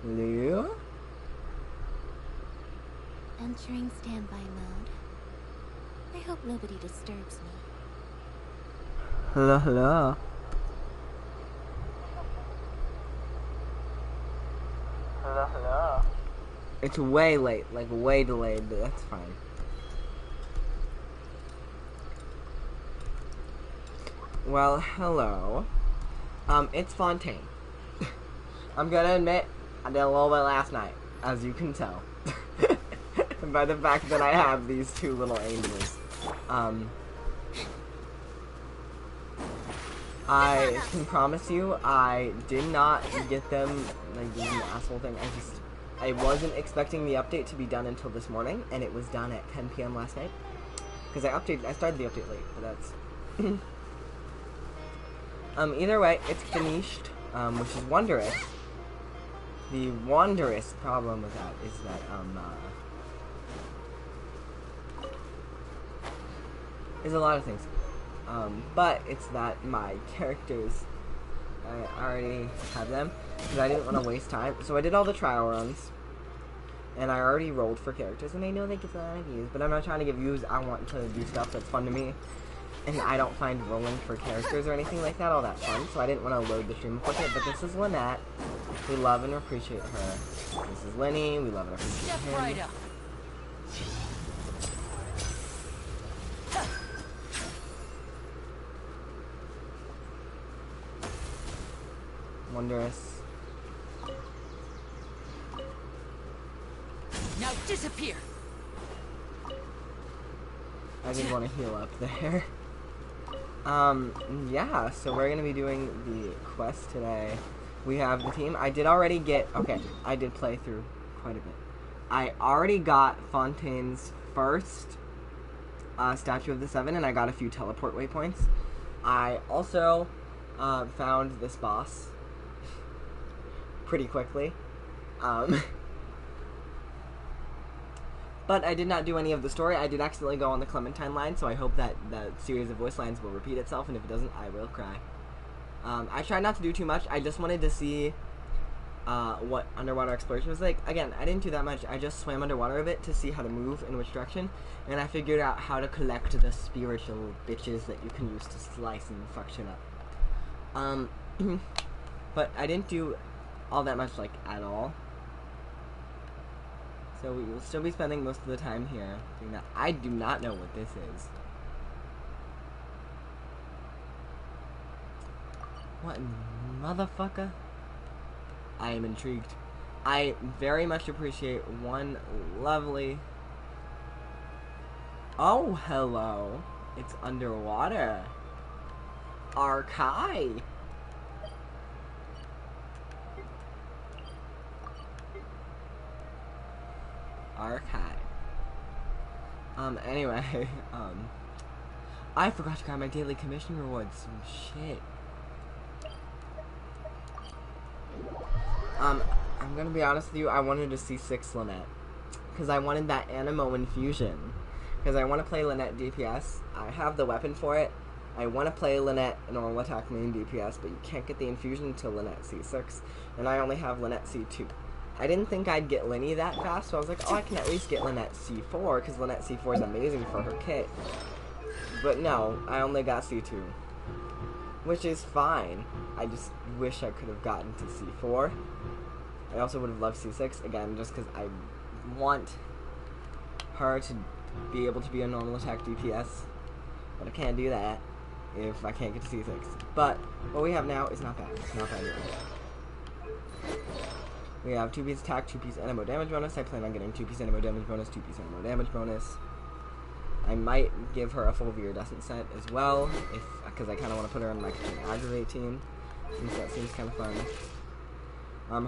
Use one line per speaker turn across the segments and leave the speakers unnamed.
Hello?
Entering standby mode. I hope nobody disturbs me.
Hello, hello. Hello, hello. It's way late, like way delayed, but that's fine. Well, hello. It's Fontaine. I'm gonna admit, I did a little bit last night, as you can tell. By the fact that I have these two little angels. I can promise you, I did not get them, like, doing the asshole thing. I wasn't expecting the update to be done until this morning, and it was done at 10 p.m. last night. Because I started the update late, but that's... either way, it's finished, which is wondrous. The wondrous problem with that is that, is a lot of things. But it's that my characters, I already have them, because I didn't want to waste time. So I did all the trial runs, and I already rolled for characters, and I know they get a lot of views, but I'm not trying to get views. I want to do stuff that's fun to me, and I don't find rolling for characters or anything like that all that fun, so I didn't want to load the stream with it. But this is Lynette. We love and appreciate her. This is Lenny. We love and appreciate him.
Right up.
Wondrous.
Now disappear.
I did want to heal up there. Yeah, so we're gonna be doing the quest today. We have the team. I did already get, okay, I did play through quite a bit. I already got Fontaine's first Statue of the Seven, and I got a few teleport waypoints. I also found this boss pretty quickly. But I did not do any of the story. I did accidentally go on the Clementine line, so I hope that the series of voice lines will repeat itself, and if it doesn't, I will cry. I tried not to do too much. I just wanted to see what underwater exploration was like. Again, I didn't do that much. I just swam underwater a bit to see how to move in which direction, and I figured out how to collect the spiritual bitches that you can use to slice and fuck shit up. But I didn't do all that much, like, at all. So we will still be spending most of the time here doing that. I do not know what this is. What motherfucker? I am intrigued. I very much appreciate one lovely... Oh, hello. It's underwater. Archon. Archive. Anyway, I forgot to grab my daily commission rewards. Shit. I'm gonna be honest with you, I wanted to see 6 Lynette. Because I wanted that Animo infusion. Because I want to play Lynette DPS. I have the weapon for it. I want to play Lynette normal attack main DPS, but you can't get the infusion until Lynette C6. And I only have Lynette C2. I didn't think I'd get Linny that fast, so I was like, oh, I can at least get Lynette C4, because Lynette C4 is amazing for her kit. But no, I only got C2. Which is fine. I just wish I could have gotten to C4. I also would have loved C6, again, just because I want her to be able to be a normal attack DPS. But I can't do that if I can't get to C6. But what we have now is not bad. It's not bad at all. We have 2-piece attack, 2-piece animo damage bonus. I plan on getting 2-piece animo damage bonus, 2-piece animo damage bonus. I might give her a full Viridescent set as well, because I kind of want to put her on my Aggravate team, since that seems kind of fun.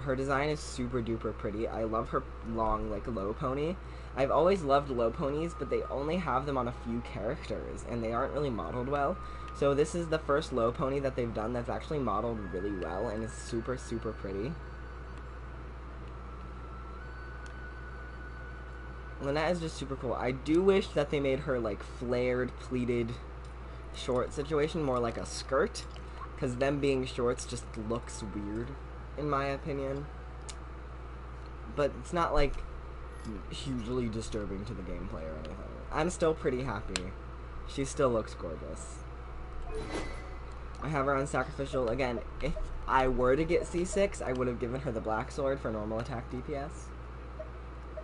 Her design is super duper pretty. I love her long, like, low pony. I've always loved low ponies, but they only have them on a few characters, and they aren't really modeled well. So this is the first low pony that they've done that's actually modeled really well, and is super, super pretty. Lynette is just super cool. I do wish that they made her, like, flared, pleated short situation more like a skirt, because them being shorts just looks weird, in my opinion. but it's not like hugely disturbing to the gameplay or anything. I'm still pretty happy. She still looks gorgeous. I have her on sacrificial. Again, if I were to get C6, I would have given her the black sword for normal attack DPS.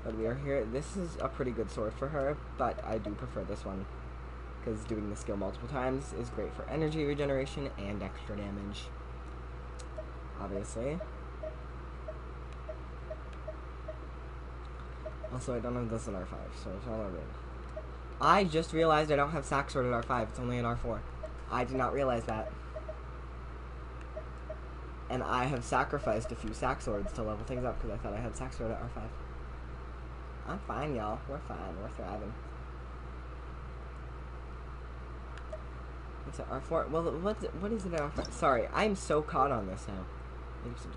But we are here. This is a pretty good sword for her, but I do prefer this one. Because doing the skill multiple times is great for energy regeneration and extra damage. Obviously. Also, I don't have this in R5, so it's not good. I just realized I don't have sack sword at R5. It's only at R4. I did not realize that. And I have sacrificed a few sack swords to level things up because I thought I had sack sword at R5. I'm fine, y'all. We're fine. We're thriving. What's at R4? Well, what is it at R5? Sorry, I'm so caught on this now.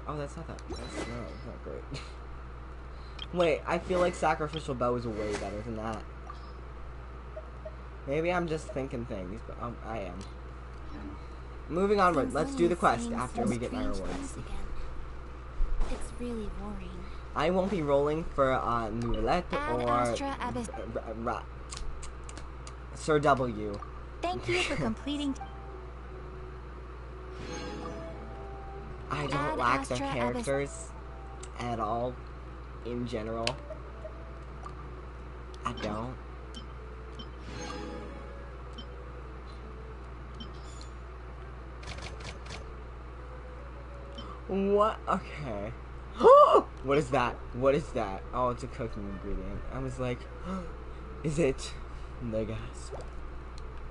Oh, that's not that. That's not great. Wait, I feel like sacrificial bow is way better than that. Maybe I'm just thinking things, but I am. Moving onward, let's do the quest after we get my rewards.
It's really boring.
I won't be rolling for Nouvellette or Sir W.
Thank you for completing.
I don't like their characters at all, in general. I don't. What? Okay. What is that? What is that? Oh, it's a cooking ingredient. I was like, is it the gas?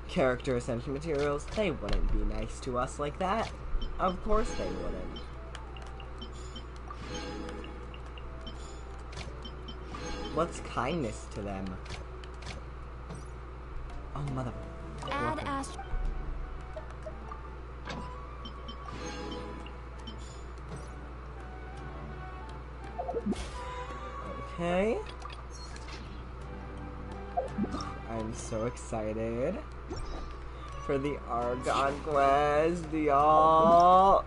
Character ascension materials? They wouldn't be nice to us like that. Of course they wouldn't. What's kindness to them? Oh, mother.
Add Astro.
Okay. I'm so excited for the Archon quest, y'all.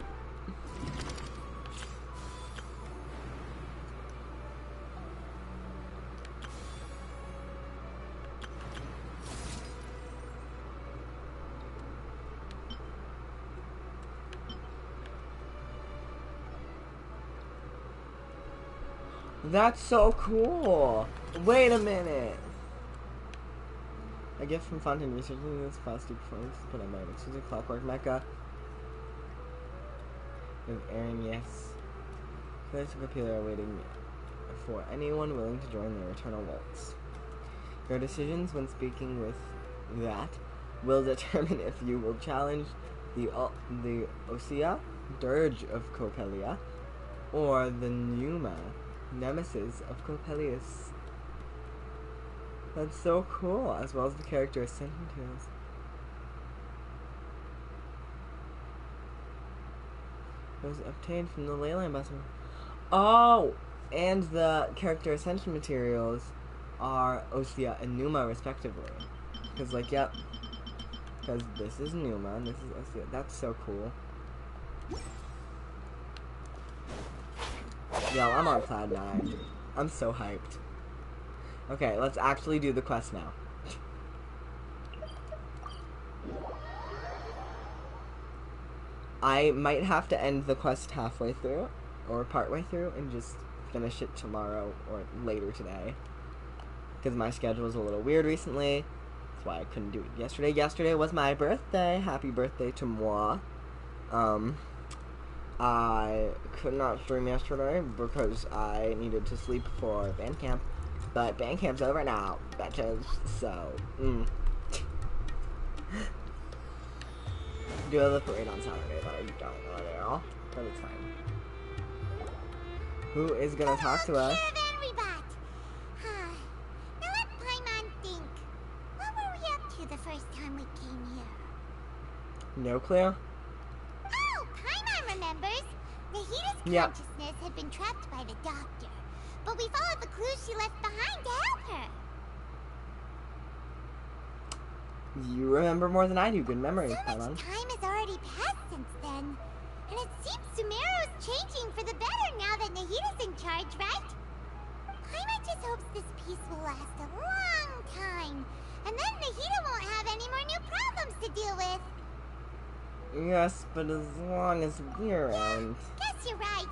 That's so cool. Wait a minute. A gift from Fountain researching this plastic performance put on my exclusive clockwork mecha. With Aaron, yes. Players of Capilla are waiting for anyone willing to join their eternal waltz. Your decisions when speaking with that will determine if you will challenge the Osea, Dirge of Copelia, or the Numa, Nemesis of Coppelius. That's so cool, as well as the character ascension materials. It was obtained from the Leyland Ambassador. Oh! And the character ascension materials are Osea and Numa, respectively. Because, like, yep. Because this is Numa, and this is Osea. That's so cool. Yo, I'm on cloud 9. I'm so hyped. Okay, let's actually do the quest now. I might have to end the quest halfway through, or partway through, and just finish it tomorrow or later today. Because my schedule was a little weird recently. That's why I couldn't do it yesterday. Yesterday was my birthday. Happy birthday to moi. I could not stream yesterday because I needed to sleep for band camp. But band camp's over now, bitches. So, do have the parade on Saturday that I don't want to do, but it's fine. Who is gonna talk to us?
Now let Paimon think. What were we up to the first time we came here?
No clue.
Oh, Paimon remembers. Nahita's consciousness had been trapped by the doctor, but we followed the clues she left behind to help her.
You remember more than I do. Good memories,
So
Paimon.
much time has already passed since then. And it seems Sumeru's changing for the better now that Nahita's in charge, right? just hopes this peace will last a long time. And then Nahida won't have any more new problems to deal with.
Yes, but as long as we're around.
Guess you're right.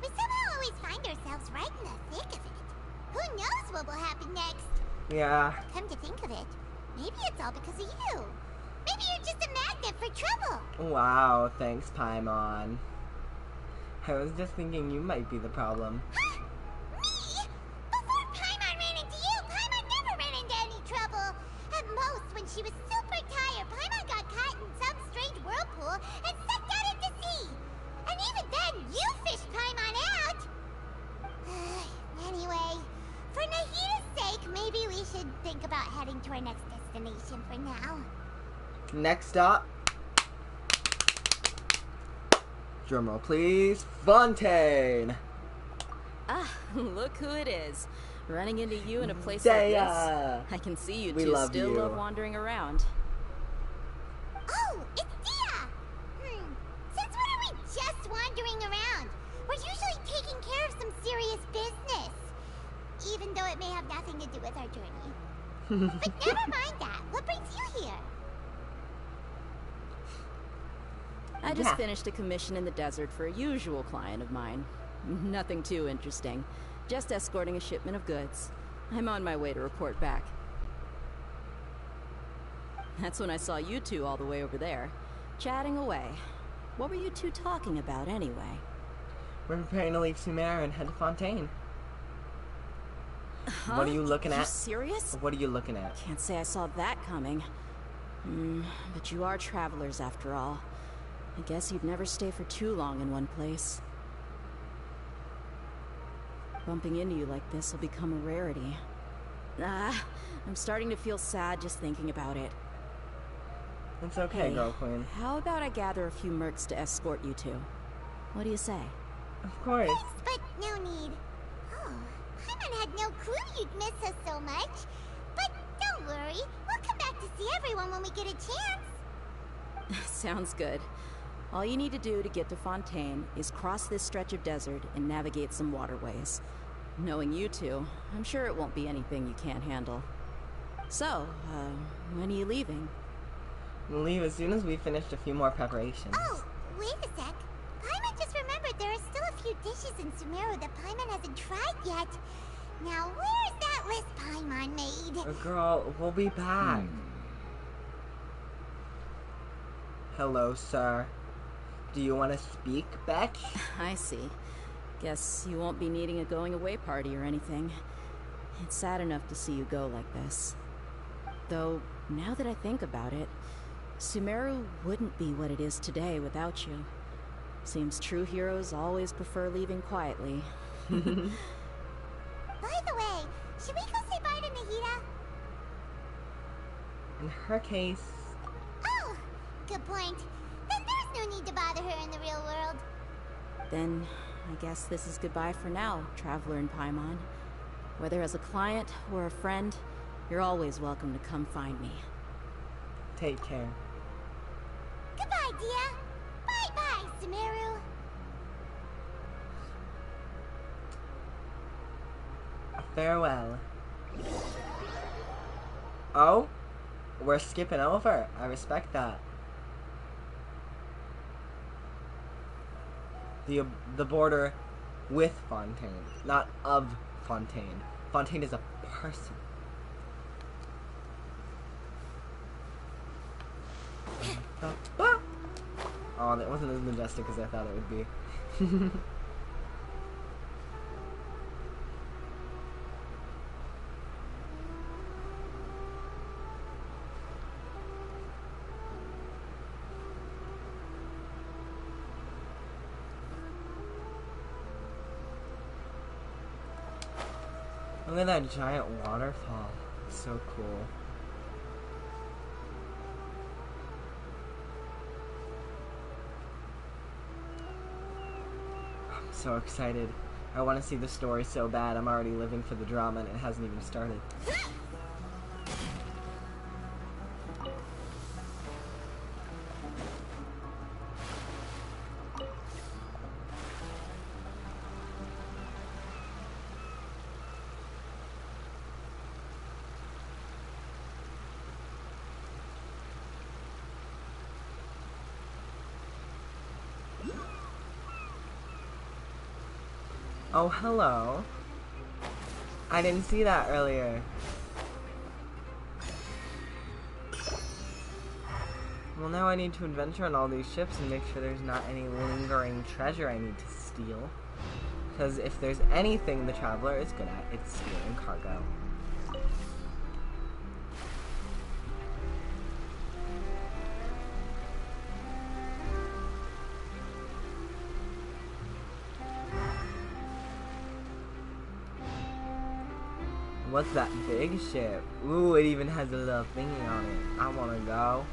We somehow always find ourselves right in the thick of it. Who knows what will happen next?
Yeah.
Come to think of it, maybe it's all because of you. Maybe you're just a magnet for trouble.
Wow, thanks, Paimon. I was just thinking you might be the problem.
Huh? Me? Before Paimon ran into you, Paimon never ran into any trouble. At most, when she was super tired, Paimon got caught in some strange whirlpool and sucked out into sea. And even then, you fished Paimon out. Anyway, for Nahida's sake, maybe we should think about heading to our next destination for now.
Next stop. Drumroll, please. Fontaine!
Ah, look who it is. Running into you in a place
Daya.
like this. I can see you two still love wandering around.
Oh, it's Dia! Since when are we just wandering around? We're usually taking care of some serious business. Even though it may have nothing to do with our journey. But never mind that. What brings you here?
I just finished a commission in the desert for a usual client of mine. Nothing too interesting. Just escorting a shipment of goods. I'm on my way to report back. That's when I saw you two all the way over there, chatting away. What were you two talking about anyway?
We're preparing to leave Sumer and head to Fontaine.
Huh?
What are you looking at?
Are you serious?
What are you looking at?
Can't say I saw that coming. But you are travelers after all. I guess you'd never stay for too long in one place. Bumping into you like this will become a rarity. I'm starting to feel sad just thinking about it.
It's okay,
Hey,
Girl Queen.
How about I gather a few mercs to escort you two? What do you say?
Of course.
Thanks, but no need. Oh, Paimon had no clue you'd miss us so much. But don't worry, we'll come back to see everyone when we get a chance.
Sounds good. All you need to do to get to Fontaine is cross this stretch of desert and navigate some waterways. Knowing you two, I'm sure it won't be anything you can't handle. So, when are you leaving?
We'll leave as soon as we finished a few more preparations.
Oh, wait a sec. Paimon just remembered there are still a few dishes in Sumeru that Paimon hasn't tried yet. Now, where's that list Paimon made?
Girl, we'll be back. Hello, sir. Do you want to speak, Betch?
I see. Guess you won't be needing a going-away party or anything. It's sad enough to see you go like this. Though, now that I think about it, Sumeru wouldn't be what it is today without you. Seems true heroes always prefer leaving quietly.
By the way, should we go say bye to Nahida?
In her case...
Oh, good point. Then there's no need to bother her in the real world.
Then, I guess this is goodbye for now, Traveler in Paimon. Whether as a client or a friend, you're always welcome to come find me.
Take care.
Goodbye, Dia. Bye-bye, Sumeru.
Farewell. Oh? We're skipping over. I respect that. The border with Fontaine, not of Fontaine. Fontaine is a person. Oh, that wasn't as majestic as I thought it would be. Look at that giant waterfall. It's so cool. I'm so excited. I want to see the story so bad. I'm already living for the drama and it hasn't even started. Oh, hello. I didn't see that earlier. Well, now I need to adventure on all these ships and make sure there's not any lingering treasure I need to steal. Because if there's anything the Traveler is good at, it's stealing cargo. What's that big ship? Ooh, it even has a little thingy on it. I wanna go.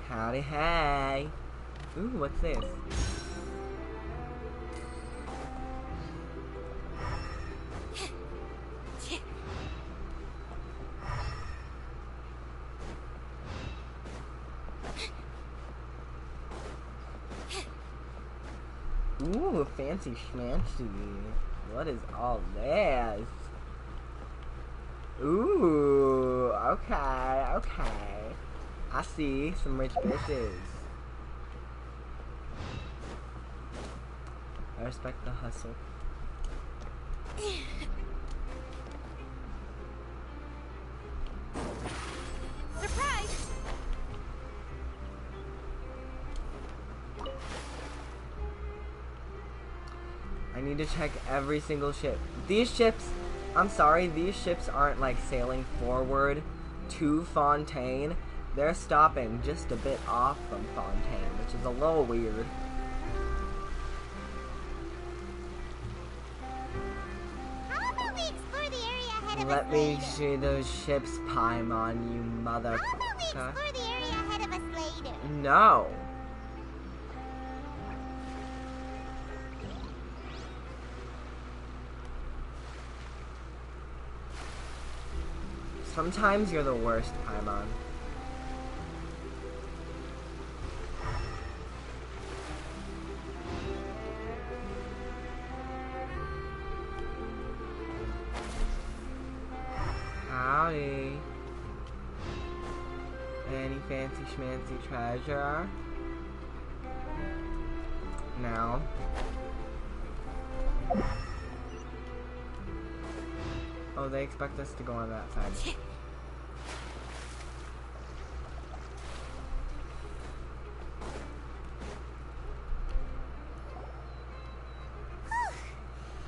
Howdy, hey. Ooh, what's this? Ooh, fancy schmancy. What is all this? Ooh, okay, okay. I see some rich bitches. I respect the hustle.
Surprise!
I need to check every single ship. These ships, I'm sorry, these ships aren't like sailing forward to Fontaine. They're stopping just a bit off from Fontaine, which is a little weird.
How about we explore the area ahead of us
Let me
later?
see those ships, Paimon, you mother.
How about we explore the area ahead of us later?
No. Sometimes you're the worst, Paimon. Howdy. Any fancy schmancy treasure? No. Oh, they expect us to go on that side.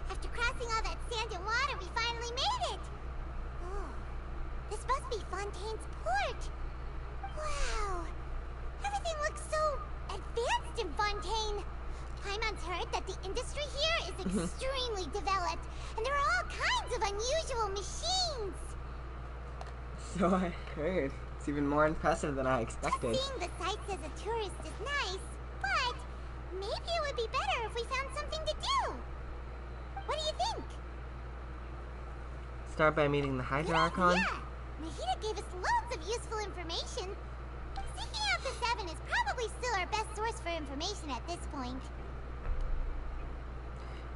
After crossing all that sand and water, we finally made it! Oh, this must be Fontaine's port! Wow! Everything looks so advanced in Fontaine! Paimon's heard that the industry here is extremely developed, and there are all kinds of unusual machines!
So I heard. It's even more impressive than I expected.
Seeing the sights as a tourist is nice, but maybe it would be better if we found something to do! What do you think?
Start by meeting the Hydra Archon.
Yeah! Mahita gave us loads of useful information. Seeking out the Seven is probably still our best source for information at this point.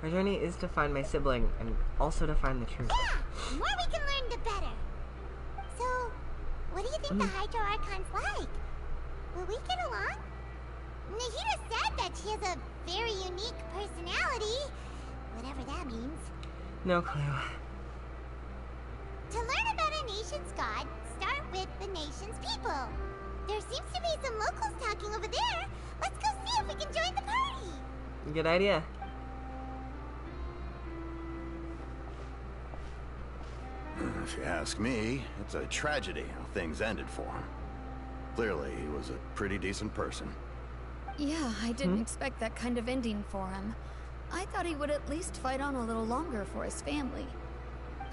Our journey is to find my sibling and also to find the truth.
Yeah! The more we can learn, the better. So, what do you think the Hydra Archon's like? Will we get along? Nahida said that she has a very unique personality. Whatever that means.
No clue.
To learn about a nation's god, start with the nation's people. There seems to be some locals talking over there. Let's go see if we can join the party.
Good idea.
If you ask me, it's a tragedy how things ended for him. Clearly, he was a pretty decent person.
Yeah, I didn't expect that kind of ending for him. I thought he would at least fight on a little longer for his family.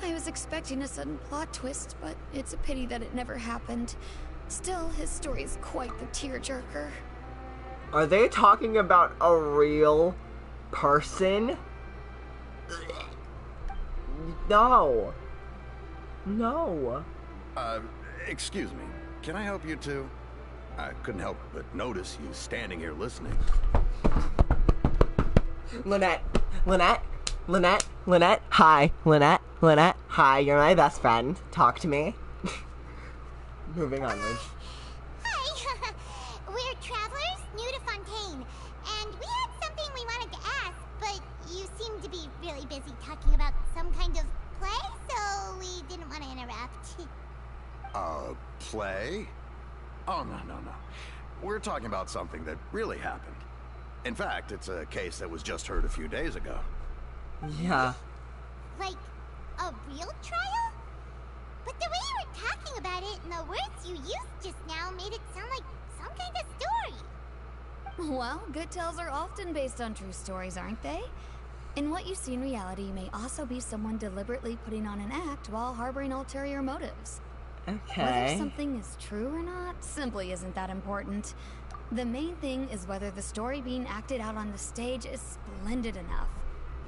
I was expecting a sudden plot twist, but it's a pity that it never happened. Still, his story is quite the tearjerker.
Are they talking about a real person? No. No.
Excuse me. Can I help you too? I couldn't help but notice you standing here listening.
Lynette. Hi, Lynette. Hi, you're my best friend. Talk to me. Moving onwards.
Hi!
Play? Oh, no. We're talking about something that really happened. In fact, it's a case that was just heard a few days ago.
Yeah.
Like, a real trial? But the way you were talking about it and the words you used just now made it sound like some kind of story.
Well, good tales are often based on true stories, aren't they? And what you see in reality may also be someone deliberately putting on an act while harboring ulterior motives.
Okay.
Whether something is true or not simply isn't that important. The main thing is whether the story being acted out on the stage is splendid enough.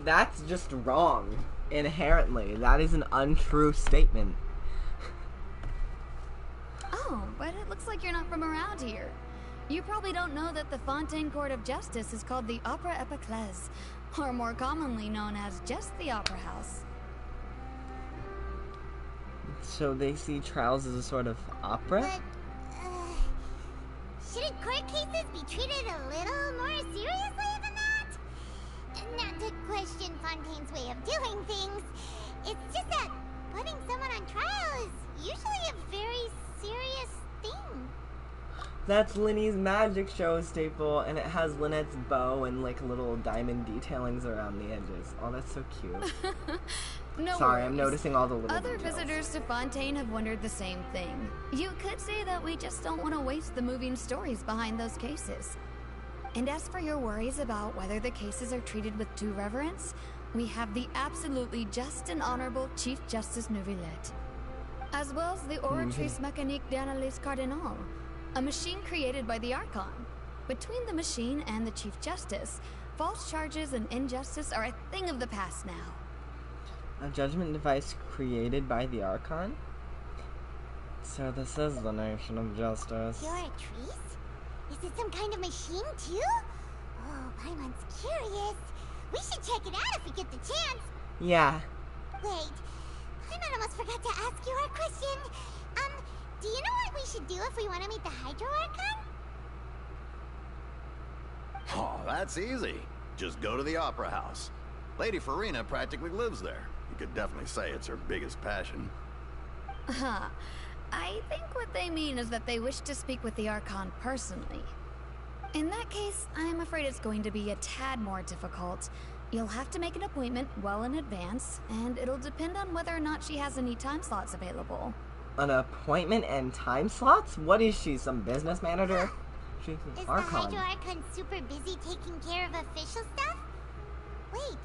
That's just wrong. Inherently. That is an untrue statement.
Oh, but it looks like you're not from around here. You probably don't know that the Fontaine Court of Justice is called the Opera Epiclese, or more commonly known as just the Opera House.
So they see trials as a sort of opera?
But, shouldn't court cases be treated a little more seriously than that? Not to question Fontaine's way of doing things. It's just that putting someone on trial is usually a very serious thing.
That's Linny's magic show staple, and it has Lynette's bow and like little diamond detailings around the edges. Oh, that's so cute.
No
Sorry,
worries.
I'm noticing all the little
Other
details.
visitors to Fontaine have wondered the same thing. You could say that we just don't want to waste the moving stories behind those cases. And as for your worries about whether the cases are treated with due reverence, we have the absolutely just and honorable Chief Justice Neuvillette, as well as the Oratrice Mécanique d'Analyse Cardinal, a machine created by the Archon. Between the machine and the Chief Justice, false charges and injustice are a thing of the past now.
A judgment device created by the Archon? So this is the nation of justice.
You're a Treese? Is it some kind of machine too? Oh, Paimon's curious. We should check it out if we get the chance.
Yeah.
Wait, Paimon almost forgot to ask you our question. Do you know what we should do if we want to meet the Hydro Archon?
Oh, that's easy. Just go to the Opera House. Lady Farina practically lives there. You could definitely say it's her biggest passion.
I think what they mean is that they wish to speak with the Archon personally. In that case, I'm afraid it's going to be a tad more difficult. You'll have to make an appointment well in advance, and it'll depend on whether or not she has any time slots available.
An appointment and time slots? What is she, some business manager? She's an
Is the
Archon.
Hydro Archon super busy taking care of official stuff? Wait,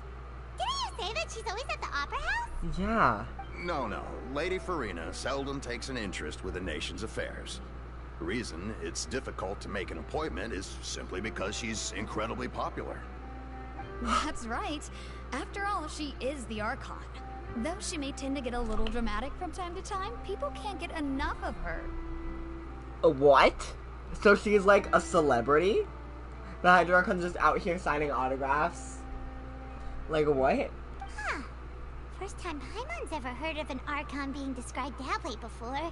didn't you say that she's always at the Opera House?
Yeah.
No. Lady Farina seldom takes an interest with the nation's affairs. The reason it's difficult to make an appointment is simply because she's incredibly popular.
That's right. After all, she is the Archon. Though she may tend to get a little dramatic from time to time, people can't get enough of her.
What? So she's like a celebrity? The Hydro Archon's just out here signing autographs? Like what?
Huh. First time Paimon's ever heard of an Archon being described that way before.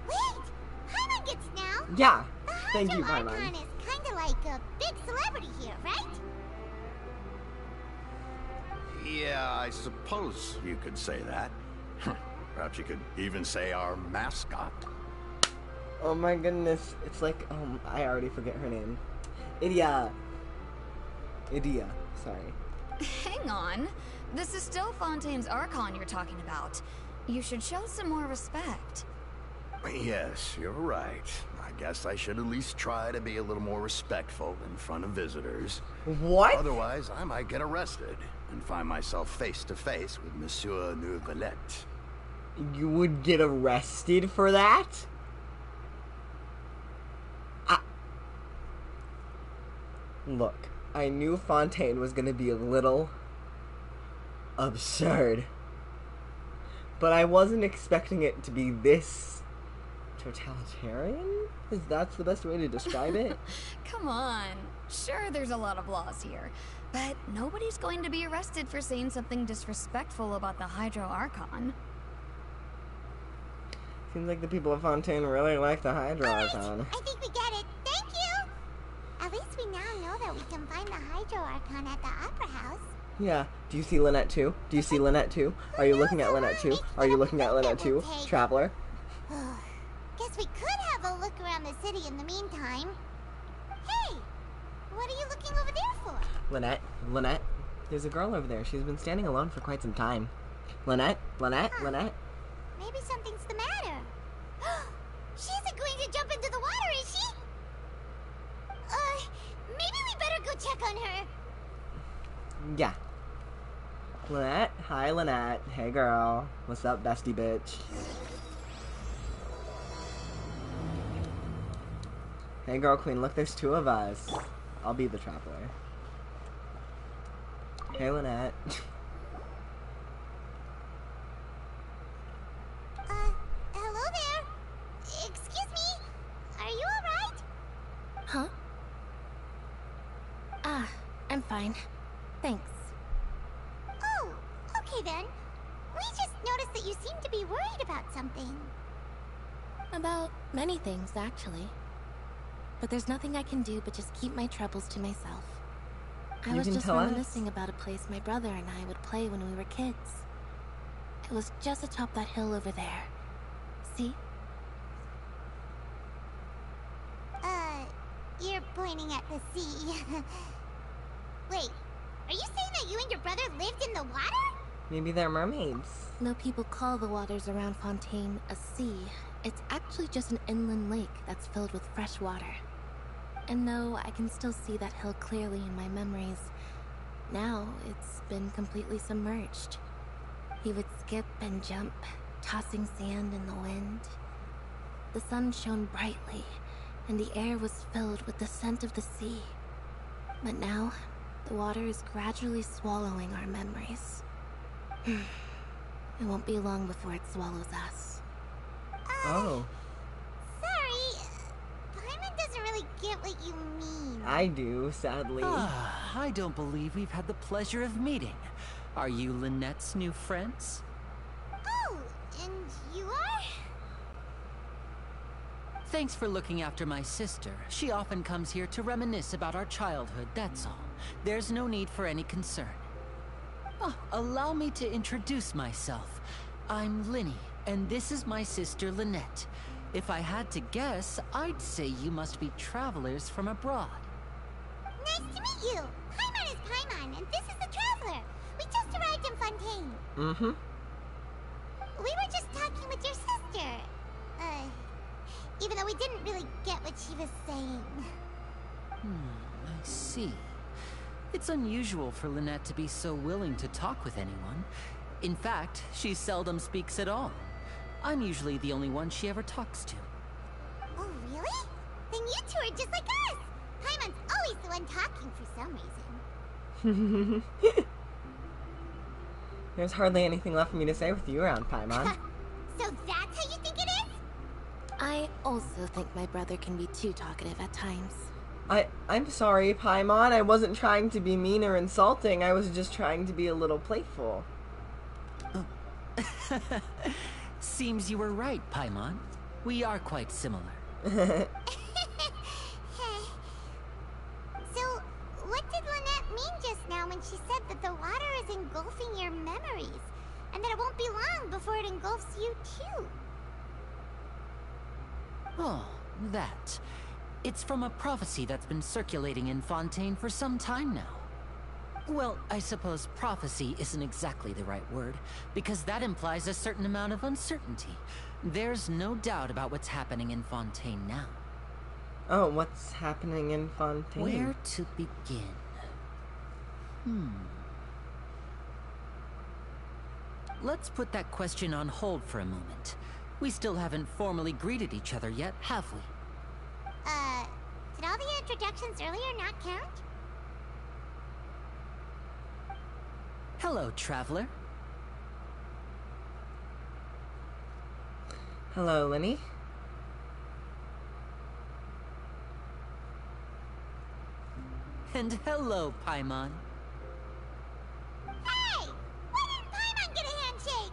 Wait! Paimon gets now!
Yeah.
The
Thank
Hydro
you,
Archon
Paimon.
is kinda like a big celebrity here, right?
Yeah, I suppose you could say that. Perhaps you could even say our mascot.
Oh my goodness. It's like, I already forget her name. Idia. Sorry.
Hang on. This is still Fontaine's Archon you're talking about. You should show some more respect.
Yes, you're right. I guess I should at least try to be a little more respectful in front of visitors.
What?
Otherwise, I might get arrested and find myself face to face with Monsieur Neuvillette.
You would get arrested for that? Look, I knew Fontaine was gonna be a little absurd. But I wasn't expecting it to be this totalitarian? Is that the best way to describe it?
Come on. Sure, there's a lot of laws here, but nobody's going to be arrested for saying something disrespectful about the Hydro Archon.
Seems like the people of Fontaine really like the Hydro Archon.
I think we get it. Thank you! At least we now know that we can find the Hydro Archon at the Opera House.
Yeah. Do you see Lynette too? Do you see Lynette too? Are you looking at Lynette too? Are you looking at Lynette too? Traveler?
Guess we could have a look around the city in the meantime. Hey! What are you looking over there for?
Lynette? Lynette? There's a girl over there. She's been standing alone for quite some time. Lynette? Lynette? Lynette?
Maybe something's the matter. She isn't going to jump into the water, is she? Maybe we better go check on her.
Yeah. Lynette? Hi, Lynette. Hey, girl. What's up, bestie bitch? Hey, girl queen. Look, there's two of us. I'll be the traveler. Hey, Lynette.
Hello there. Excuse me. Are you alright?
Huh? Ah, I'm fine. Thanks.
Oh, okay then. We just noticed that you seem to be worried about something.
About many things, actually. But there's nothing I can do but just keep my troubles to myself. I
You
was
can
just
tell us?
reminiscing about a place my brother and I would play when we were kids. It was just atop that hill over there. See?
You're pointing at the sea. Wait, are you saying that you and your brother lived in the water?
Maybe they're mermaids.
Though people call the waters around Fontaine a sea, it's actually just an inland lake that's filled with fresh water. And though I can still see that hill clearly in my memories, now it's been completely submerged. He would skip and jump, tossing sand in the wind. The sun shone brightly, and the air was filled with the scent of the sea. But now, the water is gradually swallowing our memories. It won't be long before it swallows us.
Oh.
Sorry. Paimon doesn't really get what you mean.
I do, sadly.
I don't believe we've had the pleasure of meeting. Are you Lynette's new friends?
Oh, and you are?
Thanks for looking after my sister. She often comes here to reminisce about our childhood, that's all. There's no need for any concern. Oh, allow me to introduce myself. I'm Linny, and this is my sister Lynette. If I had to guess, I'd say you must be travelers from abroad.
Nice to meet you. Paimon is Paimon, and this is the Traveler. We just arrived in Fontaine.
Mm-hmm.
We were just talking with your sister. Even though we didn't really get what she was saying.
I see. It's unusual for Lynette to be so willing to talk with anyone. In fact, she seldom speaks at all. I'm usually the only one she ever talks to.
Oh, really? Then you two are just like us. Paimon's always the one talking for some reason.
There's hardly anything left for me to say with you around, Paimon.
So that's how you think it is?
I also think my brother can be too talkative at times.
I'm sorry, Paimon. I wasn't trying to be mean or insulting. I was just trying to be a little playful.
Seems you were right, Paimon. We are quite similar.
So, what did Lynette mean just now when she said that the water is engulfing your memories? And that it won't be long before it engulfs you too?
Oh, that. It's from a prophecy that's been circulating in Fontaine for some time now. Well, I suppose prophecy isn't exactly the right word, because that implies a certain amount of uncertainty. There's no doubt about what's happening in Fontaine now.
Oh, what's happening in Fontaine?
Where to begin? Let's put that question on hold for a moment. We still haven't formally greeted each other yet, have we?
Did all the introductions earlier not count?
Hello, traveler.
Hello, Linny.
And hello, Paimon.
Hey! Why didn't Paimon get a handshake?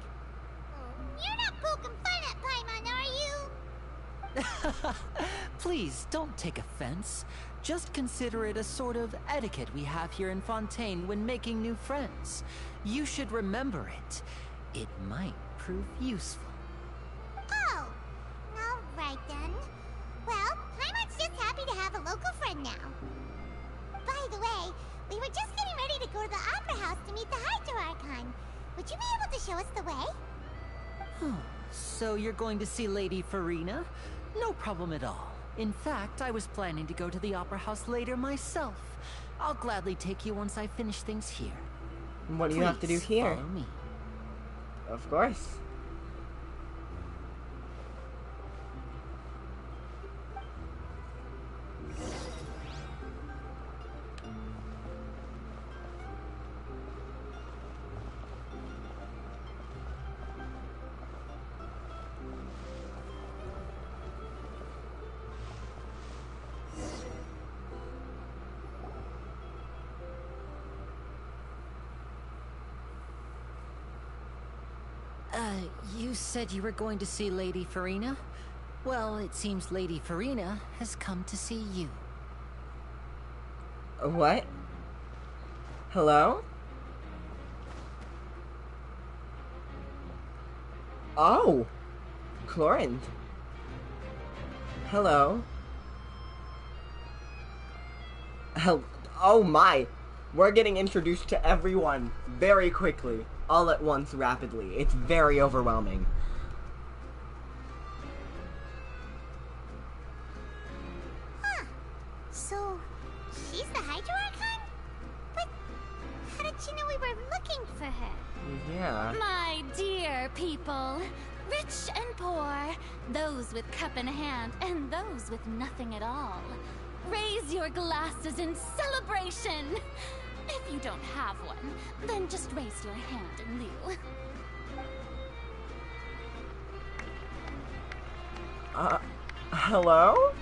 You're not poking fun at Paimon, are you?
Please, don't take offense. Just consider it a sort of etiquette we have here in Fontaine when making new friends. You should remember it. It might prove useful.
Oh, all right then. Well, Paimon's just happy to have a local friend now. By the way, we were just getting ready to go to the Opera House to meet the Hydro Archon. Would you be able to show us the way?
So you're going to see Lady Farina? No problem at all. In fact, I was planning to go to the Opera House later myself. I'll gladly take you once I finish things here.
What do you have to do
Please
here?
follow me.
Of course.
You said you were going to see Lady Farina? Well, it seems Lady Farina has come to see you.
What? Hello? Oh! Chlorine. Hello? Oh my! We're getting introduced to everyone very quickly. All at once, rapidly. It's very overwhelming.
Huh. So, she's the Hydro Archon? But how did she know we were looking for her?
Yeah.
My dear people, rich and poor, those with cup in hand and those with nothing at all, raise your glasses in celebration. If you don't have one, then just raise your hand in lieu.
Hello?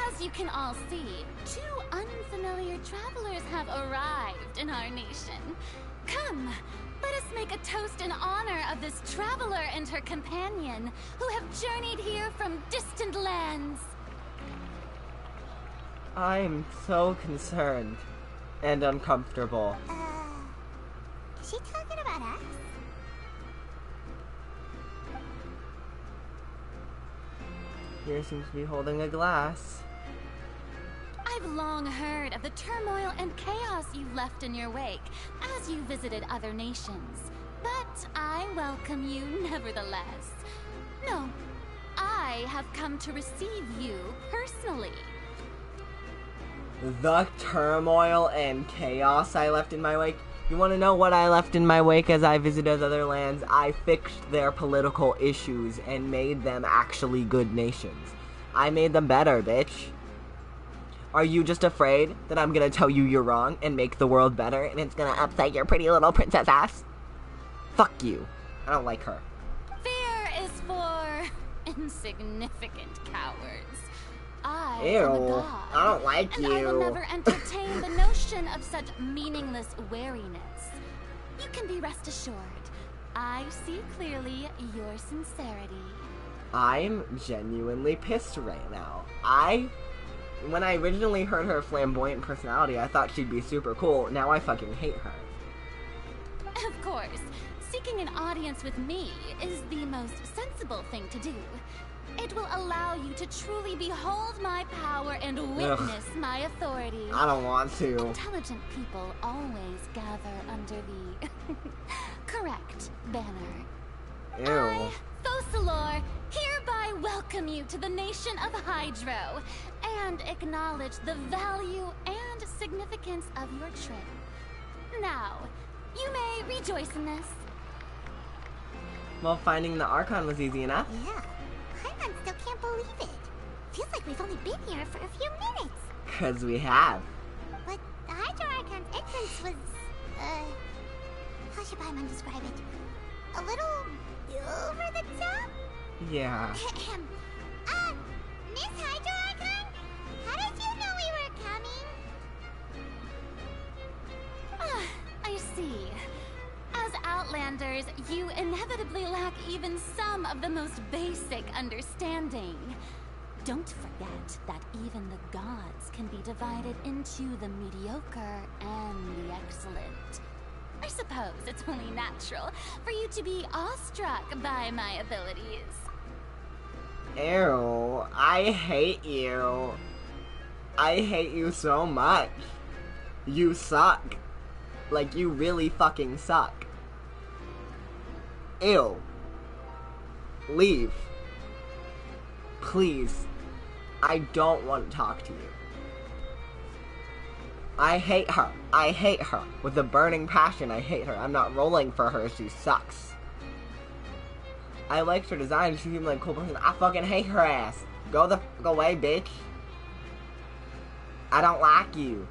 As you can all see, two unfamiliar travelers have arrived in our nation. Come, let us make a toast in honor of this traveler and her companion, who have journeyed here from distant lands.
I'm so concerned and uncomfortable.
Is she talking about us?
Here seems to be holding a glass.
I've long heard of the turmoil and chaos you left in your wake as you visited other nations. But I welcome you nevertheless. No, I have come to receive you personally.
The turmoil and chaos I left in my wake. You want to know what I left in my wake as I visited other lands? I fixed their political issues and made them actually good nations. I made them better, bitch. Are you just afraid that I'm gonna tell you you're wrong and make the world better and it's gonna upset your pretty little princess ass? Fuck you. I don't like her.
Fear is for insignificant cowards. I
Ew,
am a god,
I don't like
and
you.
I will never entertain the notion of such meaningless wariness. You can be rest assured. I see clearly your sincerity.
I'm genuinely pissed right now. When I originally heard her flamboyant personality, I thought she'd be super cool. Now I fucking hate her.
Of course, seeking an audience with me is the most sensible thing to do. It will allow you to truly behold my power and witness my authority.
I don't want to.
Intelligent people always gather under the correct banner.
Ew.
I, Thosalor, hereby welcome you to the nation of Hydro and acknowledge the value and significance of your trip. Now, you may rejoice in this.
Well, finding the Archon was easy enough.
Yeah. Paimon still can't believe it. Feels like we've only been here for a few minutes.
'Cause we have.
But the Hydro Archon's entrance was, how should Paimon describe it? A little over the top?
Yeah.
Miss Hydro Archon? How did you know we were coming?
Ah, I see. As Outlanders, you inevitably lack even some of the most basic understanding. Don't forget that even the gods can be divided into the mediocre and the excellent. I suppose it's only natural for you to be awestruck by my abilities.
Ew, I hate you. I hate you so much. You suck. Like, you really fucking suck. Ew. Leave. Please. I don't want to talk to you. I hate her. I hate her. With a burning passion, I hate her. I'm not rolling for her. She sucks. I liked her design. She seemed like a cool person. I fucking hate her ass. Go the fuck away, bitch. I don't like you.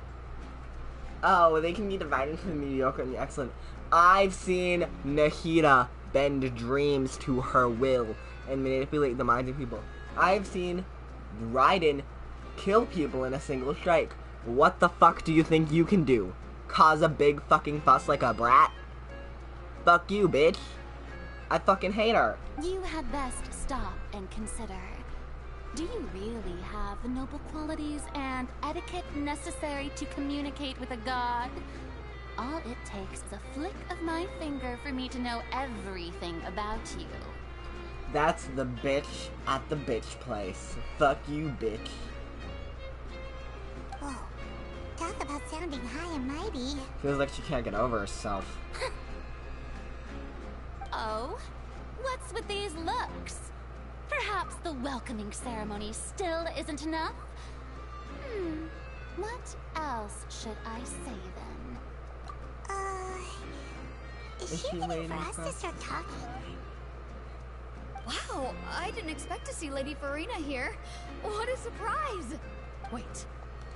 Oh, they can be divided into the mediocre and the excellent. I've seen Nahida bend dreams to her will and manipulate the minds of people. I've seen Raiden kill people in a single strike. What the fuck do you think you can do? Cause a big fucking fuss like a brat? Fuck you, bitch. I fucking hate her.
You had best stop and consider. Do you really have the noble qualities and etiquette necessary to communicate with a god? All it takes is a flick of my finger for me to know everything about you.
That's the bitch at the bitch place. Fuck you, bitch.
Whoa. Talk about sounding high and mighty.
Feels like she can't get over herself.
Oh? What's with these looks? Perhaps the welcoming ceremony still isn't enough? What else should I say then?
Is she waiting for us to start talking?
Wow, I didn't expect to see Lady Farina here. What a surprise! Wait,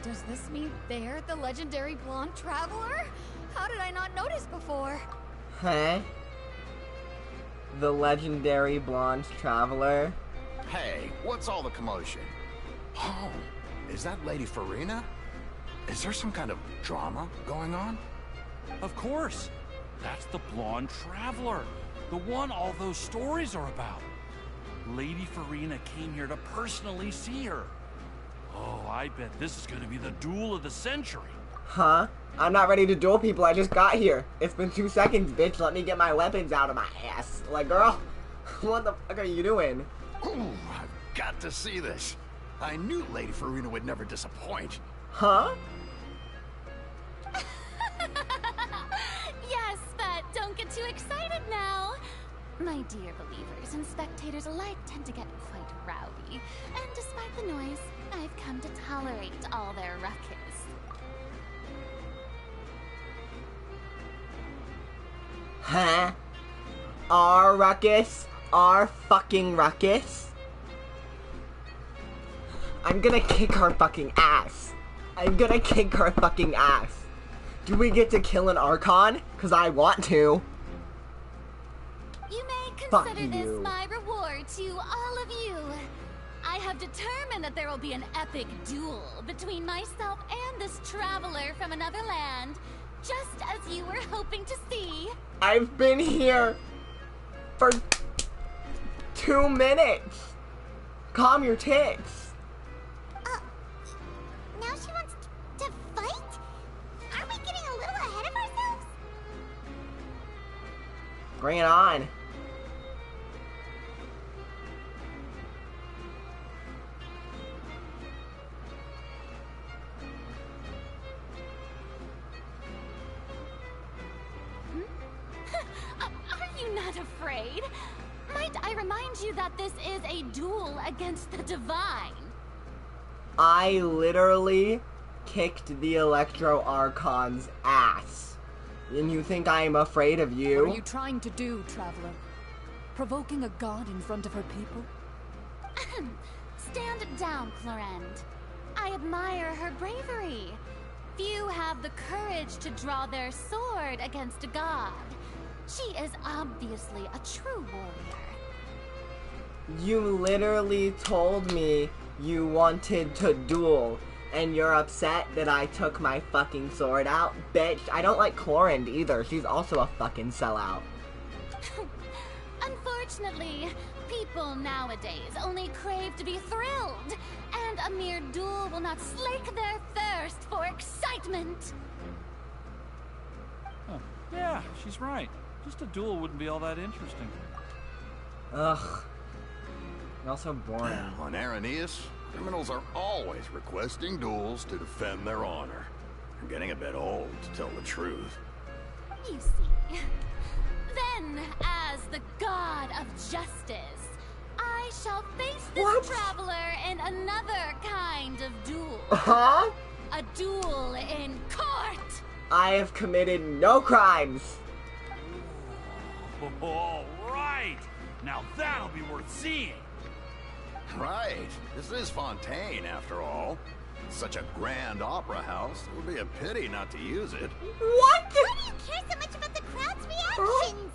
does this mean they're the legendary blonde traveler? How did I not notice before?
Huh? The legendary blonde traveler?
Hey, what's all the commotion? Oh, is that Lady Farina? Is there some kind of drama going on?
Of course. That's the blonde traveler. The one all those stories are about. Lady Farina came here to personally see her. Oh, I bet this is gonna be the duel of the century.
Huh? I'm not ready to duel people, I just got here. It's been 2 seconds, bitch. Let me get my weapons out of my ass. Like, girl, what the fuck are you doing?
Ooh, I've got to see this. I knew Lady Farina would never disappoint.
Huh?
Yes, but don't get too excited now. My dear believers and spectators alike tend to get quite rowdy, and despite the noise, I've come to tolerate all their ruckus.
Huh? Our ruckus? Our fucking ruckus? I'm gonna kick her fucking ass. I'm gonna kick her fucking ass. Do we get to kill an Archon? Cause I want to.
You may
Fuck
consider this
you.
my reward to all of you. I have determined that there will be an epic duel between myself and this traveler from another land, just as you were hoping to see.
I've been here for 2 minutes. Calm your tits.
Now she wants to fight? Aren't we getting a little ahead of ourselves?
Bring it on.
Are you not afraid? Might I remind you that this is a duel against the divine?
I literally kicked the Electro Archon's ass. And you think I am afraid of you?
What are you trying to do, Traveler? Provoking a god in front of her people?
Stand down, Florend. I admire her bravery. Few have the courage to draw their sword against a god. She is obviously a true warrior.
You literally told me you wanted to duel, and you're upset that I took my fucking sword out? Bitch, I don't like Clorinde either. She's also a fucking sellout.
Unfortunately, people nowadays only crave to be thrilled,
a mere duel will not slake their thirst for excitement.
Huh. Yeah, she's right. Just a duel wouldn't be all that interesting.
Ugh. You're also boring.
On Araneus, criminals are always requesting duels to defend their honor. I'm getting a bit old, to tell the truth.
You see. Then, as the god of justice, I shall face this traveler in another kind of duel.
Huh?
A duel in court!
I have committed no crimes.
All right! Now that'll be worth seeing!
Right. This is Fontaine, after all. Such a grand opera house. It would be a pity not to use it.
What?
Why do you care so much about the crowd's reactions?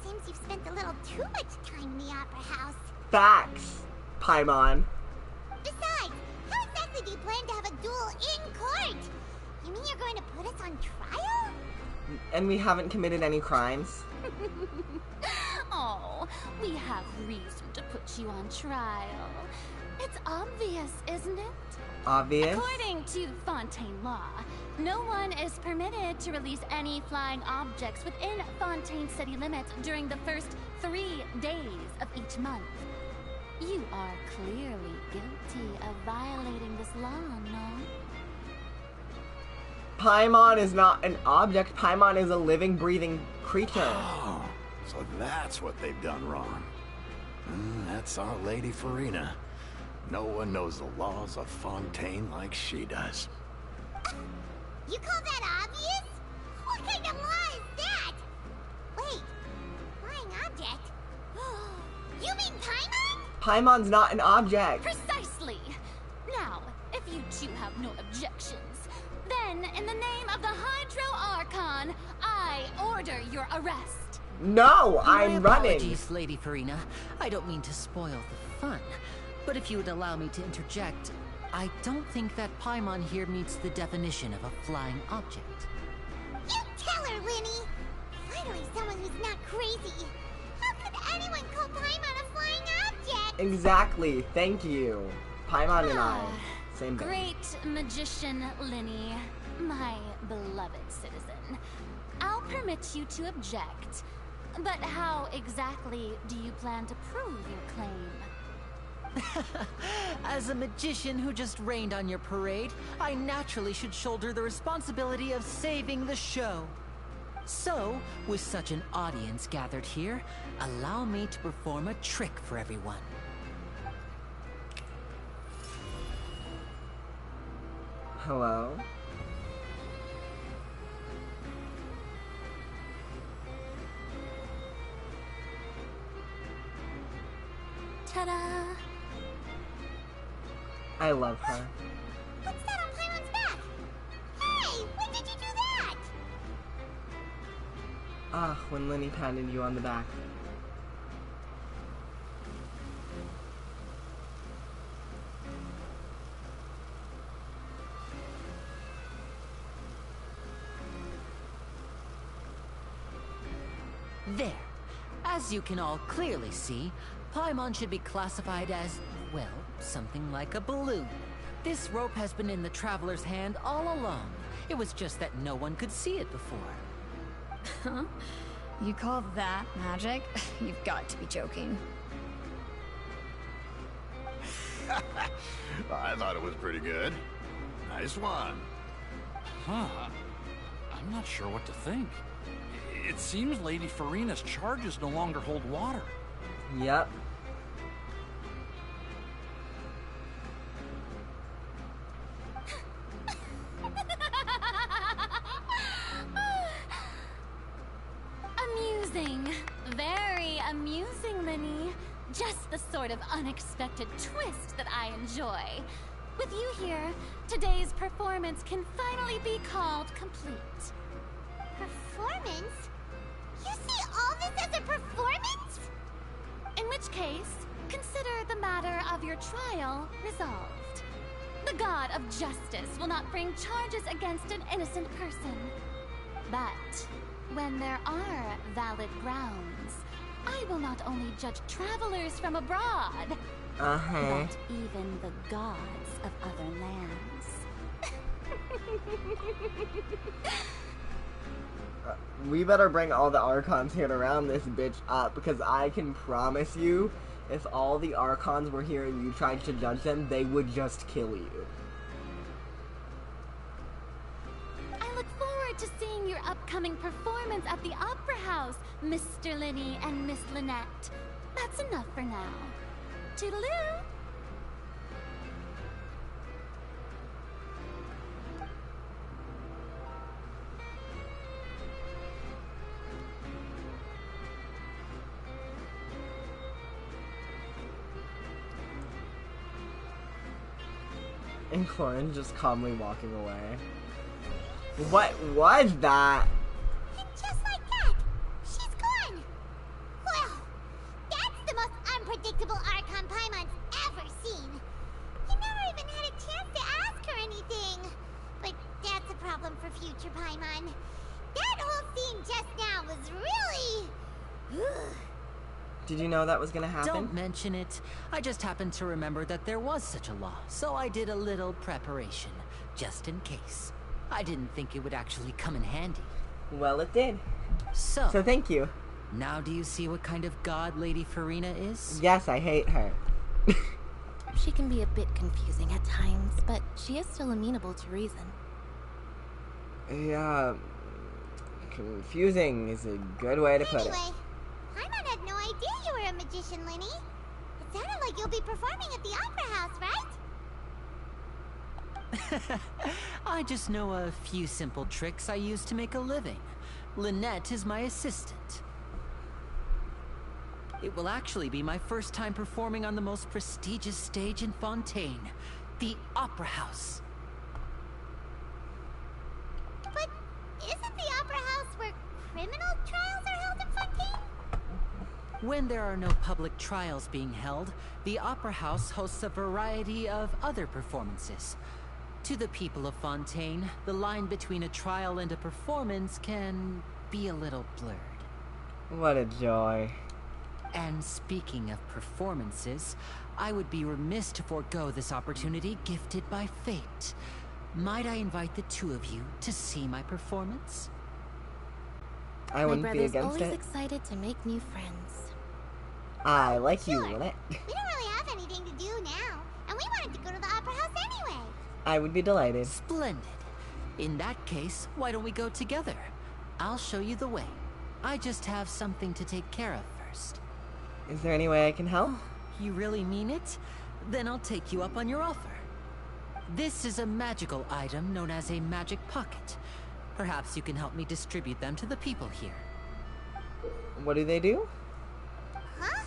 Seems you've spent a little too much time in the opera house.
Facts, Paimon.
Besides, how exactly do you plan to have a duel in court? You mean you're going to put us on trial?
And we haven't committed any crimes?
Oh, we have reason to put you on trial. It's obvious, isn't it?
Obvious?
According to Fontaine law, no one is permitted to release any flying objects within Fontaine city limits during the first 3 days of each month. You are clearly guilty of violating this law, no?
Paimon is not an object. Paimon is a living, breathing creature.
Oh, so that's what they've done wrong. That's our Lady Farina. No one knows the laws of Fontaine like she does.
You call that obvious? What kind of law is that? Wait, flying object? You mean Paimon?
Paimon's not an object.
Precisely! Now, if you two have no objections, then, in the name of the Hydro Archon, I order your arrest.
No, I'm
My
running.
apologies, Lady Farina. I don't mean to spoil the fun. But if you would allow me to interject, I don't think that Paimon here meets the definition of a flying object.
You tell her, Linny! Finally someone who's not crazy. How could anyone call Paimon a flying object?
Exactly. Thank you. Paimon and I. Same thing.
Great magician Linny, my beloved citizen. I'll permit you to object. But how exactly do you plan to prove your claim?
As a magician who just rained on your parade, I naturally should shoulder the responsibility of saving the show. So, with such an audience gathered here, allow me to perform a trick for everyone.
Hello?
Ta-da!
I love her.
What's that on Paimon's back? Hey, when did you do that?
Ah, when Linny patted you on the back.
There. As you can all clearly see, Paimon should be classified as, well, something like a balloon. This rope has been in the Traveler's hand all along. It was just that no one could see it before.
Huh? You call that magic? You've got to be joking.
I thought it was pretty good. Nice one.
Huh. I'm not sure what to think. It seems Lady Farina's charges no longer hold water.
Yep.
Amusing. Very amusing, Linny. Just the sort of unexpected twist that I enjoy. With you here, today's performance can finally be called complete.
Performance? You see all this as a performance?
In which case, consider the matter of your trial resolved. The god of justice will not bring charges against an innocent person. But when there are valid grounds, I will not only judge travelers from abroad,
Uh-huh.
That even the gods of other lands.
We better bring all the Archons here to round this bitch up, because I can promise you, if all the Archons were here and you tried to judge them, they would just kill you.
I look forward to seeing your upcoming performance at the Opera House, Mr. Linny and Miss Lynette. That's enough for now. Toodaloo!
And Corin just calmly walking away. What was that?
And just like that, she's gone. Well, that's the most unpredictable Archon Paimon's ever seen. He never even had a chance to ask her anything. But that's a problem for future Paimon. That whole scene just now was really...
Did you know that was gonna happen?
Don't mention it. I just happened to remember that there was such a law, so I did a little preparation, just in case. I didn't think it would actually come in handy.
Well, it did.
So
thank you.
Now do you see what kind of god Lady Farina is?
Yes, I hate her.
She can be a bit confusing at times, but she is still amenable to reason.
Yeah, confusing is a good way to put it.
Anyway, Paimon had no idea you were a magician, Linny. It sounded like you'll be performing at the Opera House, right?
I just know a few simple tricks I use to make a living. Lynette is my assistant. It will actually be my first time performing on the most prestigious stage in Fontaine, the Opera House.
But isn't the Opera House where criminal trials are held in Fontaine?
When there are no public trials being held, the Opera House hosts a variety of other performances. To the people of Fontaine, the line between a trial and a performance can be a little blurred.
What a joy.
And speaking of performances, I would be remiss to forego this opportunity gifted by fate. Might I invite the two of you to see my performance?
I wouldn't be
brother's
against
always
it.
excited to make new friends.
I like you,
Sure.
Lynette.
We don't really have anything to do now, and we wanted to go to the Opera House anyway.
I would be delighted.
Splendid. In that case, why don't we go together? I'll show you the way. I just have something to take care of first.
Is there any way I can help?
You really mean it? Then I'll take you up on your offer. This is a magical item known as a magic pocket. Perhaps you can help me distribute them to the people here.
What do they do?
Huh?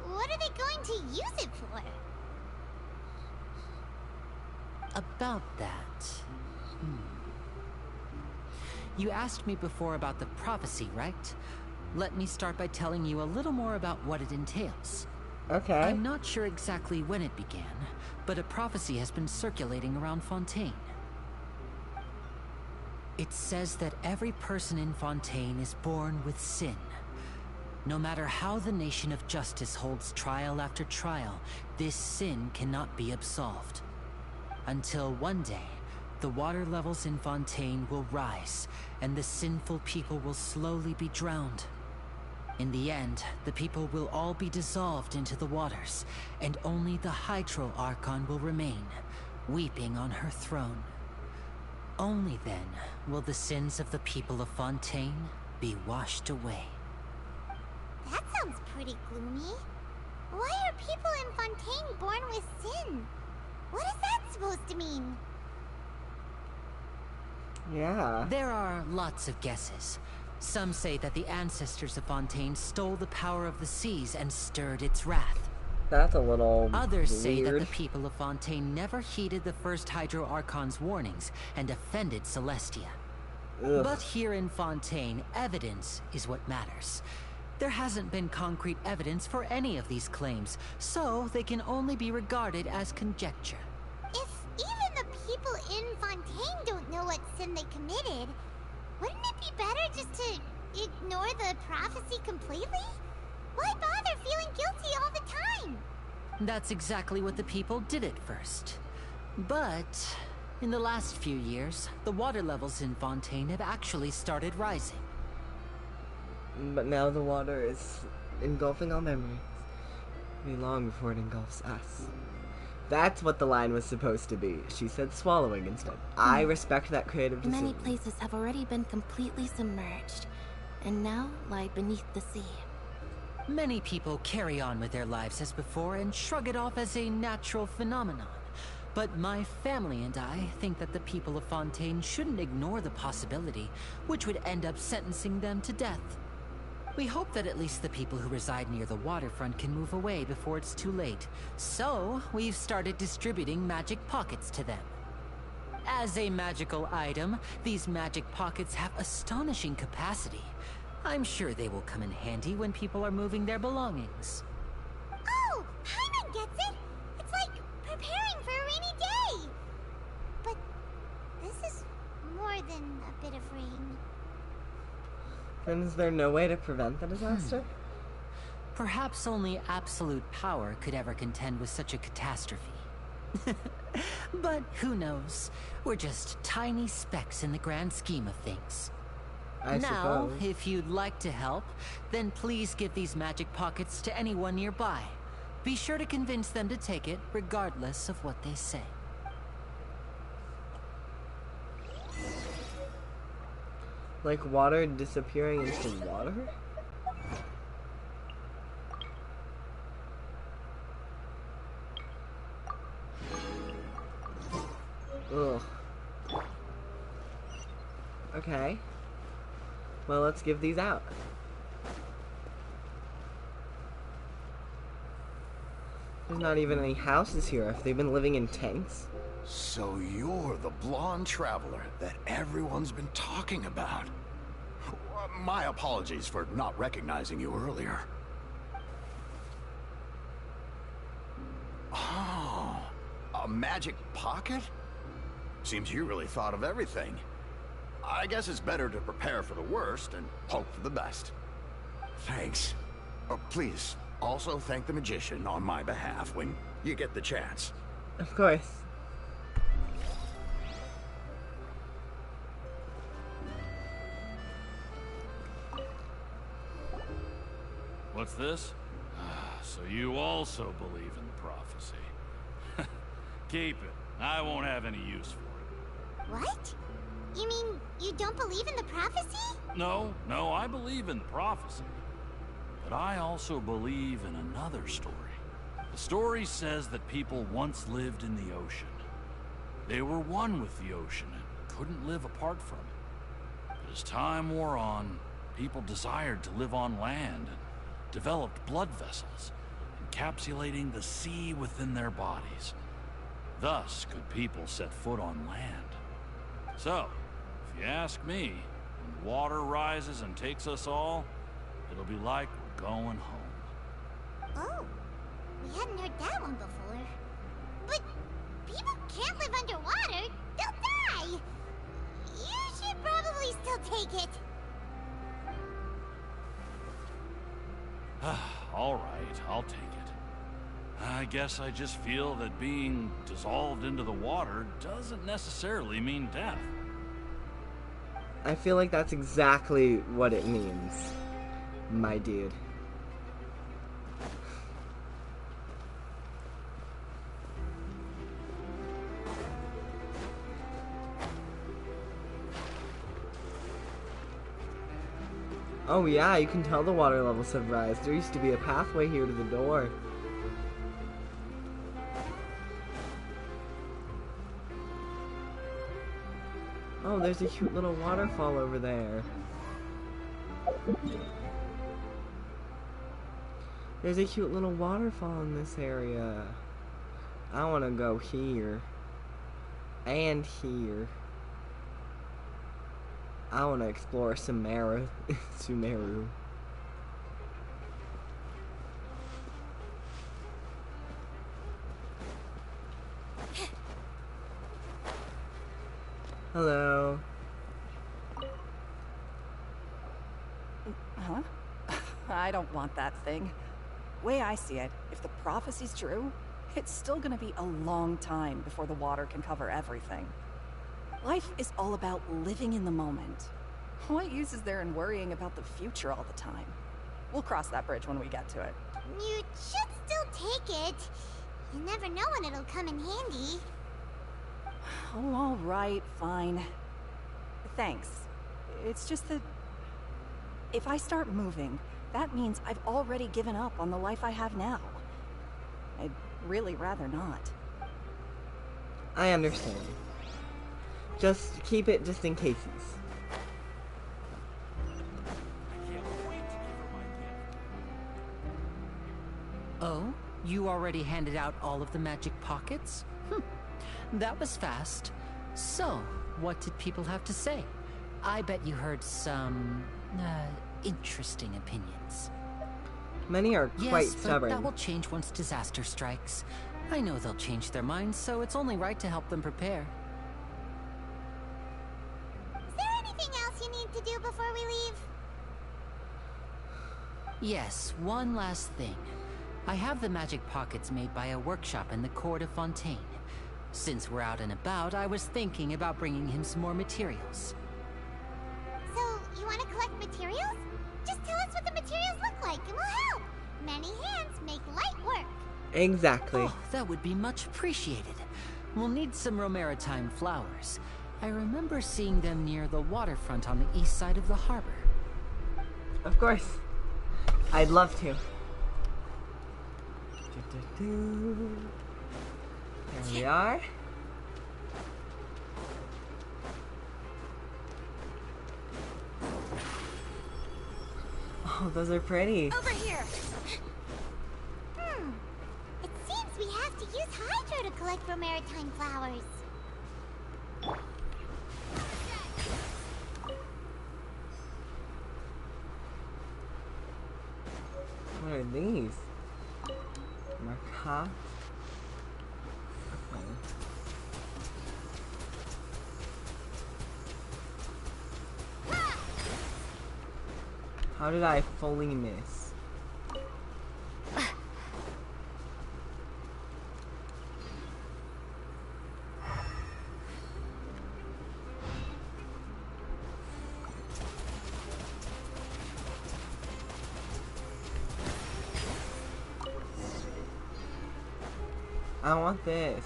What are they going to use it for?
About that... You asked me before about the prophecy, right? Let me start by telling you a little more about what it entails.
Okay.
I'm not sure exactly when it began, but a prophecy has been circulating around Fontaine. It says that every person in Fontaine is born with sin. No matter how the nation of justice holds trial after trial, this sin cannot be absolved. Until one day, the water levels in Fontaine will rise, and the sinful people will slowly be drowned. In the end, the people will all be dissolved into the waters, and only the Hydro Archon will remain, weeping on her throne. Only then will the sins of the people of Fontaine be washed away.
That sounds pretty gloomy. Why are people in Fontaine born with sin? What is that supposed to mean?
Yeah.
There are lots of guesses. Some say that the ancestors of Fontaine stole the power of the seas and stirred its wrath.
That's a little
Others
weird.
say that the people of Fontaine never heeded the first Hydro Archon's warnings and offended Celestia.
Ugh.
But here in Fontaine, evidence is what matters. There hasn't been concrete evidence for any of these claims, so they can only be regarded as conjecture.
If even the people in Fontaine don't know what sin they committed, wouldn't it be better just to ignore the prophecy completely? Why bother feeling guilty all the time?
That's exactly what the people did at first. But in the last few years, the water levels in Fontaine have actually started rising.
But now the water is engulfing all memories. It'll be long before it engulfs us. That's what the line was supposed to be. She said swallowing instead. I respect that creative decision.
Many places have already been completely submerged, and now lie beneath the sea.
Many people carry on with their lives as before and shrug it off as a natural phenomenon. But my family and I think that the people of Fontaine shouldn't ignore the possibility, which would end up sentencing them to death. We hope that at least the people who reside near the waterfront can move away before it's too late. So, we've started distributing magic pockets to them. As a magical item, these magic pockets have astonishing capacity. I'm sure they will come in handy when people are moving their belongings.
Oh, Paimon gets it! It's like preparing for a rainy day! But this is more than a bit of rain.
Then is there no way to prevent the disaster?
Perhaps only absolute power could ever contend with such a catastrophe. But who knows? We're just tiny specks in the grand scheme of things.
I
Now,
suppose.
if you'd like to help, then please give these magic pockets to anyone nearby. Be sure to convince them to take it, regardless of what they say.
Like water disappearing into water? Ugh. Okay. Well, let's give these out. There's not even any houses here. Have they been living in tanks?
So you're the blonde traveler that everyone's been talking about. My apologies for not recognizing you earlier. Oh, a magic pocket? Seems you really thought of everything. I guess it's better to prepare for the worst and hope for the best. Thanks. Please, also thank the magician on my behalf when you get the chance.
Of course.
What's this? So you also believe in the prophecy. Keep it. I won't have any use for it.
What? You mean you don't believe in the prophecy?
No, I believe in the prophecy. But I also believe in another story. The story says that people once lived in the ocean. They were one with the ocean and couldn't live apart from it. But as time wore on, people desired to live on land and developed blood vessels, encapsulating the sea within their bodies. Thus could people set foot on land. So, if you ask me, when the water rises and takes us all, it'll be like we're going home.
Oh, we hadn't heard that one before. But people can't live underwater. They'll die. You should probably still take it.
All right, I'll take it. I guess I just feel that being dissolved into the water doesn't necessarily mean death.
I feel like that's exactly what it means, my dude. Oh yeah, you can tell the water levels have risen. There used to be a pathway here to the door. Oh, there's a cute little waterfall over there. There's a cute little waterfall in this area. I want to go here. And here. I want to explore Sumeru. Sumeru. Hello.
Huh? I don't want that thing. way I see it, if the prophecy's true, it's still gonna be a long time before the water can cover everything. Life is all about living in the moment. What use is there in worrying about the future all the time? We'll cross that bridge when we get to it.
You should still take it. You never know when it'll come in handy.
Oh, all right, fine. Thanks. It's just that if I start moving, that means I've already given up on the life I have now. I'd really rather not.
I understand. Just keep it just in cases.
Oh? You already handed out all of the magic pockets? That was fast. So, what did people have to say? I bet you heard some, interesting opinions.
Many are quite stubborn.
But that will change once disaster strikes. I know they'll change their minds, so it's only right to help them prepare.
Is there anything else you need to do before we leave?
Yes, one last thing. I have the magic pockets made by a workshop in the court of Fontaine. Since we're out and about, I was thinking about bringing him some more materials.
So, you want to collect materials? Just tell us what the materials look like and we'll help. Many hands make light work.
Exactly.
Oh, that would be much appreciated. We'll need some Romaritime flowers. I remember seeing them near the waterfront on the east side of the harbor.
Of course. I'd love to. There we are. Oh, those are pretty.
Over here! It seems we have to use Hydro to collect Romaritime flowers.
What are these? Marca. Okay. How did I fully miss? I want this.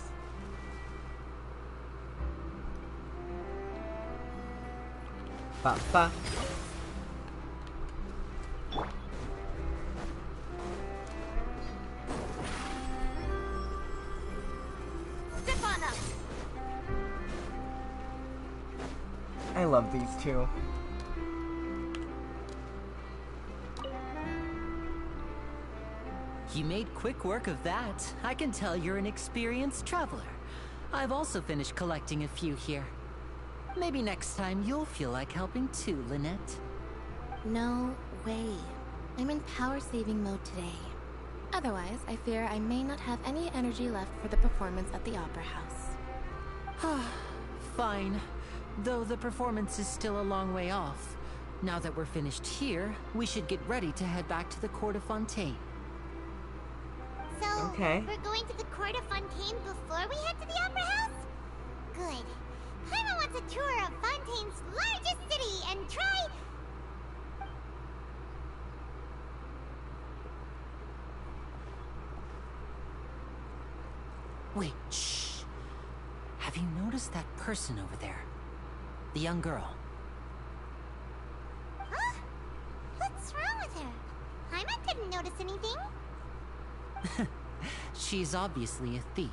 Ba.
Step on up!
I love these two.
You made quick work of that. I can tell you're an experienced traveler. I've also finished collecting a few here. Maybe next time you'll feel like helping too, Lynette.
No way. I'm in power-saving mode today. Otherwise, I fear I may not have any energy left for the performance at the Opera House.
Fine. Though the performance is still a long way off. Now that we're finished here, we should get ready to head back to the Court of Fontaine.
So,
okay.
We're going to the Court of Fontaine before we head to the Opera House? Good. Paimon wants a tour of Fontaine's largest city and try...
Wait, shh. Have you noticed that person over there? The young girl.
Huh? What's wrong with her? Paimon didn't notice anything.
She's obviously a thief.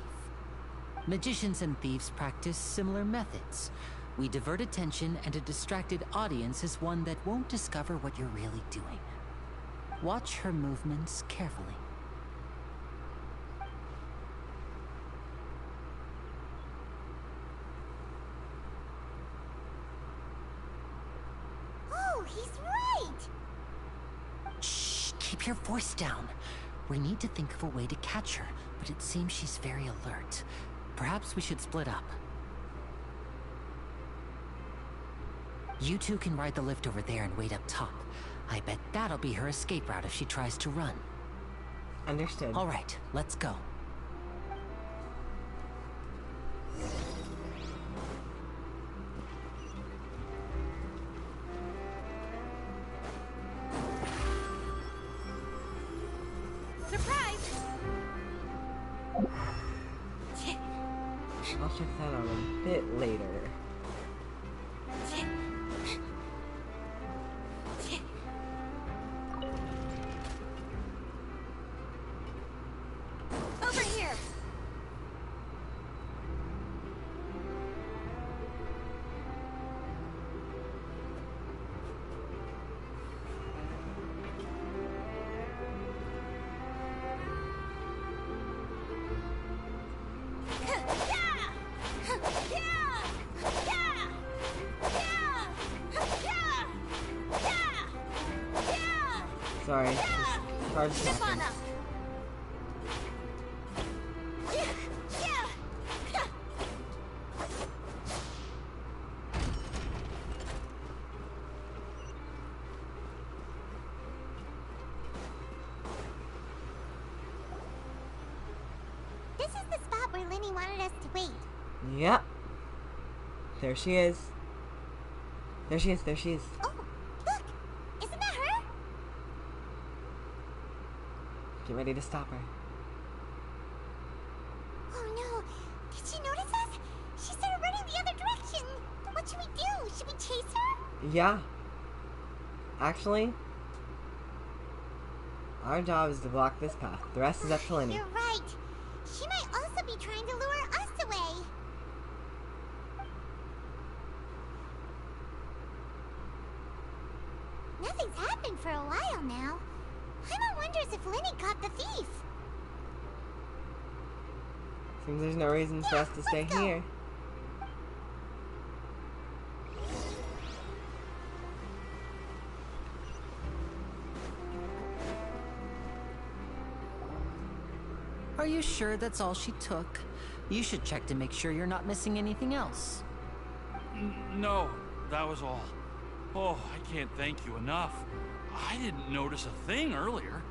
Magicians and thieves practice similar methods. We divert attention, and a distracted audience is one that won't discover what you're really doing. Watch her movements carefully.
Oh, he's right!
Shh, keep your voice down. We need to think of a way to catch her, but it seems she's very alert. Perhaps we should split up. You two can ride the lift over there and wait up top. I bet that'll be her escape route if she tries to run.
Understood.
All right, let's go.
Surprise!
I'll check that out a bit later.
Over here!
Sorry, just hard
Step on
second.
up! This is the spot where Lenny wanted us to wait.
Yep. There she is. There she is, there she is.
Oh, look! Isn't that her?
Get ready to stop her.
Oh no! Did she notice us? She started running the other direction! What should we do? Should we chase her?
Yeah. Actually, our job is to block this path. The rest is up to Lenny.
You're right. She might also be trying to lure us away. Nothing's happened for a while now. Paimon wonders if Lenny caught the thief.
Seems there's no reason for us to stay
let's go.
here.
Are you sure that's all she took? You should check to make sure you're not missing anything else.
No, that was all. Oh, I can't thank you enough. I didn't notice a thing earlier.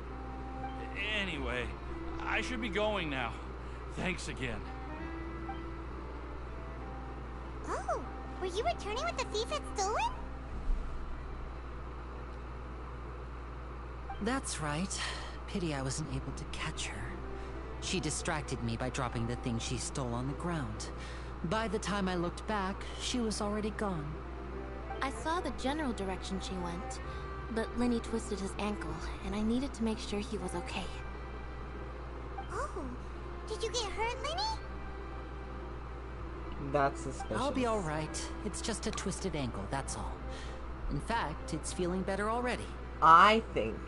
Anyway, I should be going now. Thanks again.
Oh, were you returning what the thief had stolen?
That's right. Pity I wasn't able to catch her. She distracted me by dropping the thing she stole on the ground. By the time I looked back, she was already gone.
I saw the general direction she went, but Lenny twisted his ankle, and I needed to make sure he was okay.
Oh, did you get hurt, Lenny?
That's suspicious.
I'll be all right. It's just a twisted ankle, that's all. In fact, it's feeling better already.
I think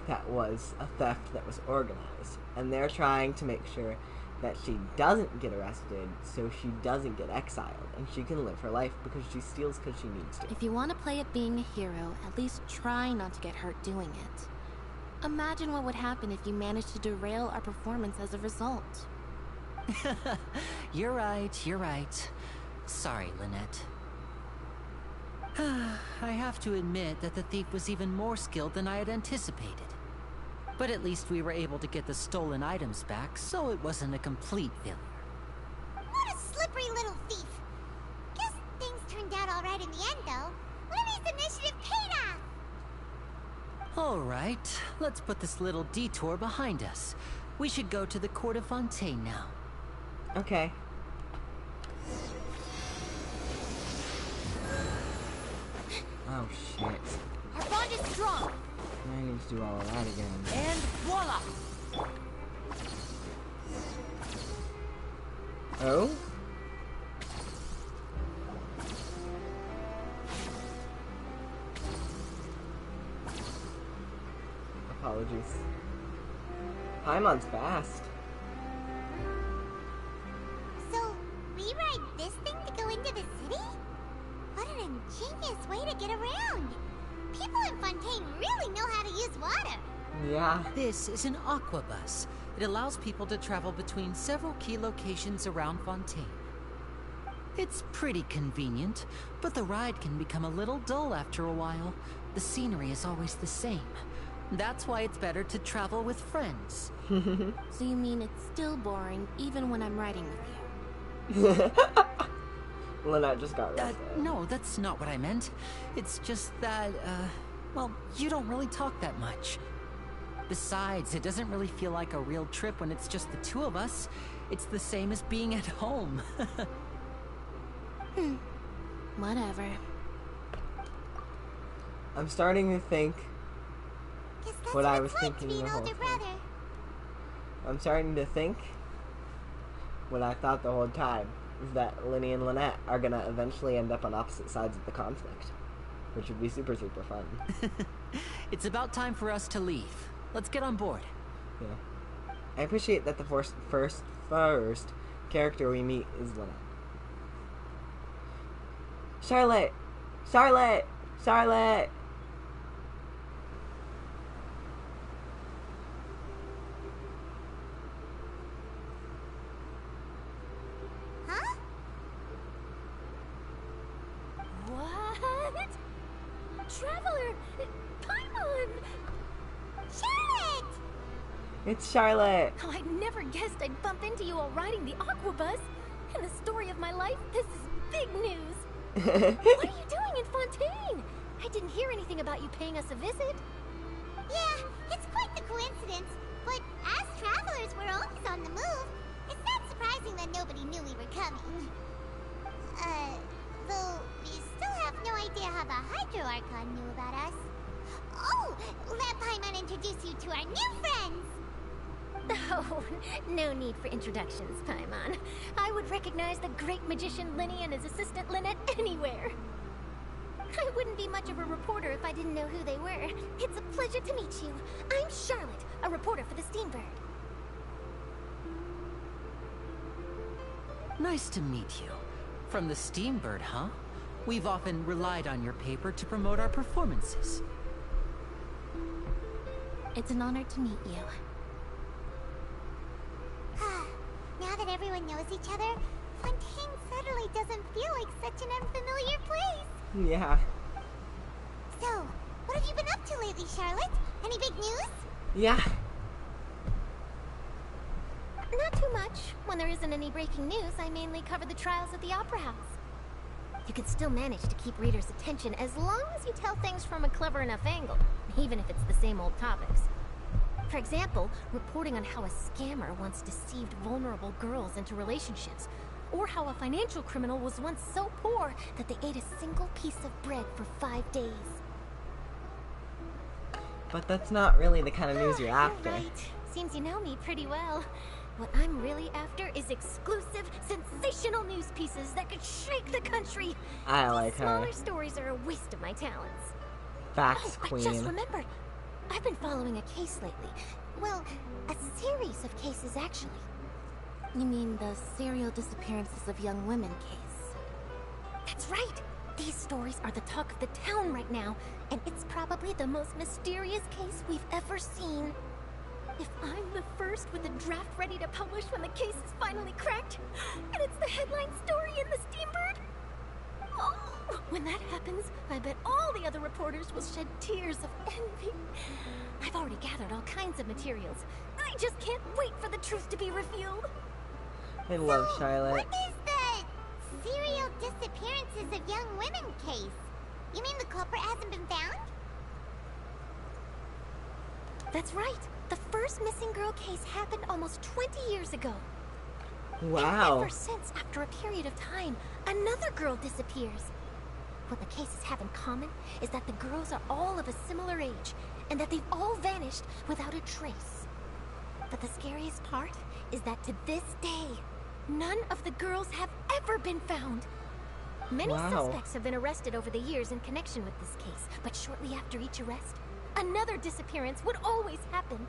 that was a theft that was organized, and they're trying to make sure that she doesn't get arrested, so she doesn't get exiled, and she can live her life because she steals because she needs to.
If you want to play at being a hero, at least try not to get hurt doing it. Imagine what would happen if you managed to derail our performance as a result.
You're right. Sorry, Lynette. I have to admit that the thief was even more skilled than I had anticipated. But at least we were able to get the stolen items back, so it wasn't a complete failure.
What a slippery little thief. Guess things turned out all right in the end, though. Lenny's initiative paid off.
All right, let's put this little detour behind us. We should go to the Court of Fontaine now.
Okay. Oh shit.
Our bond is strong.
I need to do all of that again.
And voila!
Oh? Apologies. Paimon's fast.
So, we ride this thing to go into the city? What an ingenious way to get around. People in Fontaine really know how to use water.
Yeah.
This is an aquabus. It allows people to travel between several key locations around Fontaine. It's pretty convenient, but the ride can become a little dull after a while. The scenery is always the same. That's why it's better to travel with friends.
So you mean it's still boring even when I'm riding with you?
Lynette just got roasted.
No, that's not what I meant. It's just that, well, you don't really talk that much. Besides, it doesn't really feel like a real trip when it's just the two of us. It's the same as being at home.
Whatever.
I'm starting to think what I was thinking the whole time. I'm starting to think what I thought the whole time is that Linny and Lynette are gonna eventually end up on opposite sides of the conflict, which would be super, super fun.
It's about time for us to leave. Let's get on board.
Yeah. I appreciate that the first character we meet is Lynette. Charlotte! Charlotte! Charlotte!
Huh?
What? Traveler! Paimon!
Charlotte!
It's Charlotte!
Oh, I never guessed I'd bump into you while riding the Aquabus. In the story of my life, this is big news. What are you doing in Fontaine? I didn't hear anything about you paying us a visit.
Yeah, it's quite the coincidence. But as travelers, we're always on the move. It's not surprising that nobody knew we were coming. Though we still have no idea how the Hydro Archon knew about us. Oh, let Paimon introduce you to our new friends.
Oh, no need for introductions, Paimon. I would recognize the great magician Linny and his assistant Lynette anywhere. I wouldn't be much of a reporter if I didn't know who they were. It's a pleasure to meet you. I'm Charlotte, a reporter for the Steambird.
Nice to meet you. From the Steambird, huh? We've often relied on your paper to promote our performances.
It's an honor to meet you.
Now that everyone knows each other, Fontaine suddenly doesn't feel like such an unfamiliar place.
Yeah.
So, what have you been up to lately, Charlotte? Any big news?
Yeah.
Not too much. When there isn't any breaking news, I mainly cover the trials at the Opera House. You can still manage to keep readers' attention as long as you tell things from a clever enough angle, even if it's the same old topics. For example, reporting on how a scammer once deceived vulnerable girls into relationships, or how a financial criminal was once so poor that they ate a single piece of bread for 5 days.
But that's not really the kind of news you're after.
Right. Seems you know me pretty well. What I'm really after is exclusive, sensational news pieces that could shake the country.
I like her.
Smaller stories are a waste of my talents.
Facts,
I
queen.
just remembered. I've been following a case lately. Well, a series of cases, actually.
You mean the serial disappearances of young women case?
That's right. These stories are the talk of the town right now, and it's probably the most mysterious case we've ever seen. If I'm the first with a draft ready to publish when the case is finally cracked, and it's the headline story in the Steambird, oh, when that happens, I bet all the other reporters will shed tears of envy. I've already gathered all kinds of materials. I just can't wait for the truth to be revealed.
I love Charlotte.
What is the serial disappearances of young women case? You mean the culprit hasn't been found?
That's right. The first missing girl case happened almost 20 years ago.
Wow.
And ever since, after a period of time, another girl disappears. What the cases have in common is that the girls are all of a similar age, and that they've all vanished without a trace. But the scariest part is that to this day, none of the girls have ever been found. Many suspects have been arrested over the years in connection with this case, but shortly after each arrest, another disappearance would always happen.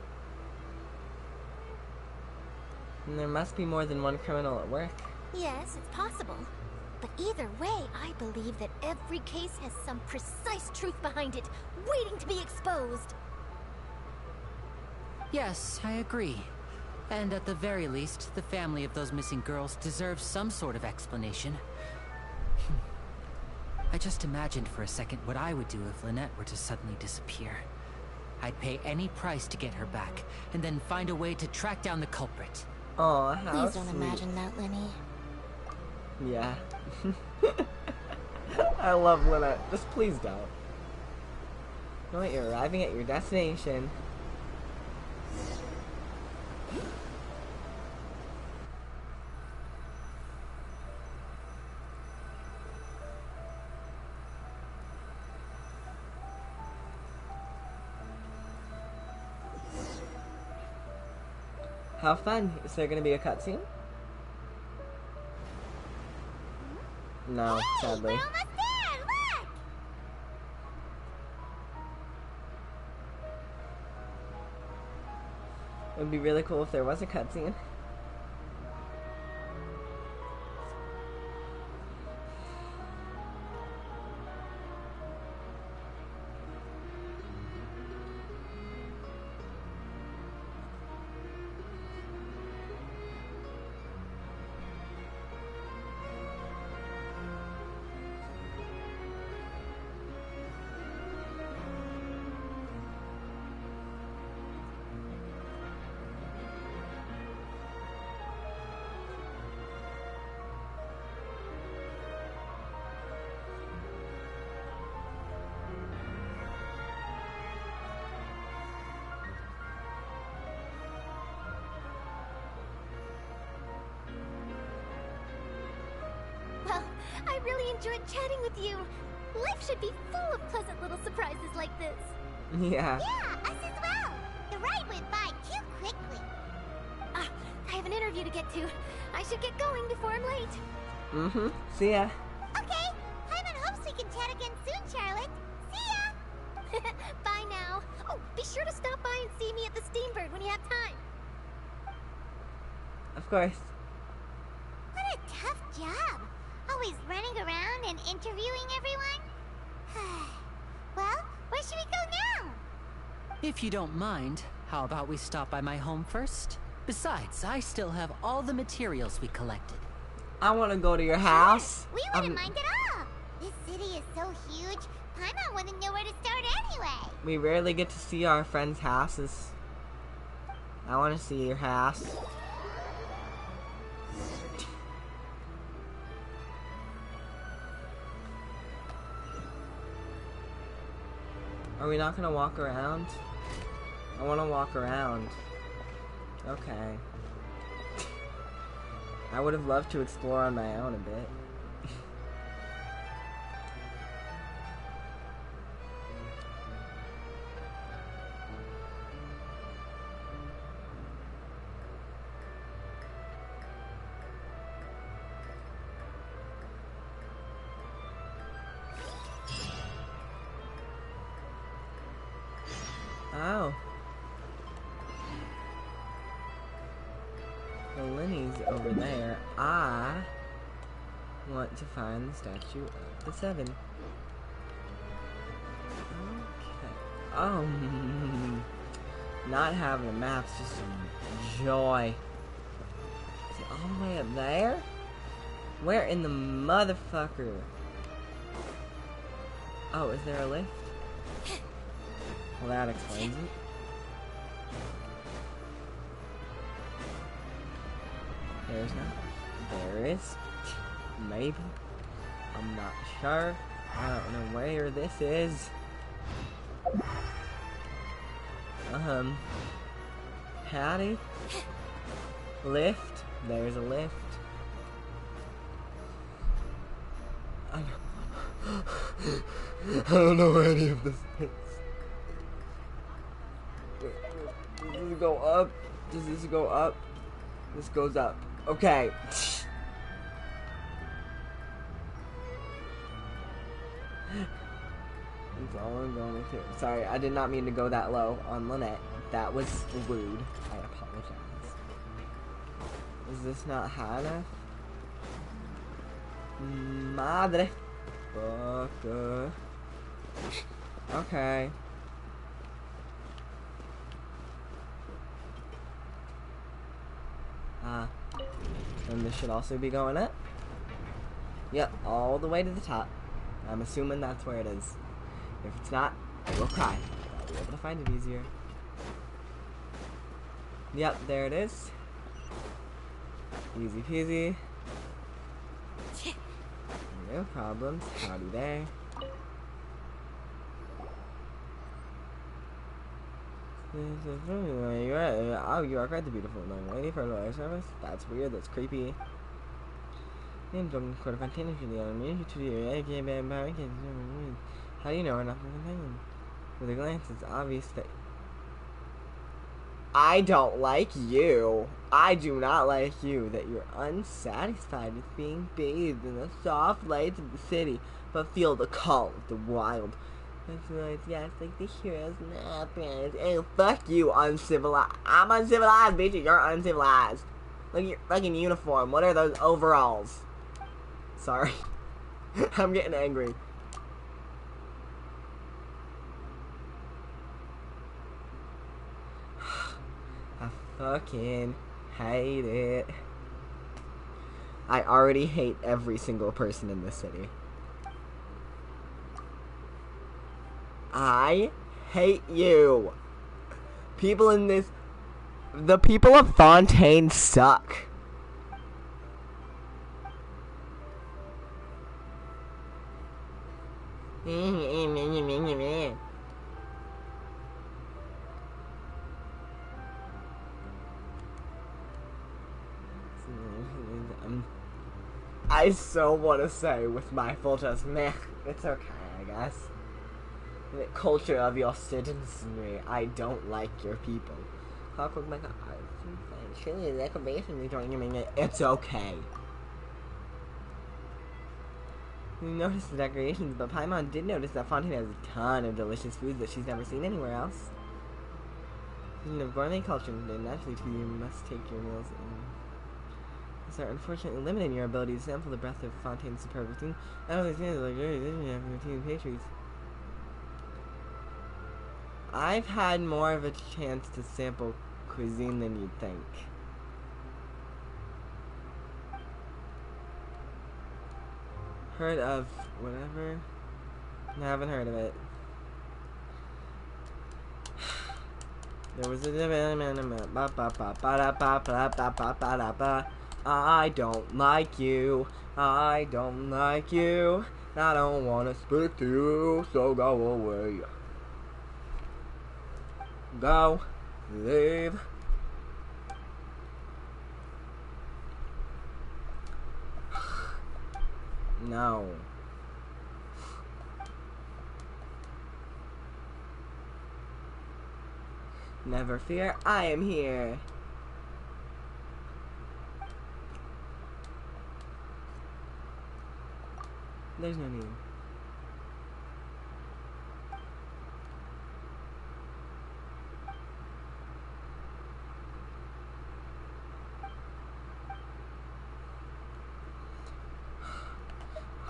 And there must be more than one criminal at work.
Yes, it's possible. But either way, I believe that every case has some precise truth behind it, waiting to be exposed.
Yes, I agree. And at the very least, the family of those missing girls deserves some sort of explanation. I just imagined for a second what I would do if Lynette were to suddenly disappear. I'd pay any price to get her back, and then find a way to track down the culprit.
Oh, how
Please don't
sweet.
imagine that, Lenny.
Yeah. I love Lynette. Just please don't. You know what? You're arriving at your destination. How fun. Is there gonna be a cutscene? No, sadly.
We're almost there! Look!
It would be really cool if there was a cutscene.
Well, I really enjoyed chatting with you. Life should be full of pleasant little surprises like this.
Yeah.
Yeah, us as well. The ride went by too quickly.
Ah, I have an interview to get to. I should get going before I'm late.
Mm-hmm. See ya.
Okay, Paimon hopes we can chat again soon, Charlotte. See ya!
Bye now. Oh, be sure to stop by and see me at the Steambird when you have time.
Of course.
What a tough job. Always running around and interviewing everyone. Well, where should we go now?
If you don't mind, how about we stop by my home first? Besides, I still have all the materials we collected.
I want to go to your house.
We wouldn't mind at all. This city is so huge, Paimon wouldn't know where to start anyway.
We rarely get to see our friends' houses. I want to see your house. Are we not gonna walk around? I want to walk around. Okay. I would have loved to explore on my own a bit. Oh. The Lenny's over there. I want to find the statue of the Seven. Okay. Oh. Not having a map's just a joy. Is it all the way up there? Where in the motherfucker? Oh, is there a lift? Well, that explains it. There's not. There is. Maybe. I'm not sure. I don't know where this is. Howdy. Lift. There's a lift. I don't know where any of this is. Does this go up? Does this go up? This goes up. Okay. That's all I'm going to. Sorry, I did not mean to go that low on Lynette. That was rude. I apologize. Is this not high enough? Madre. Fucker. Okay. And this should also be going up. Yep, all the way to the top. I'm assuming that's where it is. If it's not, I will cry. be able to find it easier. Yep, there it is. Easy peasy. No problems. Howdy there. Oh, you are quite the beautiful young lady for lawyer service. That's weird. That's creepy. Named Golden Court of Fontana for the enemy to the How do you know we're not from Fontana? With a glance, it's obvious that I don't like you. I do not like you. That you're unsatisfied with being bathed in the soft lights of the city, but feel the call of the wild. That's right, yeah, it's like the heroes nap. Oh, fuck you, uncivilized. I'm uncivilized, bitch. You're uncivilized. Look at your fucking uniform. What are those overalls? Sorry. I'm getting angry. I fucking hate it. I already hate every single person in this city. I hate you. People in this... The people of Fontaine suck. I so want to say with my full chest, meh, it's okay, I guess. The culture of your citizenry, I don't like your people. Clockwork like surely the decoration is joining me. It's okay. You noticed the decorations, but Paimon did notice that Fontaine has a ton of delicious foods that she's never seen anywhere else. In the gourmet culture, then naturally too, you must take your meals in. Are unfortunately limited in your ability to sample the breadth of Fontaine's superb routine. I don't understand the luxurious vision of routine pastries. I've had more of a chance to sample cuisine than you'd think. Heard of whatever? I haven't heard of it. There was a I don't like you. I don't like you. I don't want to speak to you, so go away. Go. Leave. No. Never fear, I am here. There's no need.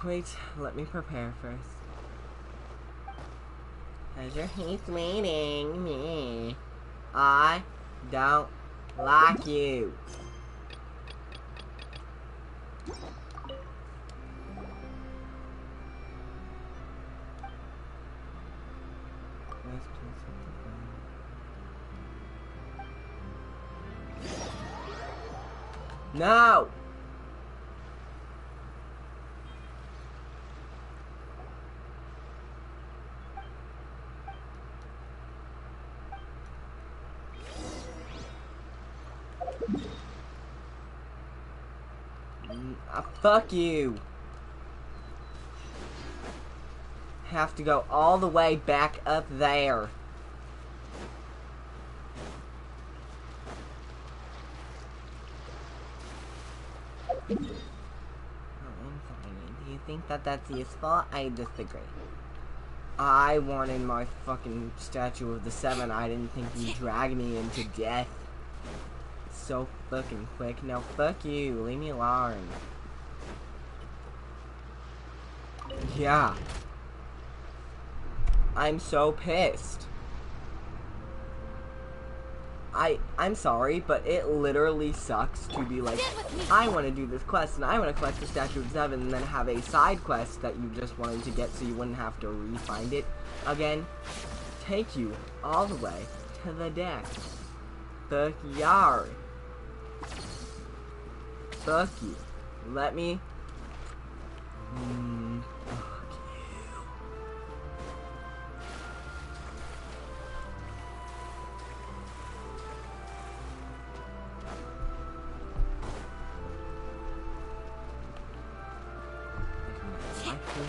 Wait, let me prepare first. Pleasure he's waiting. Me. I don't like you. No! Fuck you. Have to go all the way back up there. Do you think that that's useful? I disagree. I wanted my fucking statue of the Seven. I didn't think you'd drag me into death so fucking quick. No, fuck you. Leave me alone. Yeah. I'm so pissed. I'm sorry, but it literally sucks to be like, I want to do this quest, and I want to collect the Statue of Seven, and then have a side quest that you just wanted to get so you wouldn't have to re-find it again. take you all the way to the deck. The yard. Fuck you. Let me. Fuck you.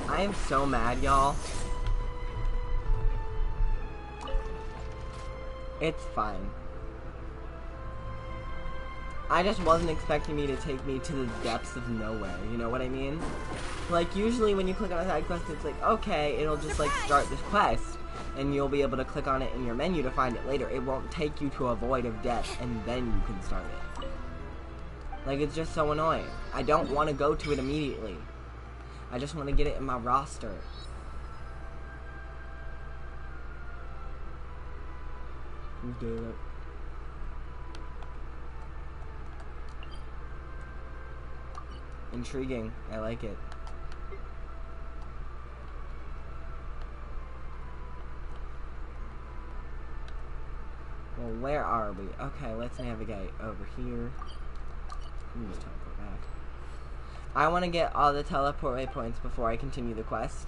I am so mad, y'all. It's fine. I just wasn't expecting me to take me to the depths of nowhere, you know what I mean? Like, usually when you click on a side quest, it's like, okay, it'll just, like, start this quest, and you'll be able to click on it in your menu to find it later. It won't take you to a void of death, and then you can start it. Like, it's just so annoying. I don't want to go to it immediately. I just want to get it in my roster. Who did it? Intriguing. I like it. Well, where are we? Okay, let's navigate over here. Let me just teleport back. I want to get all the teleport waypoints before I continue the quest.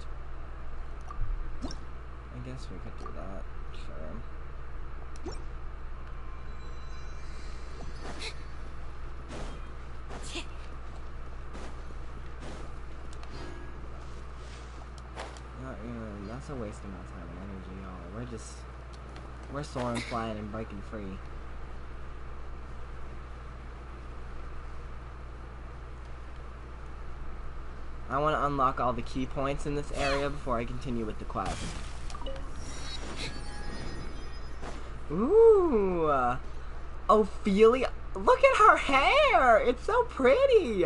I guess we could do that. Sure. That's a waste of my time and energy, y'all. We're soaring, flying, and breaking free. I want to unlock all the key points in this area before I continue with the quest. Ooh! Ophelia! Look at her hair! It's so pretty!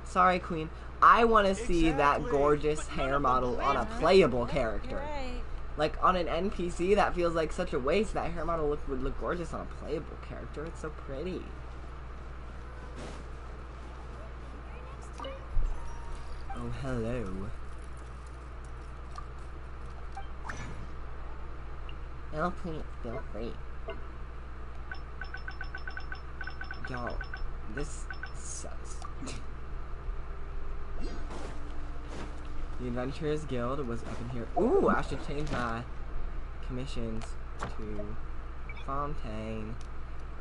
Sorry, Queen. I want to see that gorgeous hair model on a playable character.
Right.
Like, on an NPC, that feels like such a waste. That hair model would look gorgeous on a playable character. It's so pretty. Oh, hello. Oh, please, feel free. Y'all, this sucks. The Adventurers Guild was up in here. Ooh, I should change my commissions to Fontaine.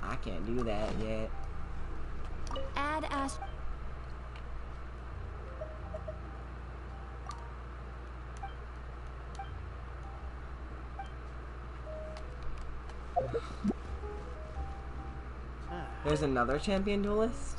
I can't do that yet.
Add Ash.
There's another champion duelist?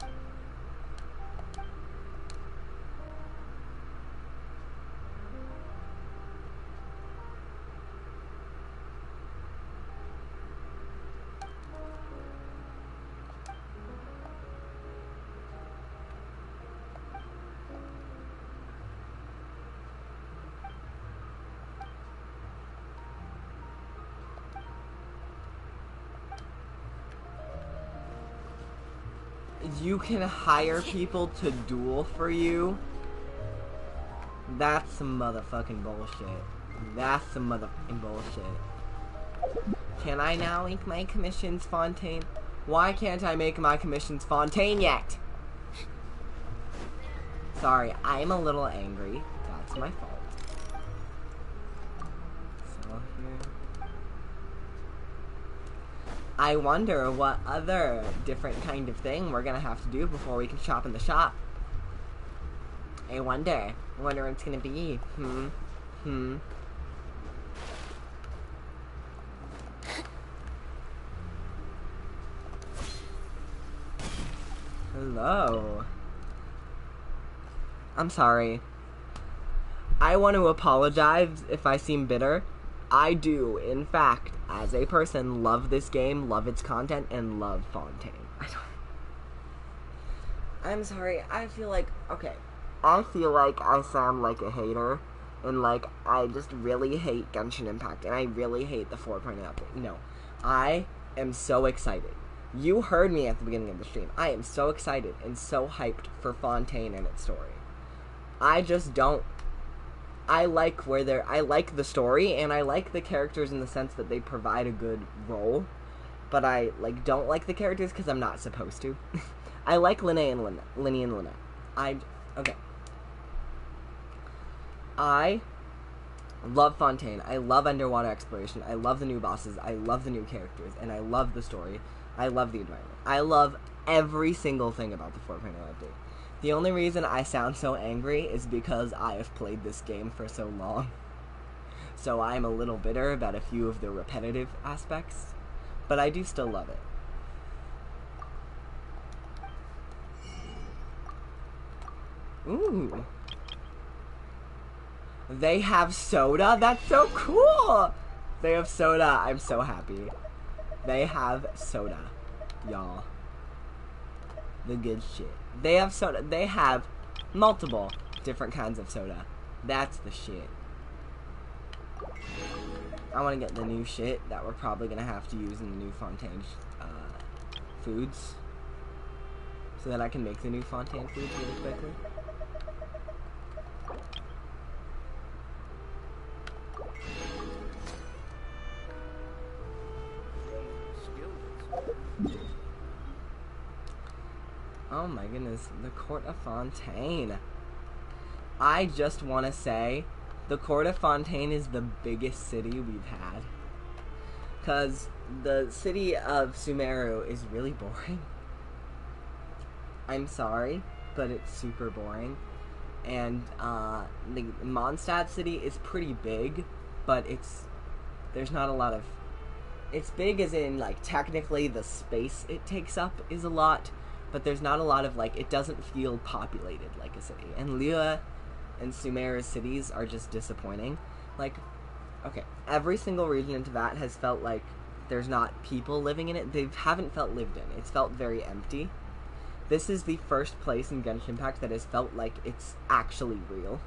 You can hire people to duel for you? That's some motherfucking bullshit. That's some motherfucking bullshit. Can I now make my commissions Fontaine? Why can't I make my commissions Fontaine yet? Sorry, I'm a little angry. That's my fault. So here. I wonder what other different kind of thing we're gonna have to do before we can shop in the shop. I wonder what it's gonna be. Hello. I'm sorry. I want to apologize if I seem bitter. I do, in fact, as a person, love this game, love its content, and love Fontaine. I'm sorry, I feel like, okay, I feel like I sound like a hater, and like, I just really hate Genshin Impact, and I really hate the 4.0 update. No, I am so excited. You heard me at the beginning of the stream. I am so excited and so hyped for Fontaine and its story. I just don't. I like the story, and I like the characters in the sense that they provide a good role, but I, like, don't like the characters because I'm not supposed to. I like Linny and Lynette. Okay. I love Fontaine. I love underwater exploration. I love the new bosses. I love the new characters, and I love the story. I love the environment. I love every single thing about the 4.0 update. The only reason I sound so angry is because I have played this game for so long. So I'm a little bitter about a few of the repetitive aspects, but I do still love it. Ooh. They have soda? That's so cool! They have soda. I'm so happy. They have soda, y'all. The good shit. They have soda. They have multiple different kinds of soda. That's the shit. I want to get the new shit that we're probably going to have to use in the new Fontaine foods. So that I can make the new Fontaine foods really quickly. Oh my goodness, the Court of Fontaine. I just want to say, the Court of Fontaine is the biggest city we've had. Because the city of Sumeru is really boring. I'm sorry, but it's super boring. And the Mondstadt city is pretty big, but there's not a lot of... It's big as in, like, technically the space it takes up is a lot, but there's not a lot of, like, it doesn't feel populated like a city. And Liyue and Sumeru's cities are just disappointing. Like, okay, every single region in Teyvat has felt like there's not people living in it. They haven't felt lived in. It's felt very empty. This is the first place in Genshin Impact that has felt like it's actually real.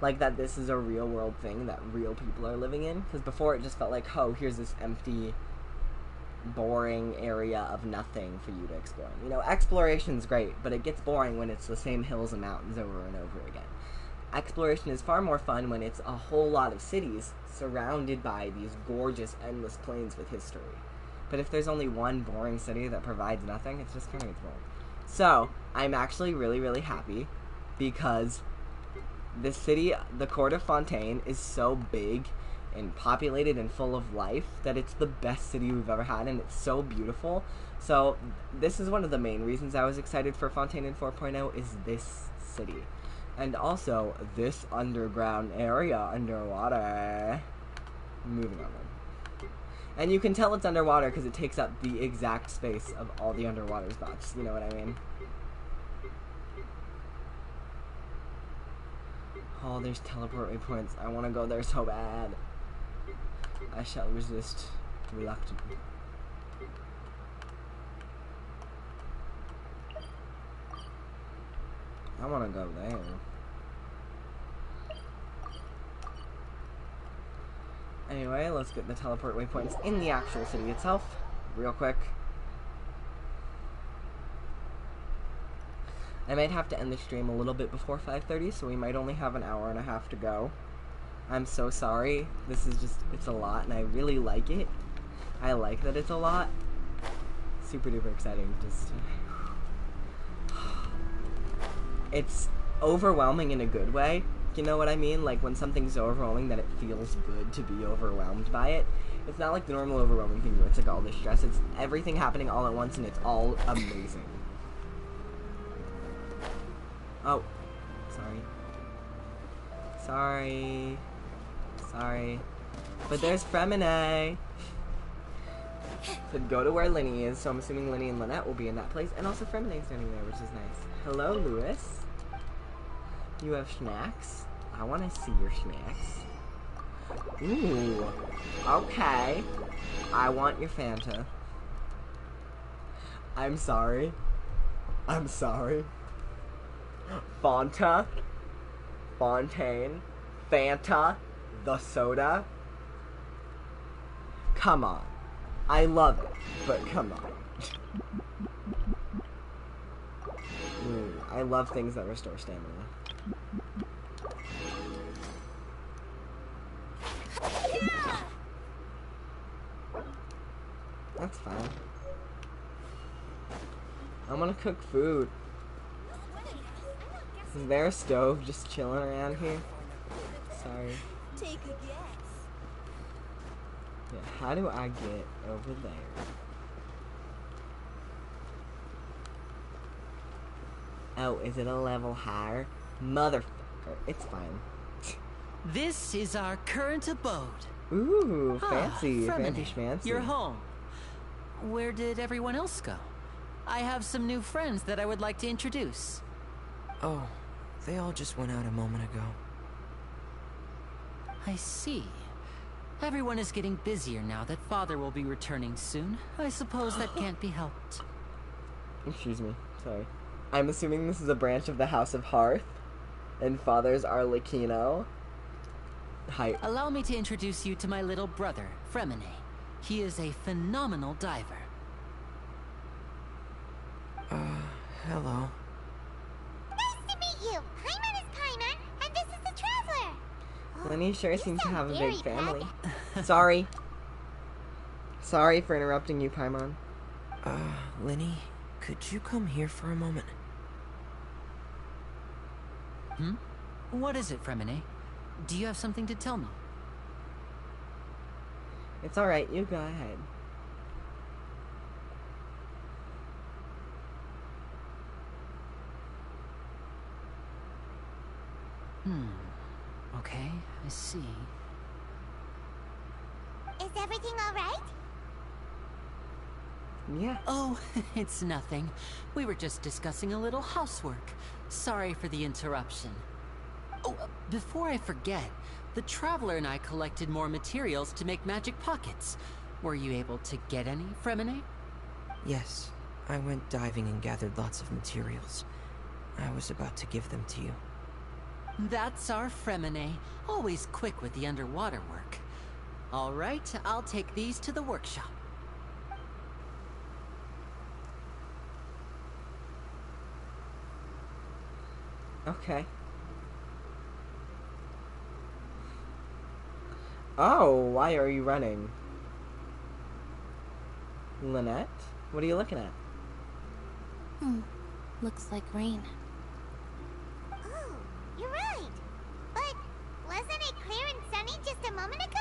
Like that this is a real world thing that real people are living in. Because before it just felt like, oh, here's this empty, boring area of nothing for you to explore. You know, exploration's great, but it gets boring when it's the same hills and mountains over and over again. Exploration is far more fun when it's a whole lot of cities surrounded by these gorgeous, endless plains with history. But if there's only one boring city that provides nothing, it's just kind of boring. So, I'm actually really, really happy because this city, the Court of Fontaine, is so big and populated and full of life that it's the best city we've ever had, and it's so beautiful. So this is one of the main reasons I was excited for Fontaine in 4.0 is this city. And also this underground area underwater. Moving on. And you can tell it's underwater because it takes up the exact space of all the underwater spots. You know what I mean? Oh, there's teleport waypoints. I want to go there so bad. I shall resist reluctantly. I want to go there. Anyway, let's get the teleport waypoints in the actual city itself, real quick. I might have to end the stream a little bit before 5:30, so we might only have an hour and a half to go. I'm so sorry. This is just, it's a lot, and I really like it. I like that it's a lot. Super duper exciting. Just, it's overwhelming in a good way. You know what I mean? Like when something's so overwhelming that it feels good to be overwhelmed by it. It's not like the normal overwhelming thing where it's like all this stress. It's everything happening all at once, and it's all amazing. Oh, sorry. Sorry. Sorry. But there's Fremine. Said go to where Linny is, so I'm assuming Linny and Lynette will be in that place. And also Fremine's standing there, which is nice. Hello, Lewis. You have snacks? I want to see your snacks. Ooh. Okay. I want your Fanta. I'm sorry. I'm sorry. Fanta. Fontaine. Fanta. The soda. Come on. I love it, but come on. I love things that restore stamina. That's fine. I'm gonna cook food. Is there a stove just chilling around here? Sorry.
Take a guess.
Yeah, how do I get over there? Oh, is it a level higher? Motherfucker, it's fine.
This is our current abode.
Ooh, fancy,
Fremine,
fancy schmancy.
You're home. Where did everyone else go? I have some new friends that I would like to introduce.
Oh, they all just went out a moment ago.
I see. Everyone is getting busier now that Father will be returning soon. I suppose that can't be helped.
Excuse me, sorry. I'm assuming this is a branch of the House of Hearth, and Father's Arlecchino. Hi.
Allow me to introduce you to my little brother, Fremine. He is a phenomenal diver.
Hello.
Nice to meet you. Paimon is Paimon, and this is the Traveler.
Lenny sure
you
seems to
sound
have a
very
big family.
bad.
Sorry. Sorry for interrupting you, Paimon.
Linny, could you come here for a moment?
Hmm? What is it, Fremine? Do you have something to tell me?
It's alright, you go ahead.
Okay, I see.
Is everything all right?
Yeah.
Oh, it's nothing. We were just discussing a little housework. Sorry for the interruption. Oh, before I forget, the Traveler and I collected more materials to make magic pockets. Were you able to get any, Fremine?
Yes, I went diving and gathered lots of materials. I was about to give them to you.
That's our Fremine, always quick with the underwater work. All right, I'll take these to the workshop.
Okay. Oh, why are you running? Lynette? What are you looking at?
Looks like rain.
Oh, you're right. But wasn't it clear and sunny just a moment ago?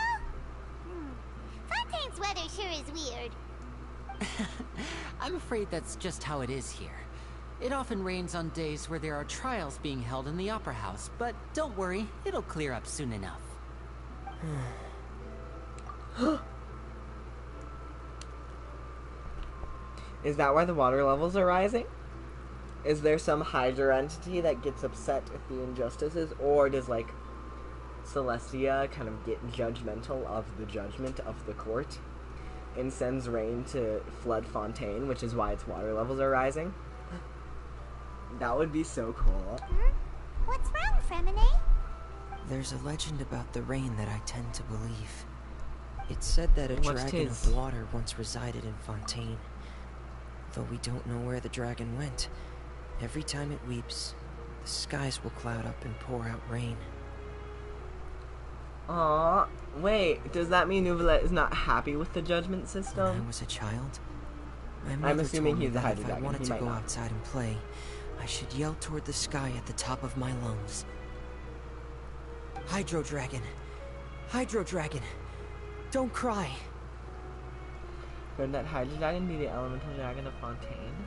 Fontaine's weather sure is weird.
I'm afraid that's just how it is here. It often rains on days where there are trials being held in the Opera House, but don't worry, it'll clear up soon enough.
Is that why the water levels are rising? Is there some Hydra entity that gets upset at the injustices, or does, like, Celestia kind of get judgmental of the judgment of the court and sends rain to flood Fontaine, which is why its water levels are rising? That would be so cool.
What's wrong, Fremine?
There's a legend about the rain that I tend to believe. It's said that a
What's
dragon
tis?
of water once resided in Fontaine. Though we don't know where the dragon went, every time it weeps, the skies will cloud up and pour out rain.
Aww. Wait, does that mean Neuvillette is not happy with the judgment system?
When I was a child, my mother
assuming
told me
he's a
that
Hydra
if I
dragon.
wanted
He
to
might
go
not.
outside and play, I should yell toward the sky at the top of my lungs. Hydro Dragon! Hydro Dragon! Don't cry!
Could that Hydra dragon be the elemental dragon of Fontaine?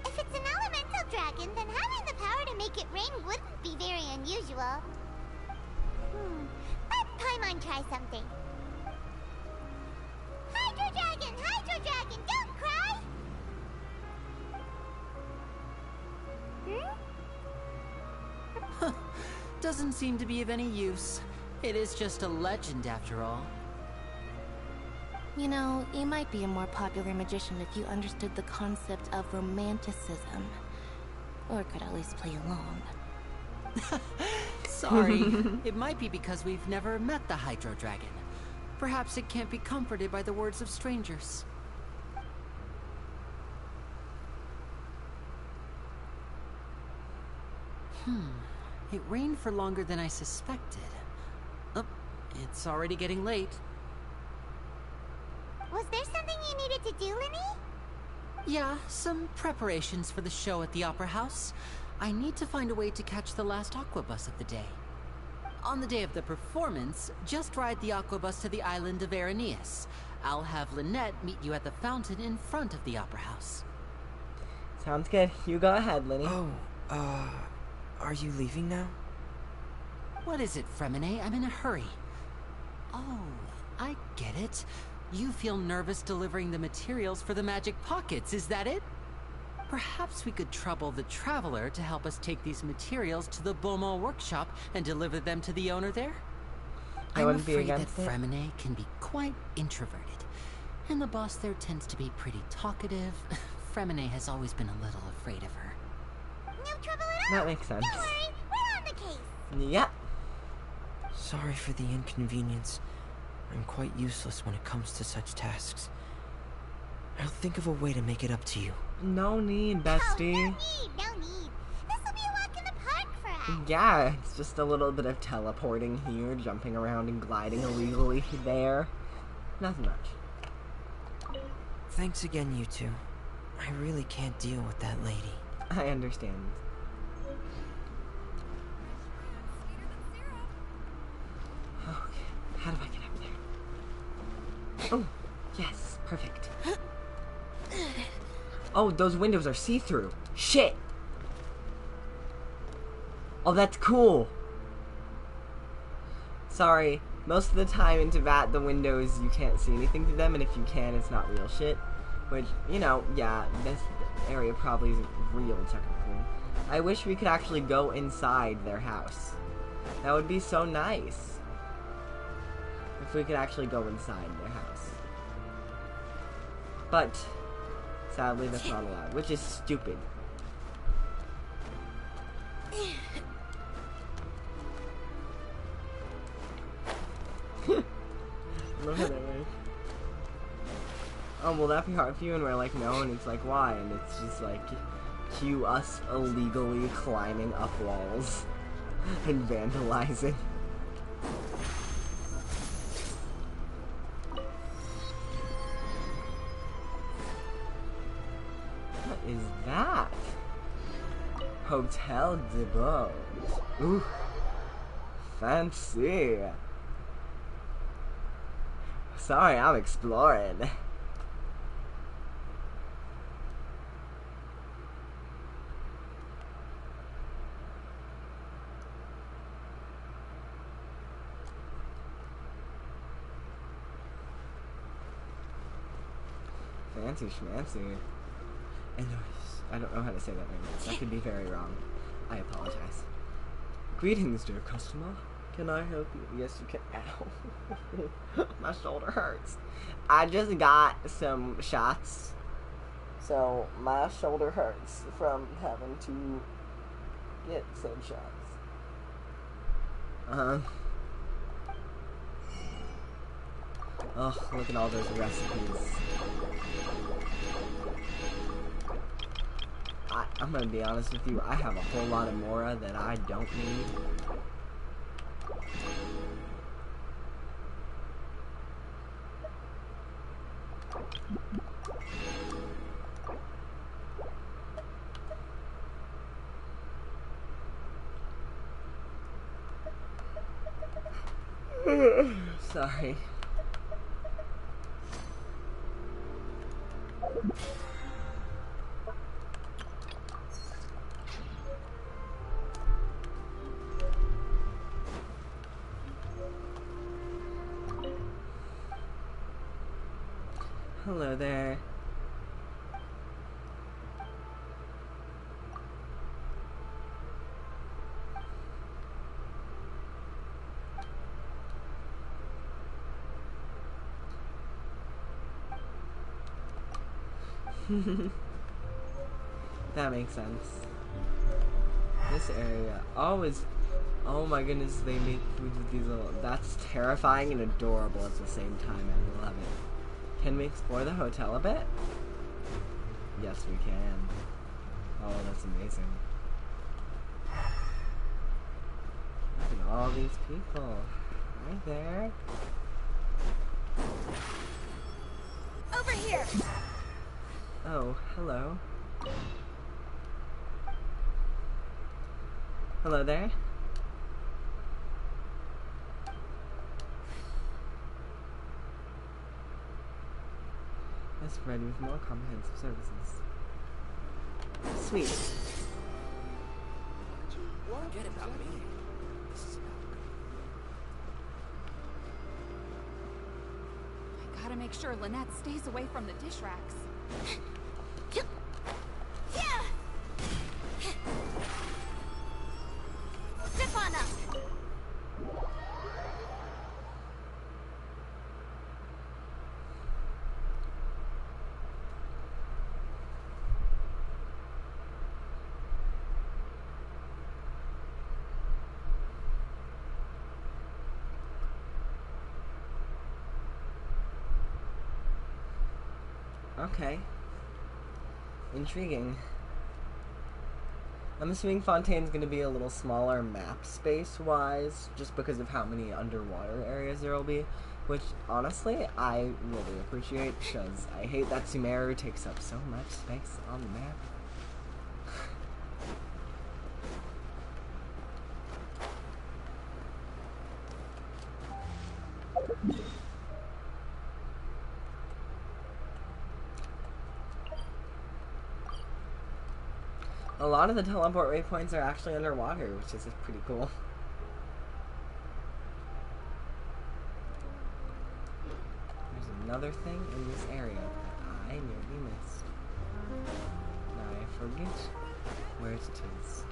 If it's an elemental dragon, then having the power to make it rain wouldn't be very unusual. Paimon try something. Hydro Dragon! Hydro Dragon! Don't cry!
Doesn't seem to be of any use. It is just a legend after all.
You know, you might be a more popular magician if you understood the concept of romanticism. Or could at least play along.
Sorry. It might be because we've never met the Hydro Dragon. Perhaps it can't be comforted by the words of strangers. It rained for longer than I suspected. Oh, it's already getting late.
Was there something you needed to do, Linny?
Yeah, some preparations for the show at the Opera House. I need to find a way to catch the last aqua bus of the day. On the day of the performance, just ride the aqua bus to the island of Araneus. I'll have Lynette meet you at the fountain in front of the Opera House.
Sounds good. You go ahead, Linny.
Oh, are you leaving now?
What is it, Fremine? I'm in a hurry. Oh, I get it. You feel nervous delivering the materials for the magic pockets, is that it? Perhaps we could trouble the Traveler to help us take these materials to the Beaumont workshop and deliver them to the owner there? I'm afraid that Fremine can be quite introverted, and the boss there tends to be pretty talkative. Fremine has always been a little afraid of her.
No trouble at all.
That makes sense.
Don't worry, we're on the case.
Yep.
Sorry for the inconvenience. I'm quite useless when it comes to such tasks. I'll think of a way to make it up to you.
No need, bestie.
Oh, no need. This will be a walk in the park for us.
Yeah, it's just a little bit of teleporting here, jumping around and gliding illegally there. Nothing much.
Thanks again, you two. I really can't deal with that lady.
I understand. Okay, how do I get up there? Oh, yes, perfect. Oh, those windows are see-through. Shit! Oh, that's cool. Sorry, most of the time in Teyvat, the windows, you can't see anything through them, and if you can, it's not real shit. Which, you know, yeah, this area probably isn't real, technically. I wish we could actually go inside their house. That would be so nice. If we could actually go inside their house. But, sadly, that's not allowed, which is stupid. Look at that way. Oh, will that be hard for you? And we're like, no, and it's like, why? And it's just like, cue us illegally climbing up walls and vandalizing. What is that? Hotel de Beau. Ooh. Fancy. Sorry, I'm exploring. Fancy schmancy. Anyways, I don't know how to say that name. That could be very wrong. I apologize. Greetings, dear customer. Can I help you? Yes, you can. Ow. My shoulder hurts. I just got some shots. So, my shoulder hurts from having to get said shots. Oh, look at all those recipes. I'm gonna be honest with you, I have a whole lot of Mora that I don't need. Sorry. Hello there. That makes sense. This area always... Oh my goodness, they make food with these little... That's terrifying and adorable at the same time. I love it. Can we explore the hotel a bit? Yes, we can. Oh, that's amazing. Look at all these people. Hi there.
Over here!
Oh, hello. Hello there. Let's provide with more comprehensive services. Sweet.
Forget about me.
I gotta make sure Lynette stays away from the dish racks.
Step on up!
Okay. Intriguing. I'm assuming Fontaine's gonna be a little smaller map space-wise, just because of how many underwater areas there will be, which, honestly, I really appreciate, because I hate that Sumeru takes up so much space on the map. A lot of the teleport waypoints are actually underwater, which is pretty cool. There's another thing in this area that I nearly missed. Now I forget where it is.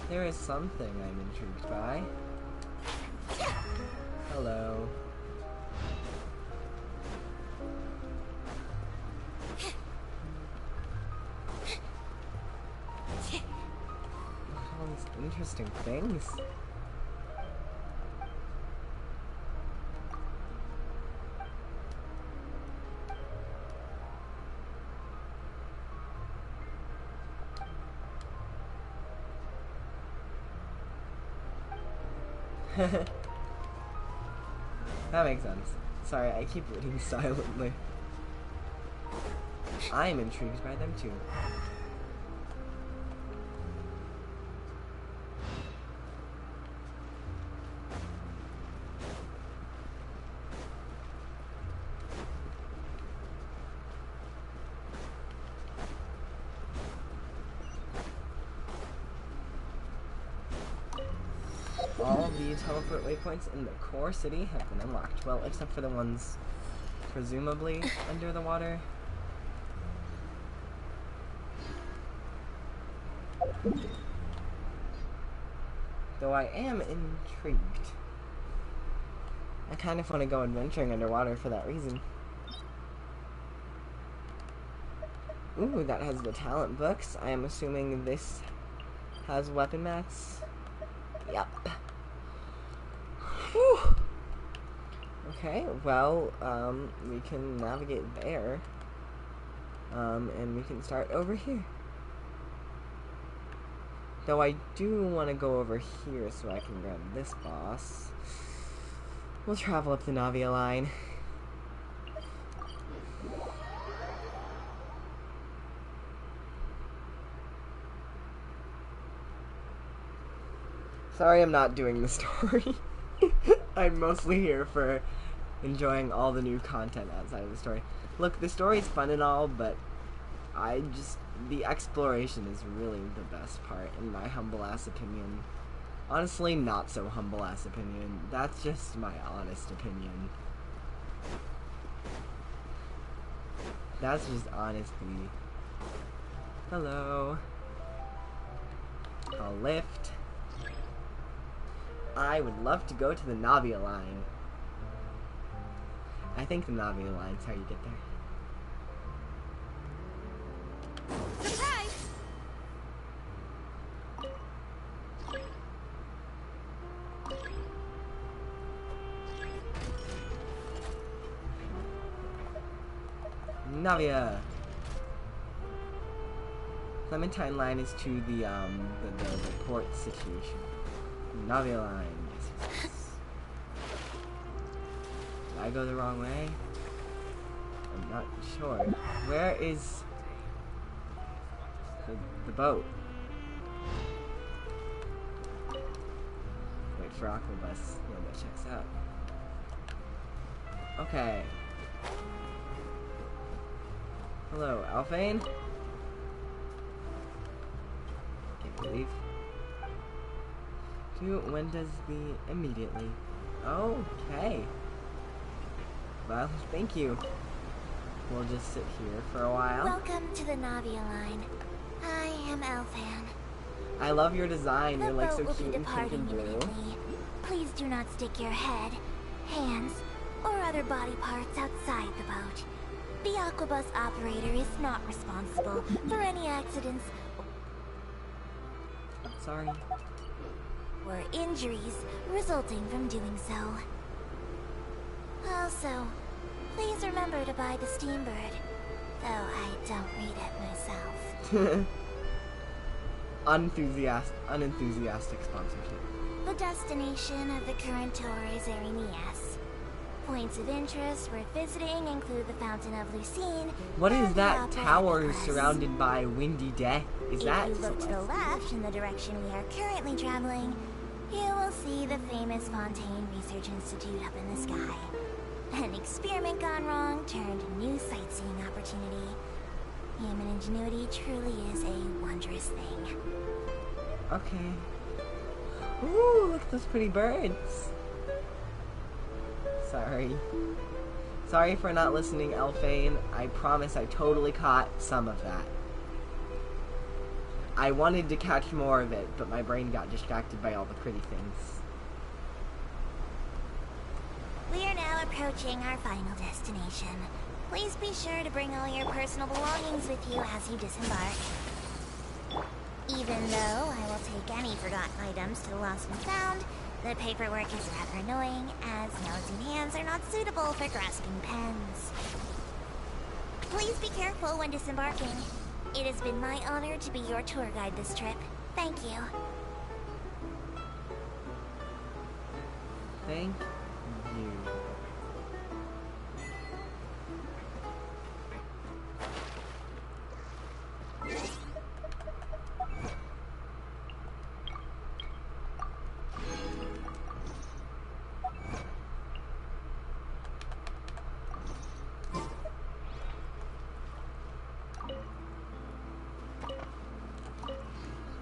There is something I'm intrigued by. Hello. All these interesting things. That makes sense. Sorry, I keep reading silently. I'm intrigued by them too. All the teleport waypoints in the core city have been unlocked. Well, except for the ones presumably under the water. Though I am intrigued. I kind of want to go adventuring underwater for that reason. Ooh, that has the talent books. I am assuming this has weapon mats. Yep. Whew. Okay, well, we can navigate there. And we can start over here. Though I do want to go over here so I can grab this boss. We'll travel up the Navia line. Sorry I'm not doing the story. I'm mostly here for enjoying all the new content outside of the story. Look, the story's fun and all, but the exploration is really the best part, in my humble-ass opinion. Honestly, not so humble-ass opinion. That's just my honest opinion. That's just honestly. Hello. I'll lift. I would love to go to the Navia line. I think the Navia line's how you get there.
Surprise!
Navia. Clementine line is to the port situation. Navia line. Yes. Did I go the wrong way? I'm not sure. Where is the boat? Wait for Aquabus. Yeah, that checks out. Okay. Hello, Alphane? Can't believe. When does the immediately? Okay. Well, thank you. We'll just sit here for a while.
Welcome to the Navia line. I am Elfan.
I love your design.
The
You're like
boat
so
will
cute
be
and pink and
departing
blue.
imminently. Please do not stick your head, hands, or other body parts outside the boat. The Aquabus operator is not responsible for any accidents
Sorry.
or injuries resulting from doing so. Also, please remember to buy the Steambird, though I don't read it myself.
Unenthusiastic sponsorship.
The destination of the current tour is Erinias. Points of interest worth visiting include the Fountain of Lucine.
What is
and the
that
Opera
tower
Edifice.
surrounded by windy death? Is
If
that
you look to the left in the direction we are currently traveling, you will see the famous Fontaine Research Institute up in the sky. An experiment gone wrong turned a new sightseeing opportunity. Human ingenuity truly is a wondrous thing.
Okay. Ooh, look at those pretty birds. Sorry. Sorry for not listening, Elfane. I promise I totally caught some of that. I wanted to catch more of it, but my brain got distracted by all the pretty things.
We are now approaching our final destination. Please be sure to bring all your personal belongings with you as you disembark. Even though I will take any forgotten items to the lost and found, the paperwork is rather annoying, as nosy hands are not suitable for grasping pens. Please be careful when disembarking. It has been my honor to be your tour guide this trip. Thank you.
Thank you.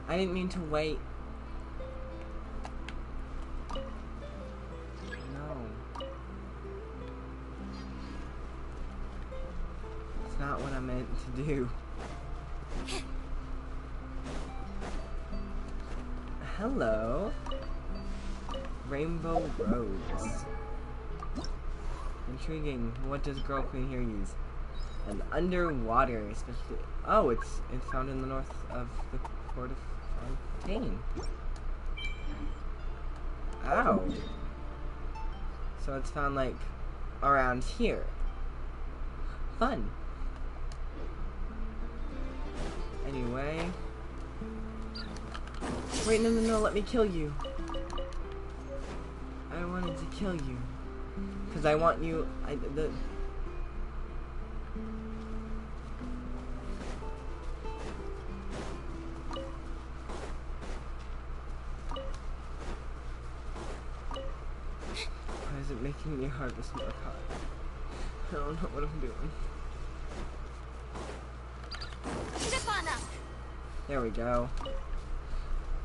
I didn't mean to wait. No. It's not what I meant to do. Hello. Rainbow Roads. Intriguing. What does Girl Queen here use? An underwater, especially. Oh, it's found in the north of the port of Fontaine. Ow. So it's found like around here. Fun. Anyway. Wait, no, let me kill you. I wanted to kill you. Because I want you. Why is it making me harvest more cotton? I don't know what I'm doing.
Zip on up.
There we go.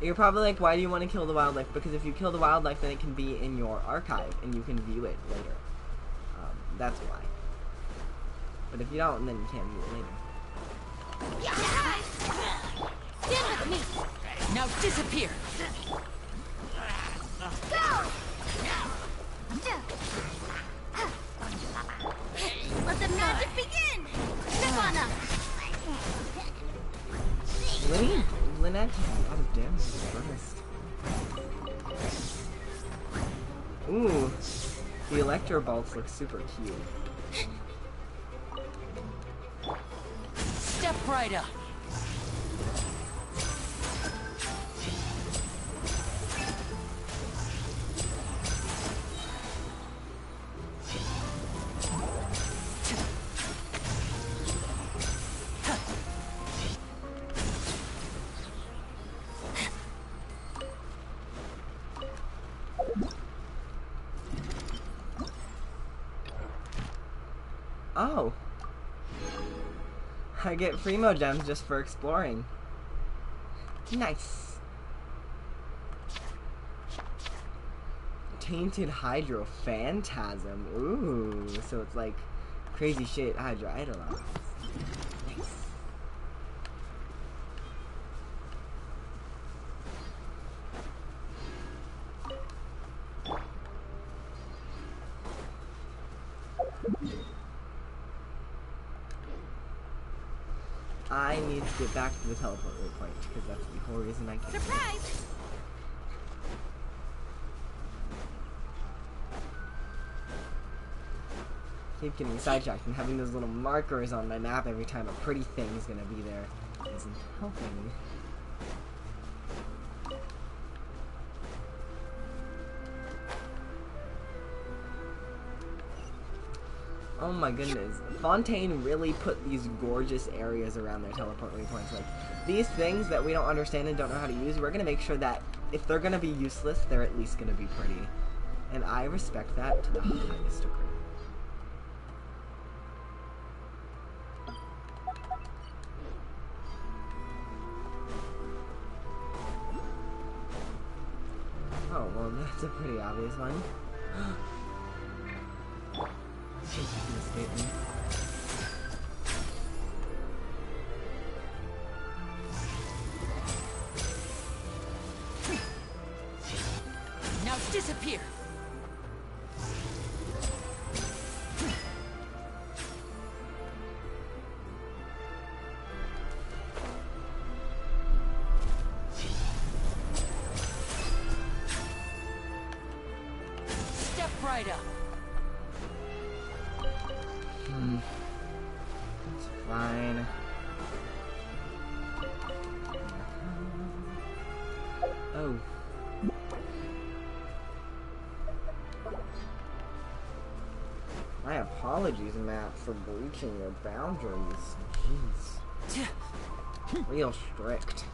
You're probably like, why do you want to kill the wildlife? Because if you kill the wildlife, then it can be in your archive, and you can view it later. That's why. but if you don't, then you can't do it later.
Stand with me!
Now disappear!
Go! Let the magic begin! Step on up!
Lynette has a lot of damage first. Ooh, the Electro Bolts look super cute.
Step right up!
Oh! I get Primo gems just for exploring. Nice! Tainted Hydro Phantasm. Ooh, so it's like crazy shit Hydro idolized. Nice. I need to get back to the teleport point because that's the whole reason I came.
Surprise!
Keep getting sidetracked and having those little markers on my map every time a pretty thing is gonna be there isn't helping. Oh my goodness. Fontaine really put these gorgeous areas around their teleport waypoints. Like, these things that we don't understand and don't know how to use, we're gonna make sure that if they're gonna be useless, they're at least gonna be pretty. And I respect that to the highest degree. Oh, well, that's a pretty obvious one. Escape me.
Now disappear! Step right up!
It's fine. Oh. My apologies, Matt, for breaching your boundaries. Jeez. Real strict.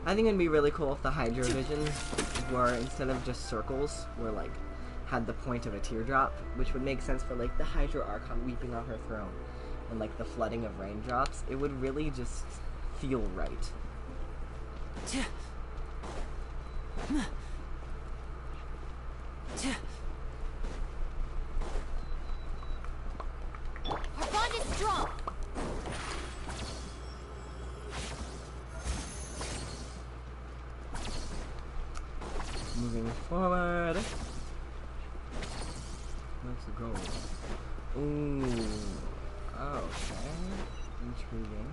I think it'd be really cool if the Hydro visions were, instead of just circles, were like, had the point of a teardrop, which would make sense for like the Hydro Archon weeping on her throne, and like the flooding of raindrops. It would really just feel right.
Our bond is strong!
Moving forward. Let's go. Ooh. Okay. Intriguing.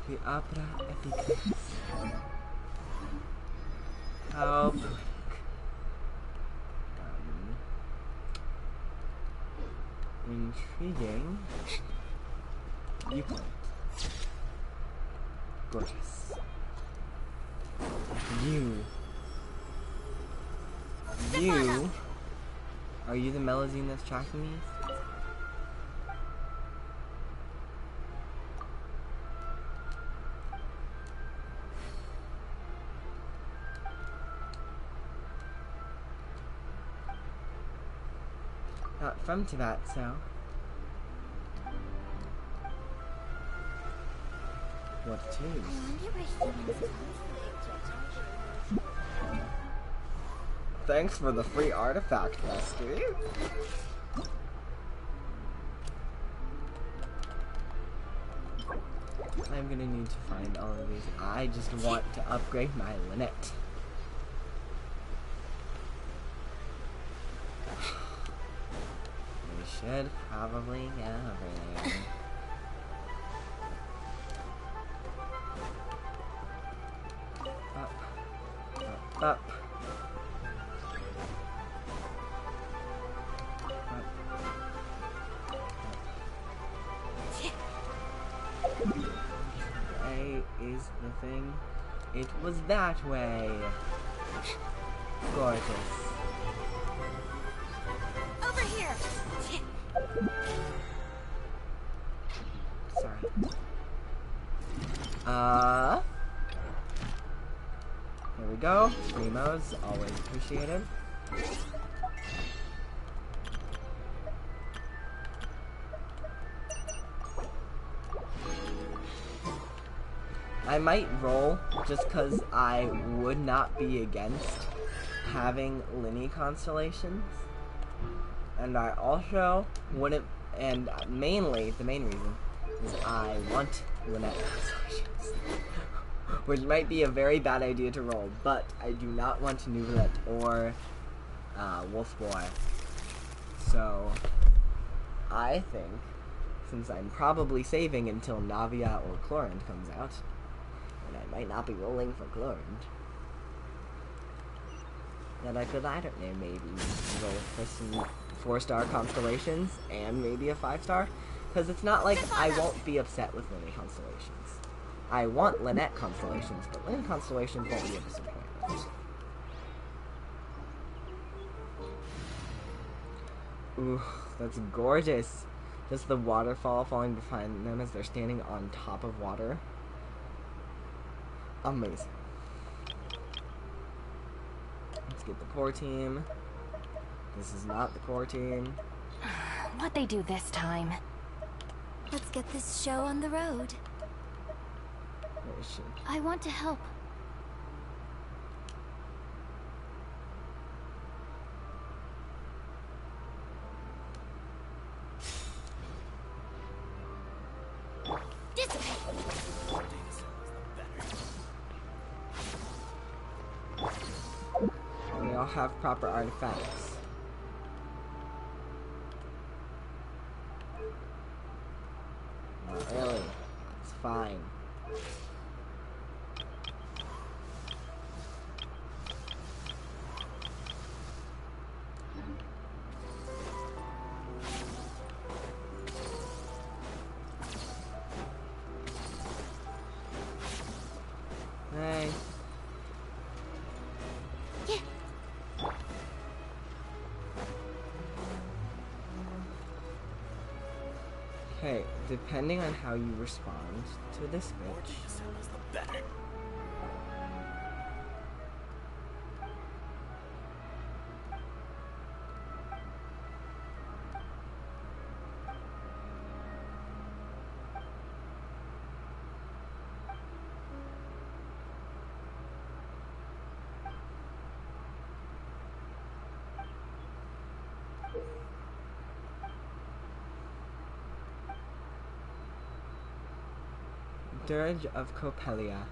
The opera efficace. How quick. Intriguing. Viewpoint. Gorgeous. You. Are you the Melazine that's tracking me? Not from Tibet, so... What to?
I wonder where humans come.
Thanks for the free artifact, bestie. I'm gonna need to find all of these. I just want to upgrade my Lynette. We should probably get over there. Up. Up. Up. Is the thing. It was that way. Gorgeous.
Over here.
Sorry. There we go. Primo's always appreciated. I might roll just because I would not be against having Linny constellations. And I also wouldn't, and mainly, the main reason is I want Lynette constellations. Which might be a very bad idea to roll, but I do not want Nuvalet or Wolf Boy. So, I think, since I'm probably saving until Navia or Chlorant comes out, and I might not be rolling for Chlorant, that I could, I don't know, maybe roll for some 4-star constellations and maybe a 5-star, because it's not like I won't be upset with Lynette constellations. I want Lynette constellations, but Lynette constellations won't be a disappointment. Ooh, that's gorgeous. Just the waterfall falling behind them as they're standing on top of water. Amazing. Let's get the core team. This is not the core team.
What'd they do this time?
Let's get this show on the road.
Where is she?
I want to help.
They all have proper artifacts. Not really. It's fine. Hey. Okay, depending on how you respond to this bitch. Dirge of Copelia.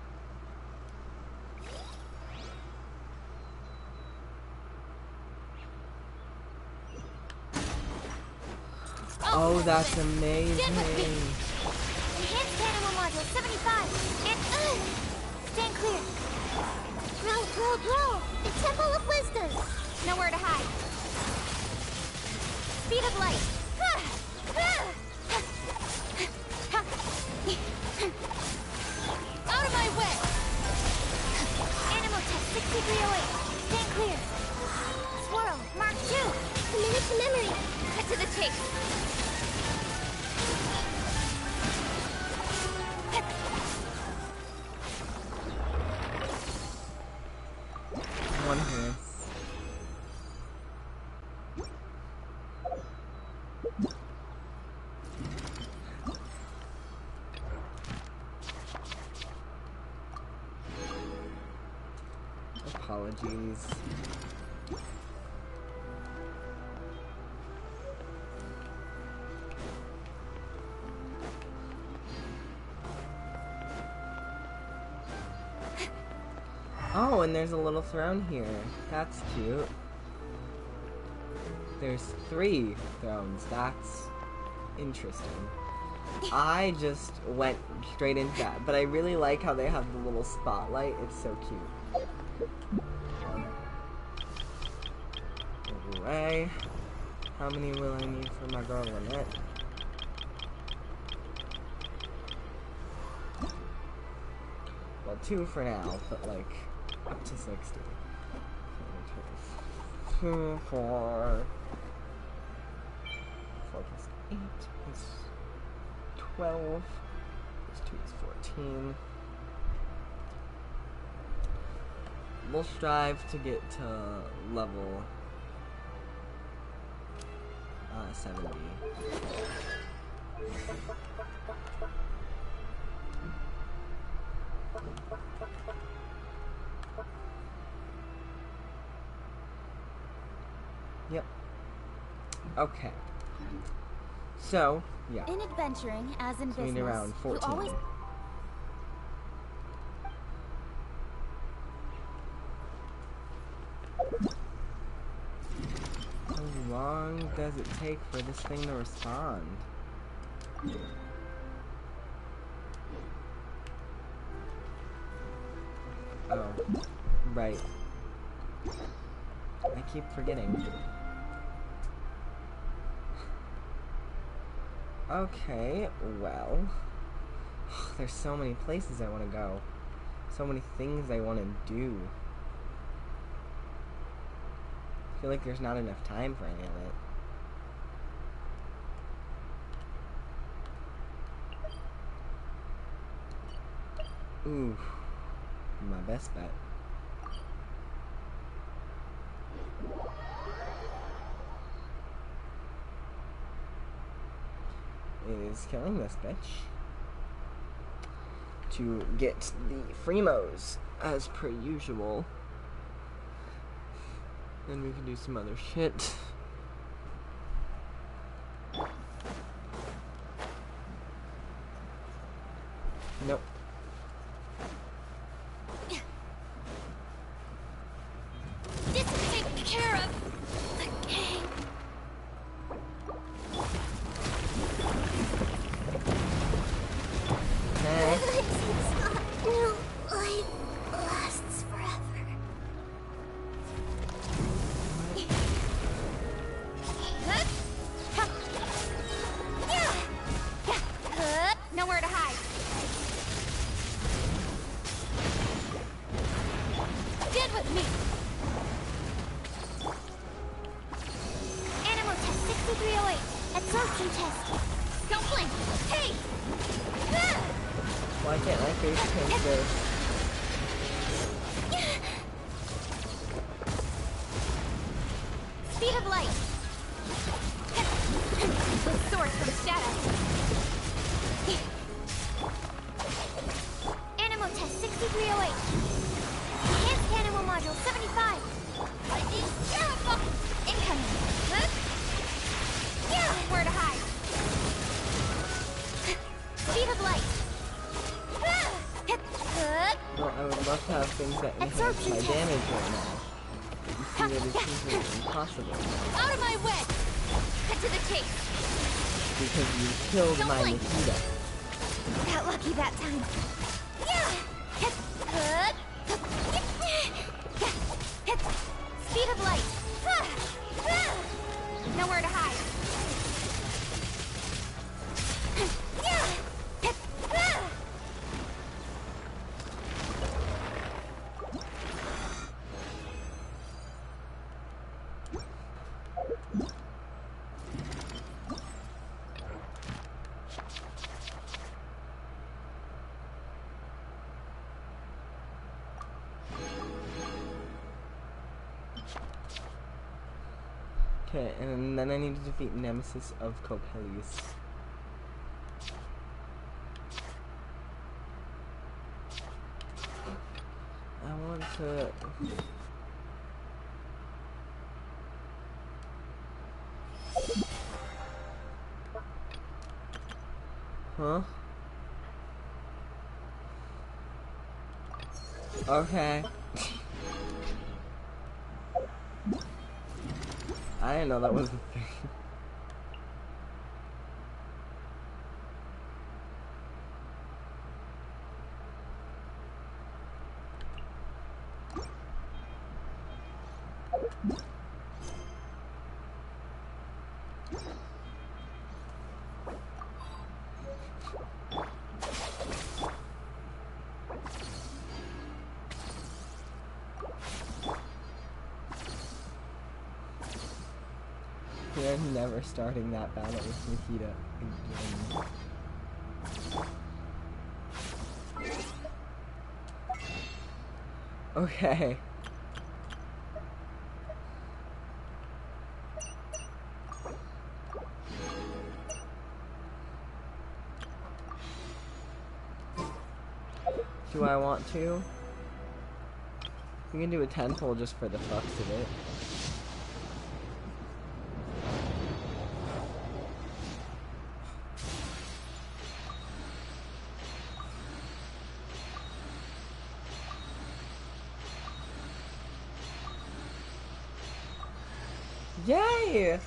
Oh, that's amazing.
Enhanced animal module 75. And stand clear. Grow. The Temple of Wisdom. Nowhere to hide. Speed of light. Out of my way! Animal test 6308. Stand clear. Swirl, Mark 2. A minute to memory. Cut to the chase.
One miss. apologies. Oh, and there's a little throne here. That's cute. There's 3 thrones. That's interesting. I just went straight into that, but I really like how they have the little spotlight. It's so cute. Anyway, how many will I need for my girl Lynette? Well, 2 for now, but like up to 60. 2, 4 plus 8 is 12. Plus 2 is 14. We'll strive to get to level 70. Yep. Okay. So, yeah.
In adventuring, as in
So we need
business,
around 14.
you always...
How long does it take for this thing to respond? Oh, right. I keep forgetting. Okay, well... There's so many places I want to go. So many things I want to do. I feel like there's not enough time for any of it. Ooh, my best bet. Is killing this bitch. To get the Fremos, as per usual. Then we can do some other shit. Nope.
This is taken care of. The gang. No life lasts forever. Nowhere to hide. Get with me. Animal test 6308. Absorption test. Don't blink. Hey!
Why can't I face paint this?
Speed of light. The source from shadow. Animal test 6308. Enhanced animal module 75. Lightning terrible. Incoming. Where to hide? Speed of light.
Well, I would love to have things that enhance my damage right now. You see that it's simply impossible.
Out of my way! Cut to the chase.
Because you killed my Nikita.
Got lucky that time. Speed of light. Nowhere to hide.
Okay, and then I need to defeat Nemesis of Coppelius. I want to Huh? Okay. I didn't know that was a thing. We're never starting that battle with Nikita again. Okay. Do I want to? We can do a 10-pull just for the fucks of it. Yay!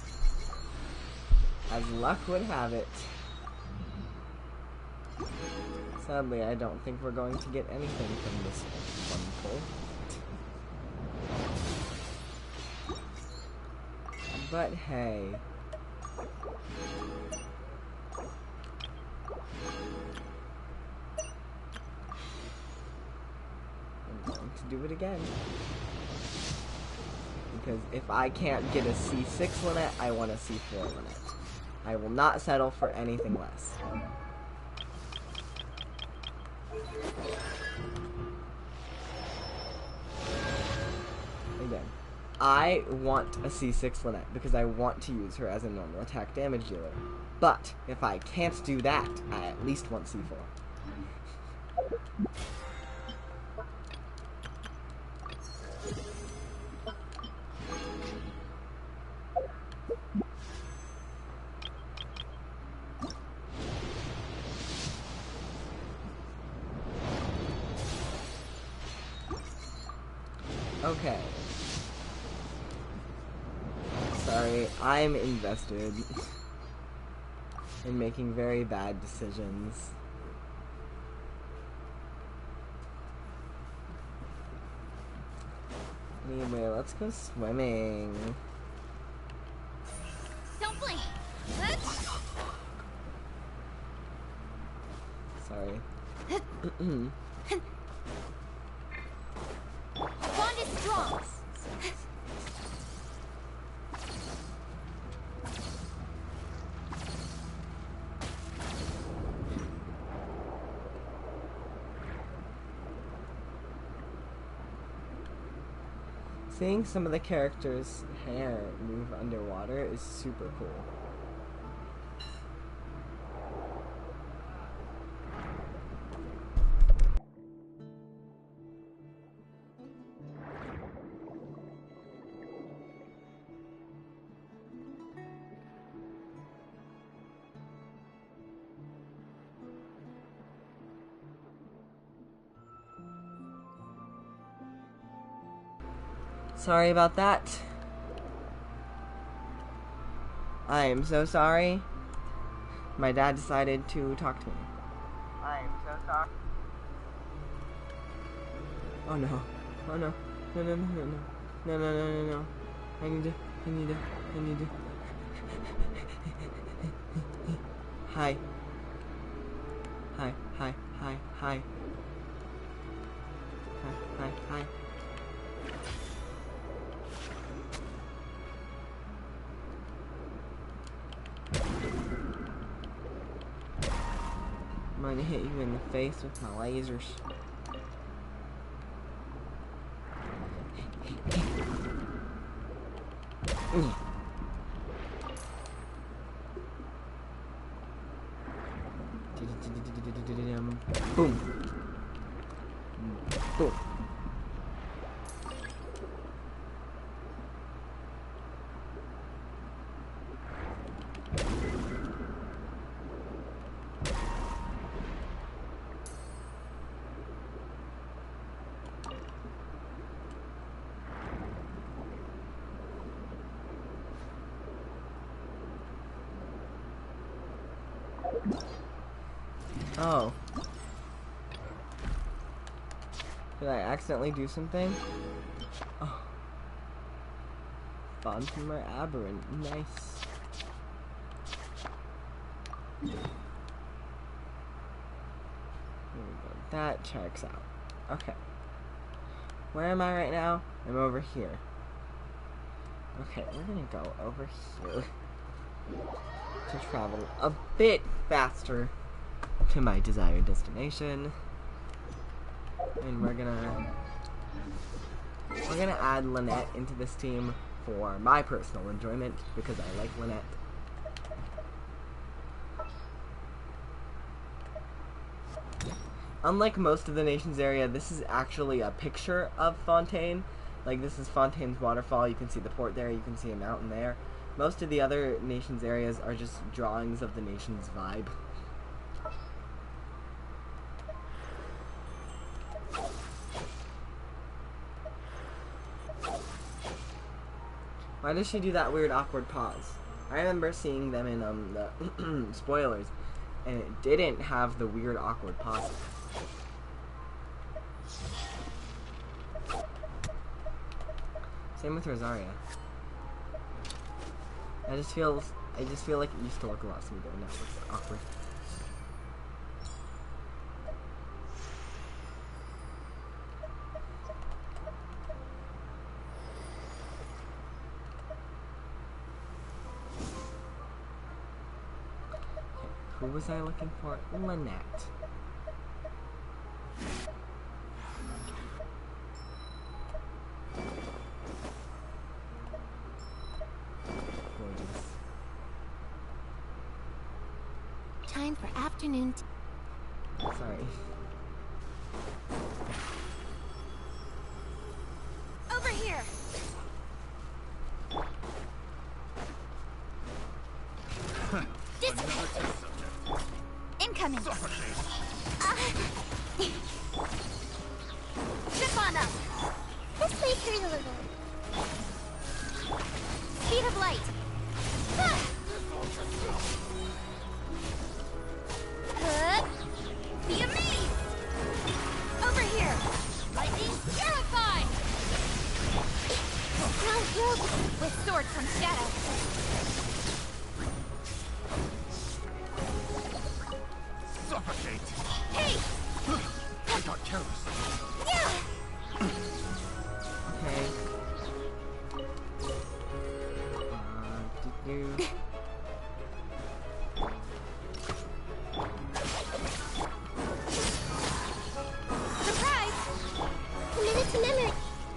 As luck would have it. Sadly, I don't think we're going to get anything from this one pull. But hey. I'm going to do it again. Because if I can't get a C6 Lynette, I want a C4 Lynette. I will not settle for anything less. Again, I want a C6 Lynette because I want to use her as a normal attack damage dealer. But if I can't do that, I at least want C4. Okay. Sorry, I'm invested in making very bad decisions. Anyway, let's go swimming.
Don't blink.
Sorry.
Bond is strong.
Seeing some of the characters' hair move underwater is super cool. Sorry about that. I am so sorry. My dad decided to talk to me. I am so sorry. Oh no. Oh no. No, no, no, no, no. No, no, no, no, no. I need to. Hi. Hi. Hi. I'm gonna hit you in the face with my lasers. Boom. Boom. Oh. Did I accidentally do something? Oh. Fontaine Aberrant. Nice. There we go. That checks out. Okay. Where am I right now? I'm over here. Okay, we're gonna go over here to travel a bit faster to my desired destination. And we're gonna add Lynette into this team for my personal enjoyment because I like Lynette. Unlike most of the nation's area, this is actually a picture of Fontaine. Like, this is Fontaine's waterfall. You can see the port there. You can see a mountain there. Most of the other nation's areas are just drawings of the nation's vibe. Why does she do that weird awkward pause? I remember seeing them in the spoilers, and it didn't have the weird awkward pause. Same with Rosaria. I just feel like it used to look a lot smoother, and now it looks awkward. Who was I looking for? Lynette. Gorgeous.
Time for afternoon tea.
Sorry.
Over here! Incoming! Zip on up! This way through a little. Speed of light! Be amazed! Over here! Lightning terrified! Now build with sword from shadow!
Suffocate!
Hey!
I got careless.
Yeah!
Okay. Did you...
Surprise! Committed to memory.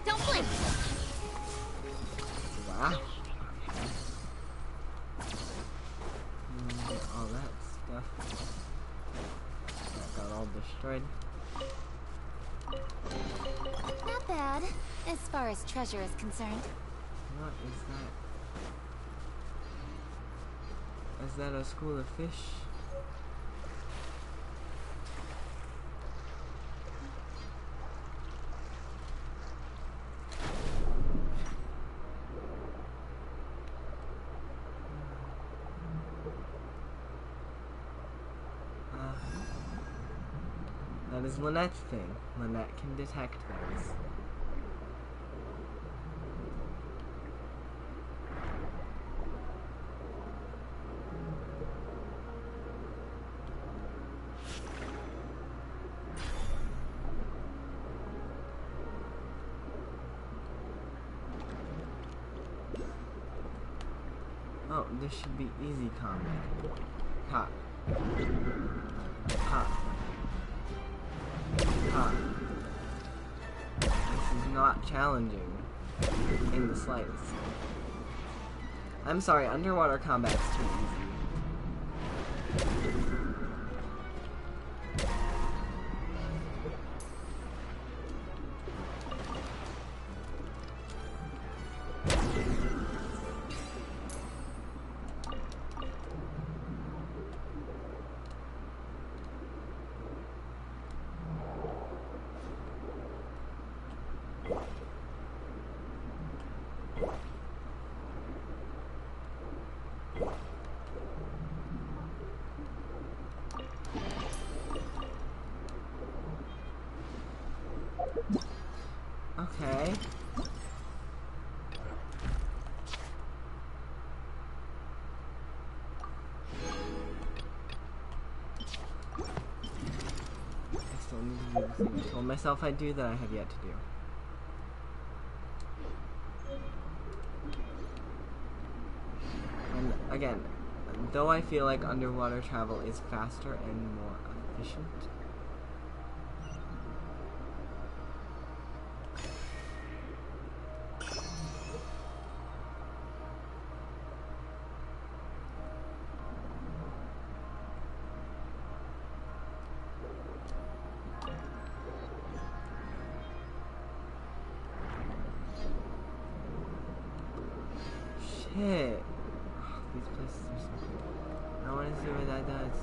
Don't blink.
Wow. All that stuff. That got all destroyed.
Not bad, as far as treasure is concerned.
What is that? Is that a school of fish? That is Lynette's thing. Lynette can detect those. Oh, this should be easy combat. Ha. Ha. Ha. This is not challenging in the slightest. I'm sorry, underwater combat's too easy. Okay. I still need to do the thing I told myself I'd do that I have yet to do. And again, though I feel like underwater travel is faster and more efficient, shit. These places are so cool. I want to see what that does.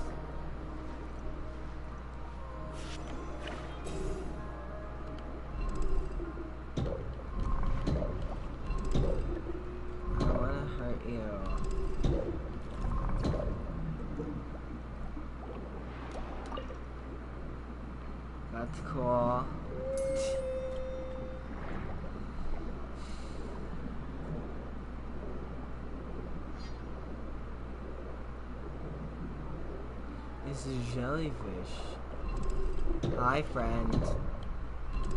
I don't want to hurt you. That's cool. This is jellyfish. Hi, friend.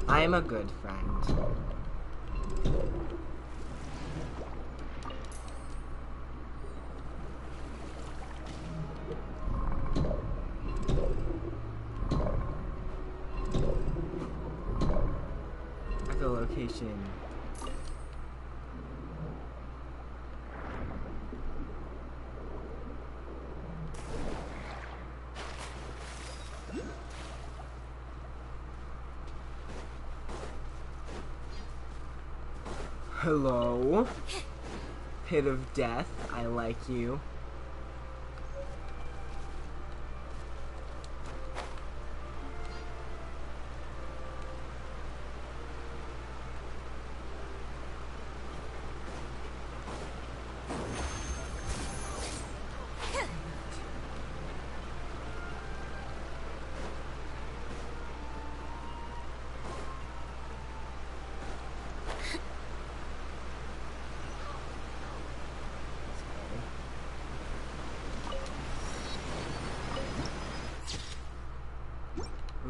I'm a good friend. Echolocation. Hello? Pit of Death, I like you.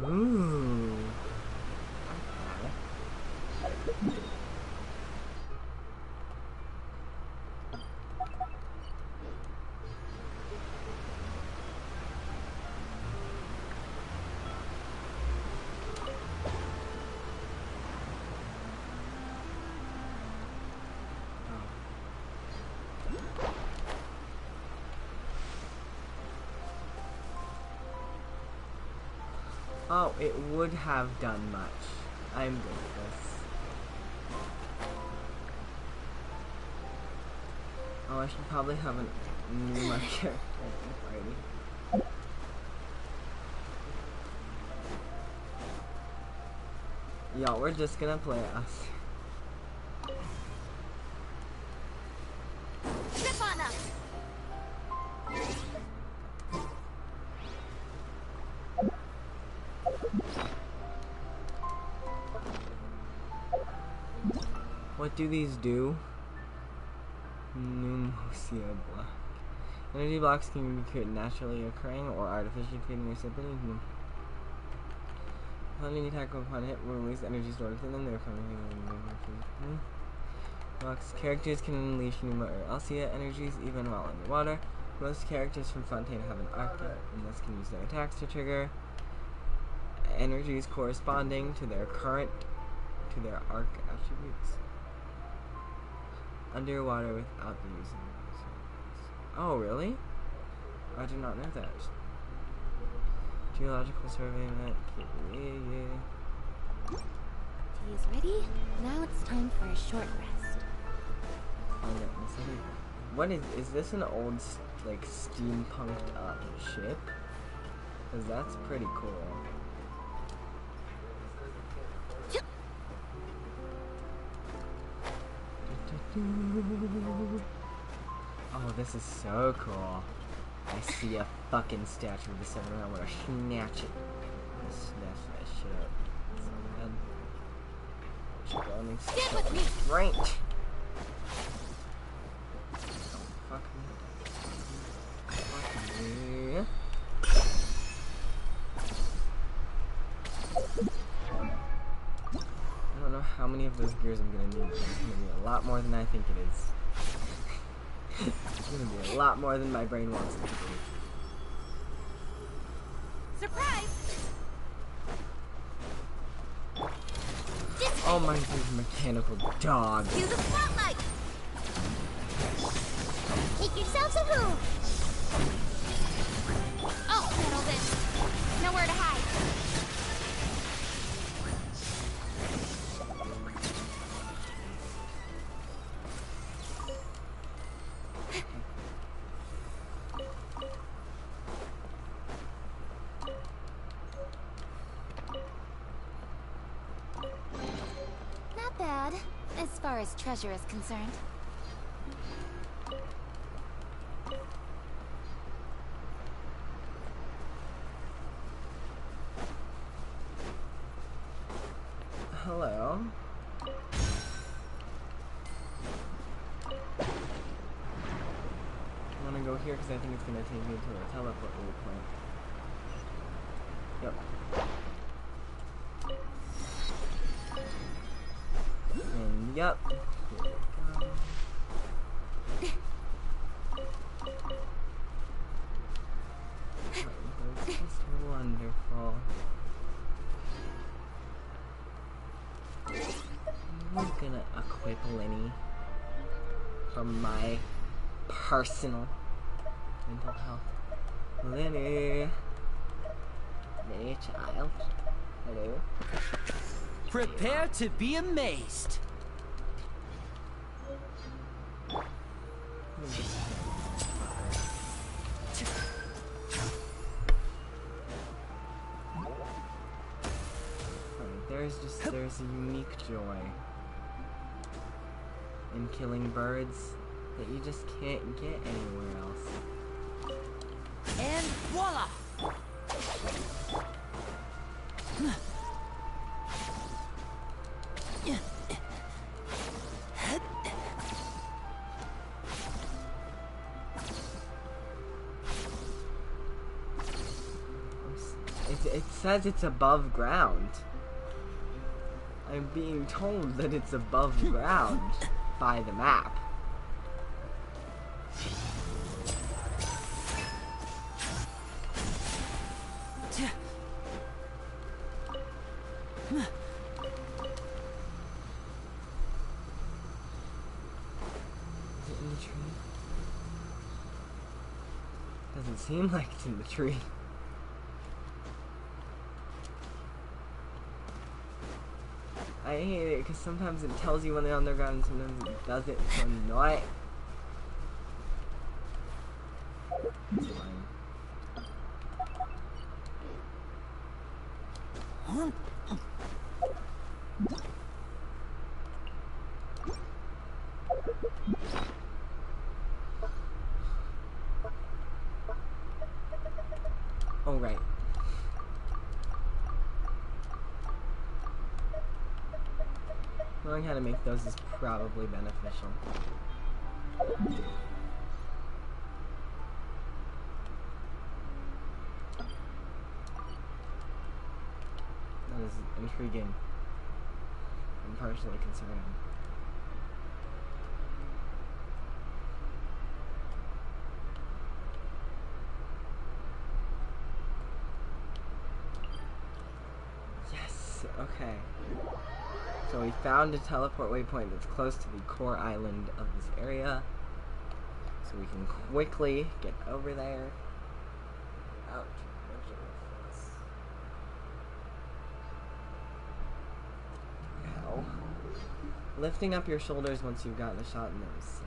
Ooh. Oh, it would have done much. I'm good at this. Oh, I should probably have a new marker. Y'all, we're just gonna play us.
Trip on them!
What do these do? Pneumosia block. Energy blocks can be created naturally occurring or artificially creating recipients. Upon any attack upon hit, will release energy stored within them. They're coming. Blocks characters can unleash pneumosia energies even while underwater. Most characters from Fontaine have an Archon, and thus can use their attacks to trigger energies corresponding to their arc attributes. Underwater without the use of them. Oh, really? I did not know that. Geological survey map.
Tea is ready. Now it's time for a short rest.
What is this an old, like, steampunked up ship? Because that's pretty cool. Oh, this is so cool. I see a fucking statue of the sun and I want to snatch it. Snatch that shit up. So bad. only
Stand with me.
Right. I don't know how many of those gears I'm gonna need, but it's gonna be a lot more than I think it is. It's gonna be a lot more than my brain wants it to be.
Surprise!
Oh my, these mechanical dogs.
To the spotlight! Take yourselves a move!
Oh, settle this. Nowhere to hide.
Not bad, as far as treasure is concerned.
Hello. I'm gonna go here because I think it's gonna take me to a teleport point. Yep. And yep. Here we go. That was just wonderful. I'm gonna equip Lenny from my personal mental health. Lenny. Lenny, child. Hello.
Prepare to be amazed.
There's a unique joy in killing birds that you just can't get anywhere else.
And voila!
It says it's above ground. I'm being told that it's above ground by the map. Is it in the tree? Doesn't seem like it's in the tree. I hate it because sometimes it tells you when they're underground and sometimes it doesn't. It's so annoying. It's fine. Oh, right. Knowing how to make those is probably beneficial. That is intriguing. I'm partially concerned. Yes, okay. So we found a teleport waypoint that's close to the core island of this area. So we can quickly get over there. Ouch. Ow. Lifting up your shoulders once you've gotten a shot in those sucks.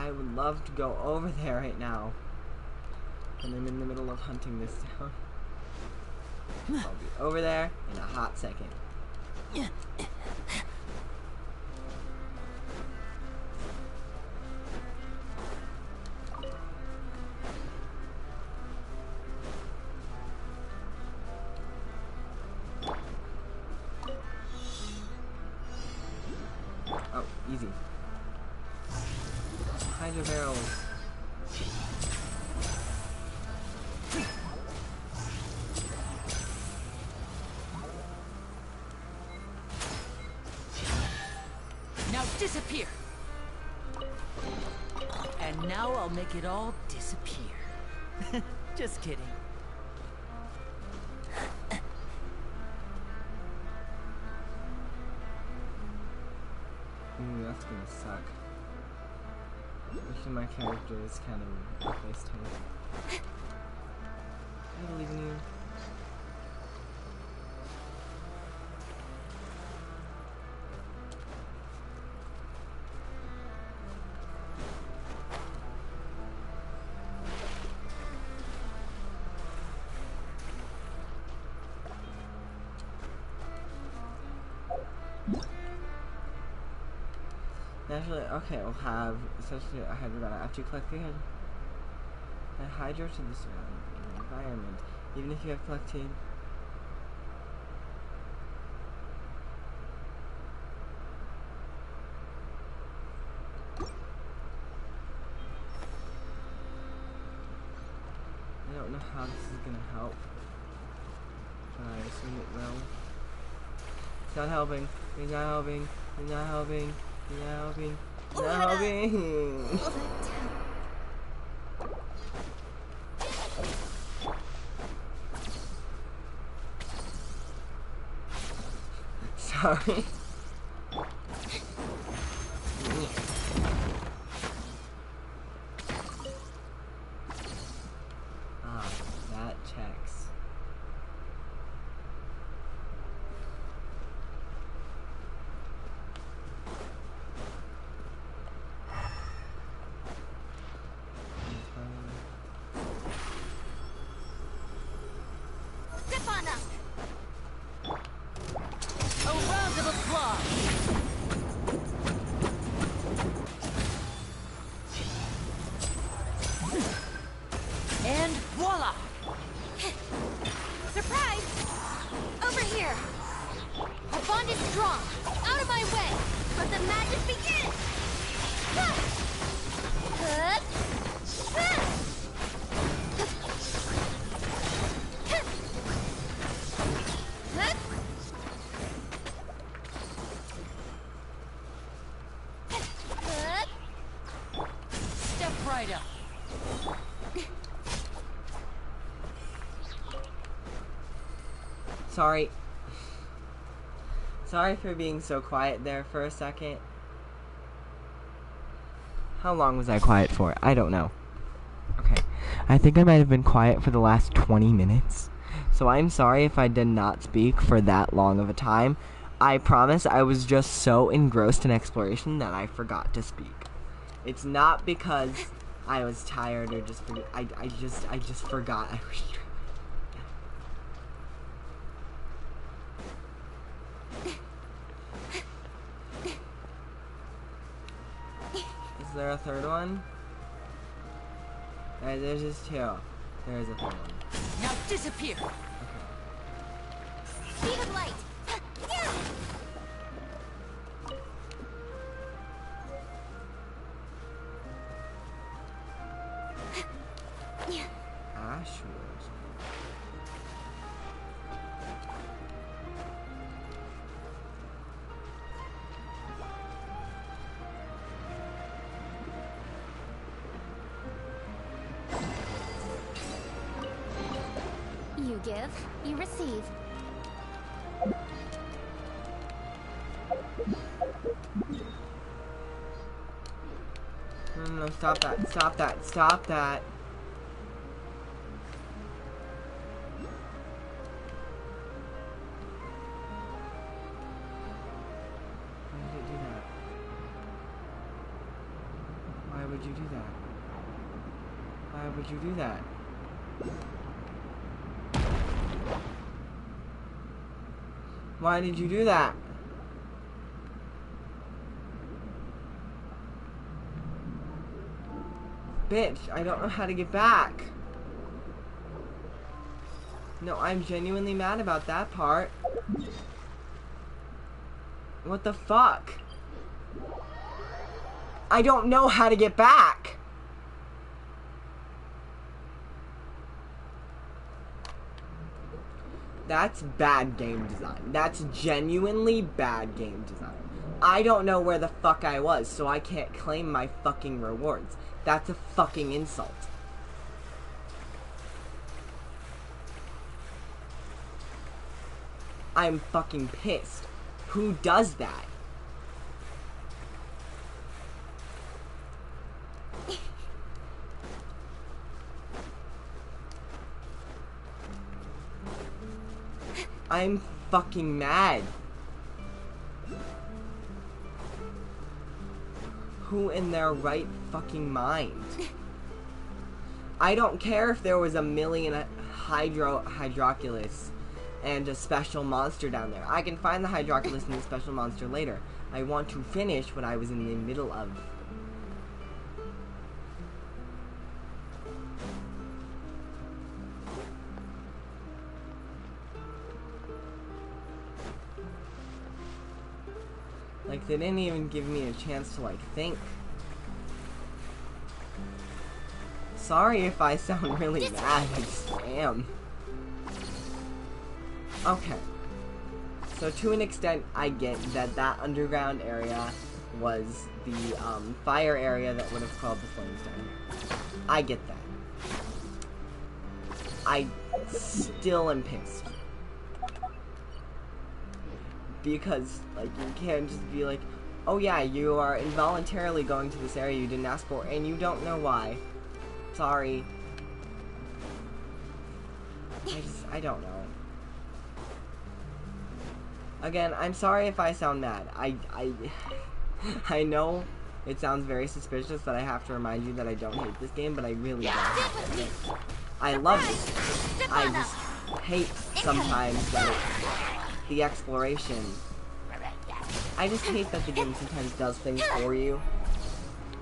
I would love to go over there right now. And I'm in the middle of hunting this town. I'll be over there in a hot second. Oh, easy. Hide your barrels.
Now disappear! And now I'll make it all disappear. Just kidding.
Ooh, that's gonna suck. Actually, my character is kind of a face type. I believe in you. Naturally, okay, we'll have essentially a hydro after you collect the add hydro to the surrounding environment, even if you have collected. I don't know how this is gonna help, but I assume it will. It's not helping. It's not helping. It's not helping. It's not helping. It's not helping. Sorry. Ah, that checks.
Step on up!
A round of applause! And voila!
Surprise! Over here! Our bond is strong. Out of my way! Let the magic begin!
Step right up.
Sorry. Sorry for being so quiet there for a second. How long was I quiet for? I don't know. Okay. I think I might have been quiet for the last 20 minutes. So I'm sorry if I did not speak for that long of a time. I promise I was just so engrossed in exploration that I forgot to speak. It's not because I was tired or just I just forgot I was trying. Is there a third one? There's just two. There is a third one.
Now disappear!
Speed of light!
Ashwood.
You give, you receive.
No, stop that. Stop that. Stop that. Why did it do that? Why would you do that? Why would you do that? Why did you do that? Bitch, I don't know how to get back. No, I'm genuinely mad about that part. What the fuck? I don't know how to get back. That's bad game design. That's genuinely bad game design. I don't know where the fuck I was, so I can't claim my fucking rewards. That's a fucking insult. I'm fucking pissed. Who does that? I'm fucking mad. Who in their right fucking mind? I don't care if there was a million Hydroculus and a special monster down there. I can find the Hydroculus and the special monster later. I want to finish what I was in the middle of. Like, they didn't even give me a chance to, like, think. Sorry if I sound really mad, I just am. Okay. So, to an extent, I get that that underground area was the, fire area that would have called the flames down here. I get that. I still am pissed. Because, like, you can't just be like, oh yeah, you are involuntarily going to this area you didn't ask for, and you don't know why. Sorry. I don't know. Again, I'm sorry if I sound mad. I know it sounds very suspicious that I have to remind you that I don't hate this game, but I really don't. I love it. I just hate sometimes that the exploration. I just hate that the game sometimes does things for you.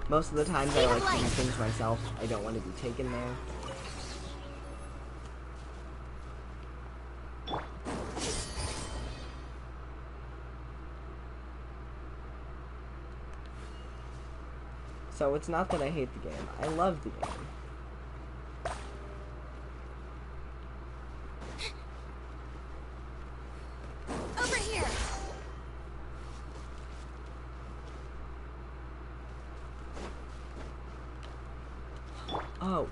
Most of the times I like to do things myself. I don't want to be taken there. So it's not that I hate the game. I love the game.
Over here.
Oh.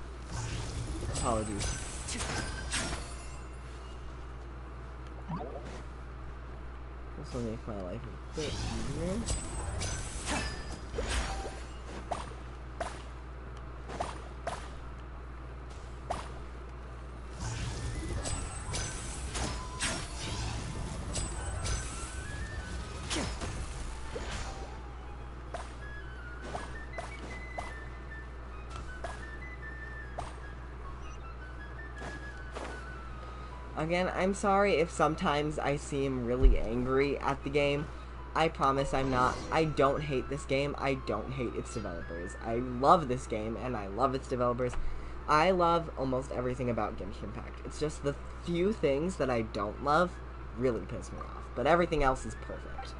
Apologies. This will make my life a bit easier. Again, I'm sorry if sometimes I seem really angry at the game. I promise I'm not. I don't hate this game. I don't hate its developers. I love this game, and I love its developers. I love almost everything about Genshin Impact. It's just the few things that I don't love really piss me off. But everything else is perfect.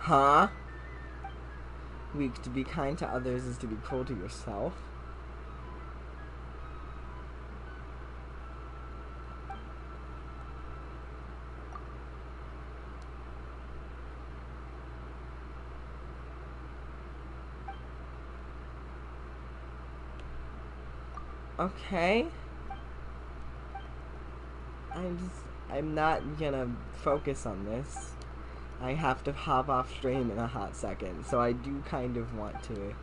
Huh? Weak. To be kind to others is to be cruel to yourself? Okay. I'm not gonna focus on this. I have to hop off stream in a hot second, so I do kind of want to.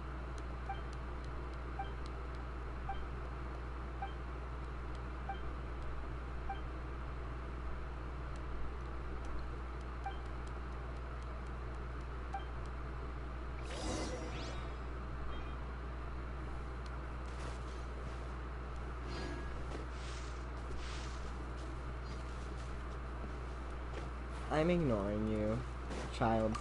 I'm ignoring you, child.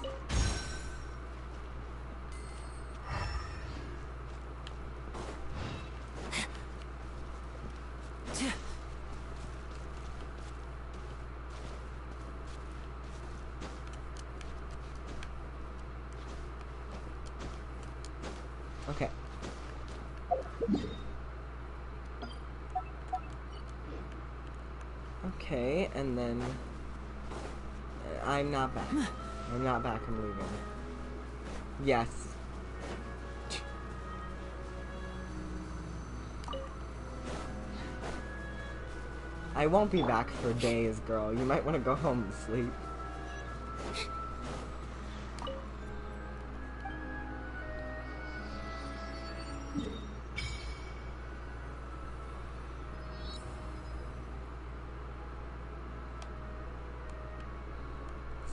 Okay. Okay, and then I'm not back. I'm not back, I'm leaving. Yes. I won't be back for days, girl. You might want to go home and sleep.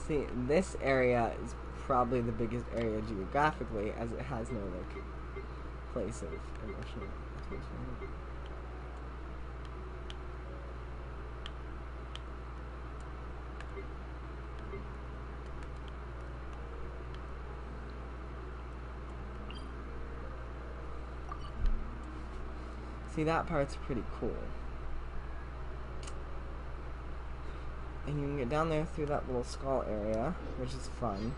See, this area is probably the biggest area geographically, as it has no, like, place of emotional attention. See, that part's pretty cool. And you can get down there through that little skull area, which is fun.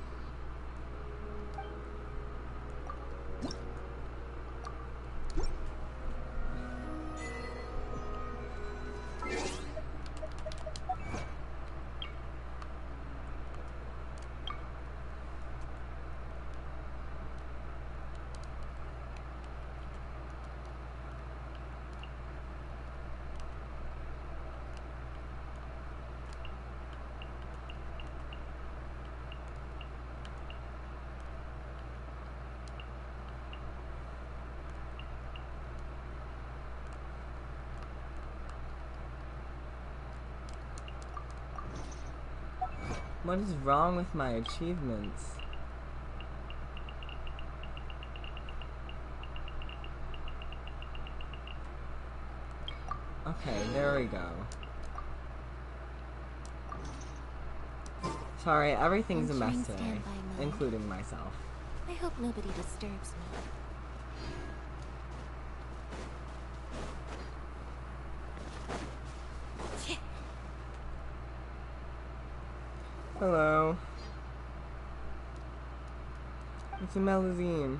What is wrong with my achievements? Okay, there we go. Sorry, everything's a mess today, including myself.
I hope nobody disturbs me.
Hello. It's a Melazine.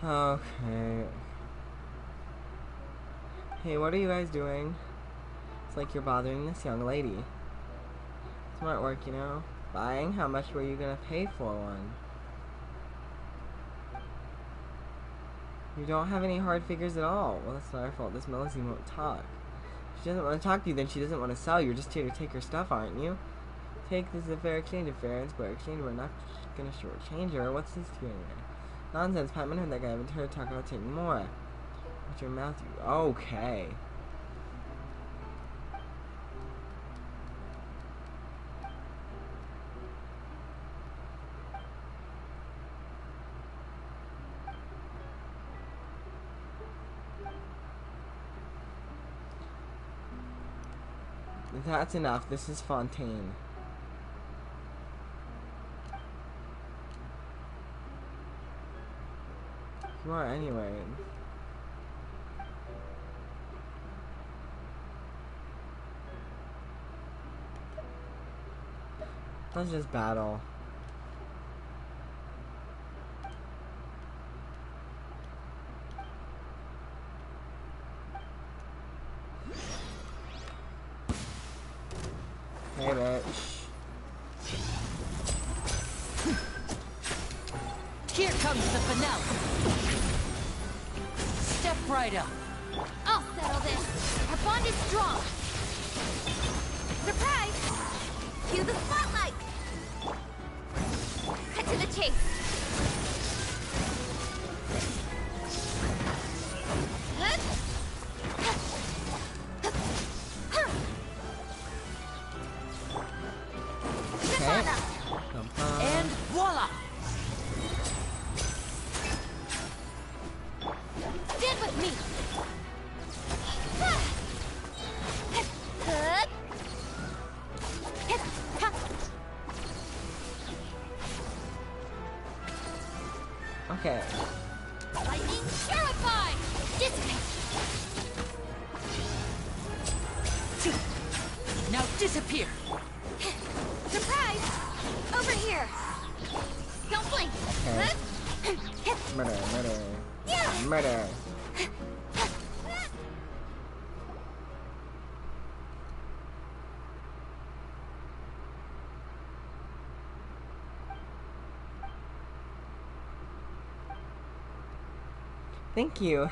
Okay. Hey, what are you guys doing? It's like you're bothering this young lady. Smart work, you know? Buying? How much were you gonna pay for one? You don't have any hard figures at all. Well, that's not our fault. This Melazine won't talk. If she doesn't want to talk to you, then she doesn't want to sell. You're just here to take her stuff, aren't you? Take this as a fair exchange. If fair and square exchange, we're not gonna shortchange her. What's this here? Nonsense. Patman heard that guy. I haven't heard talk about taking more. What's your mouth? Okay. That's enough. This is Fontaine. You are anyway. Let's just battle.
Here comes the finale. Step right up.
I'll settle this. Our bond is strong. Surprise! Cue the spotlight. Cut to the chase.
Okay.
And voila!
Stand with me.
Okay.
Lightning purified. Dissipate.
Now disappear.
Surprise! Over here. Don't blink.
Okay. Murder. Murder. Thank you.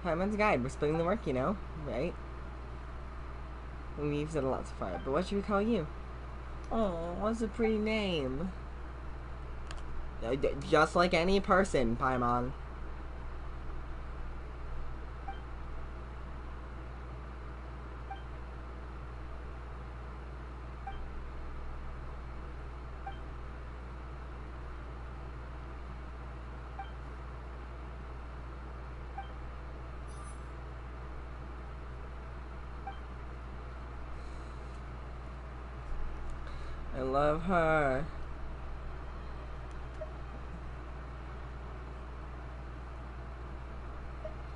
Paimon's guide. We're splitting the work, you know, right? We've said a lot so far, but what should we call you? Oh, what's a pretty name? Just like any person, Paimon. I love her.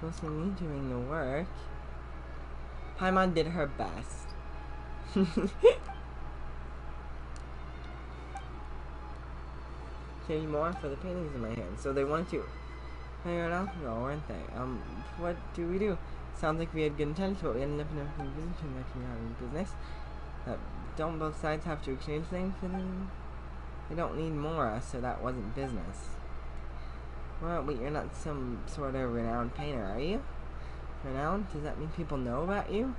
Mostly me doing the work. Paimon did her best. Give you more for the paintings in my hand. So they wanted to hang out alcohol, weren't they? What do we do? Sounds like we had good intentions, but we ended up in a position that came out of business. Don't both sides have to exchange things for them? They don't need more, so that wasn't business. Well, wait, you're not some sort of renowned painter, are you? Renowned? Does that mean people know about you?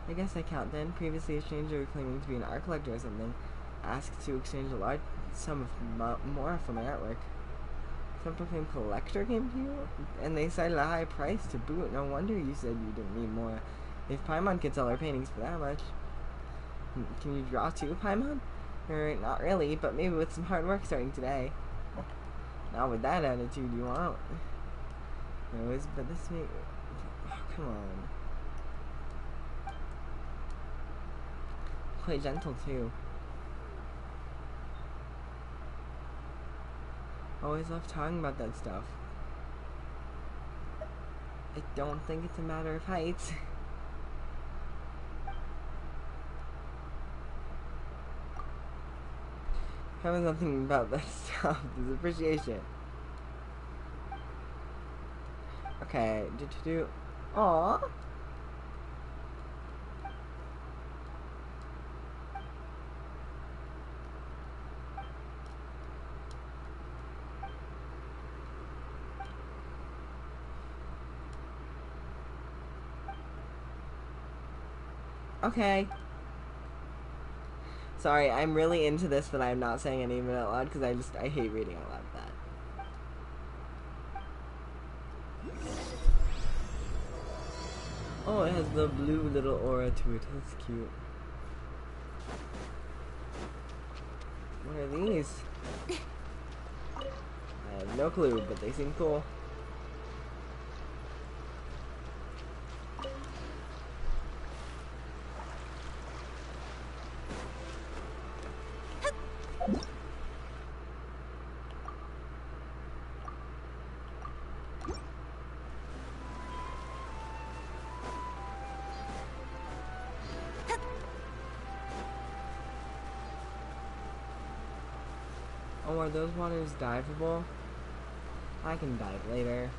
I guess I count then. Previously, a stranger claiming to be an art collector or something asked to exchange a large sum of more for my artwork. Some proclaimed collector came to you? And they cited a high price to boot. No wonder you said you didn't need more. If Paimon could sell her paintings for that much. Can you draw too, Paimon? Or not really, but maybe with some hard work starting today. Not with that attitude you want. Anyways, but this may... Oh, come on. Quite gentle too. Always love talking about that stuff. I don't think it's a matter of height. Having something about that stuff is appreciation. Okay, do. Aww. Okay. Sorry, I'm really into this, but I'm not saying any of it out loud because I hate reading out loud that. Oh, it has the blue little aura to it. That's cute. What are these? I have no clue, but they seem cool. Oh, are those waters diveable? I can dive later.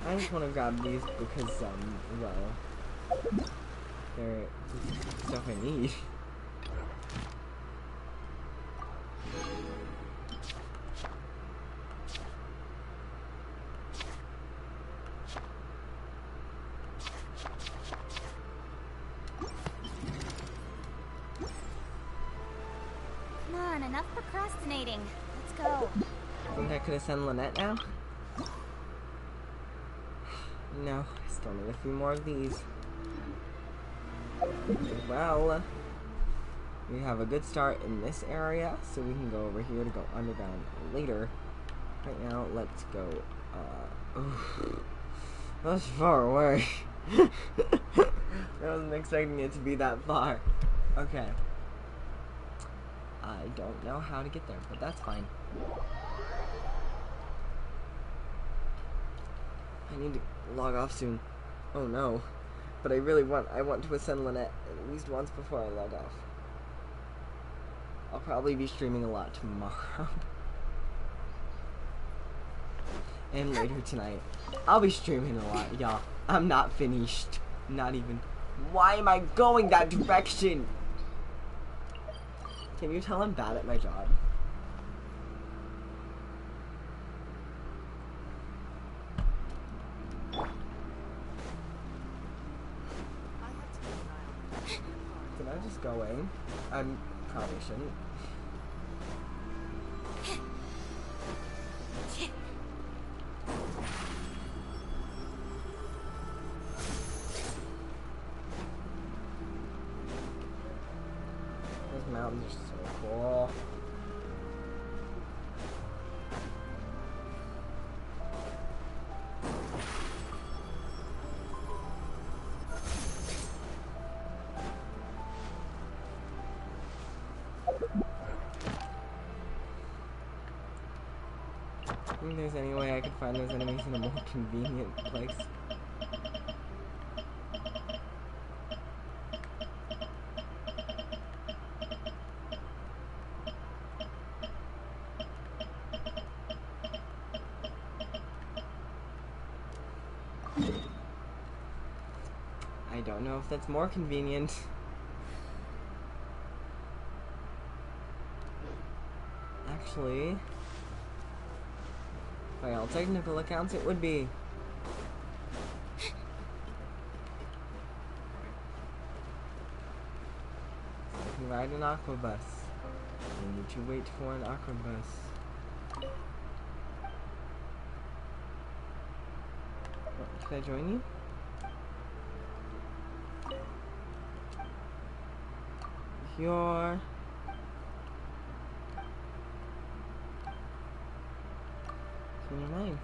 I just want to grab these because, well, they're stuff I need.
Come on, enough procrastinating. Let's go.
Think I could have sent Lynette now? No, I still need a few more of these. Well, we have a good start in this area, so we can go over here to go underground later. Right now, let's go, that's far away. I wasn't expecting it to be that far. Okay. I don't know how to get there, but that's fine. I need to log off soon. Oh no. But I want to ascend Lynette at least once before I log off. I'll probably be streaming a lot tomorrow. And later tonight. I'll be streaming a lot, y'all. I'm not finished. Not even. Why am I going that direction? Can you tell I'm bad at my job? Can I just go in? I probably shouldn't. Those mountains are so cool. I think there's any way I could find those enemies in a more convenient place. I don't know if that's more convenient. Actually, by all technical accounts, it would be. I can ride an aquabus. I need to wait for an aquabus. Oh, can I join you? You're... in your mind.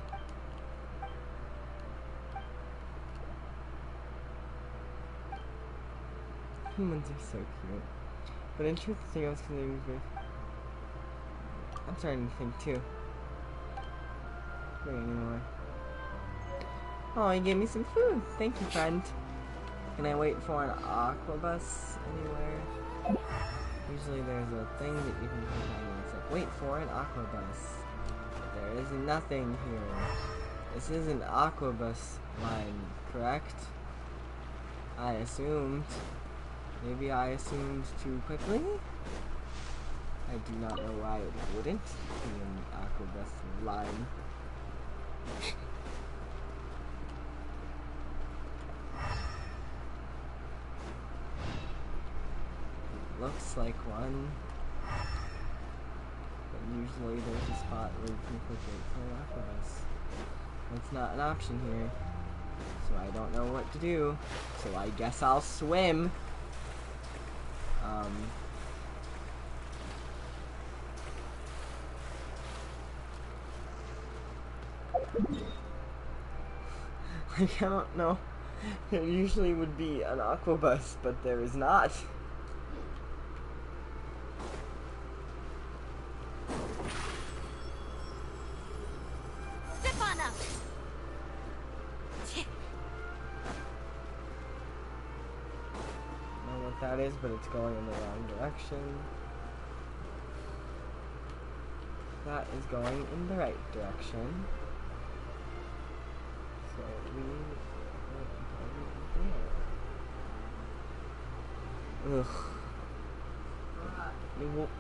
Humans are so cute. But in truth, the heroes can leave with... I'm starting to think too. Wait anymore. Oh, you gave me some food. Thank you, friend. Can I wait for an aquabus anywhere? Usually there's a thing that you can put on. It's like, wait for an aquabus. There is nothing here. This is an aquabus line, correct? I assumed. Maybe I assumed too quickly? I do not know why it wouldn't be an aquabus line. Looks like one. But usually there's a spot where you can click wait for an aquabus. That's not an option here. So I don't know what to do. So I guess I'll swim. Like, I don't know. There usually would be an aquabus, but there is not.
Step on up.
I don't know what that is, but it's going in the wrong direction. That is going in the right direction. So we ugh. We won't.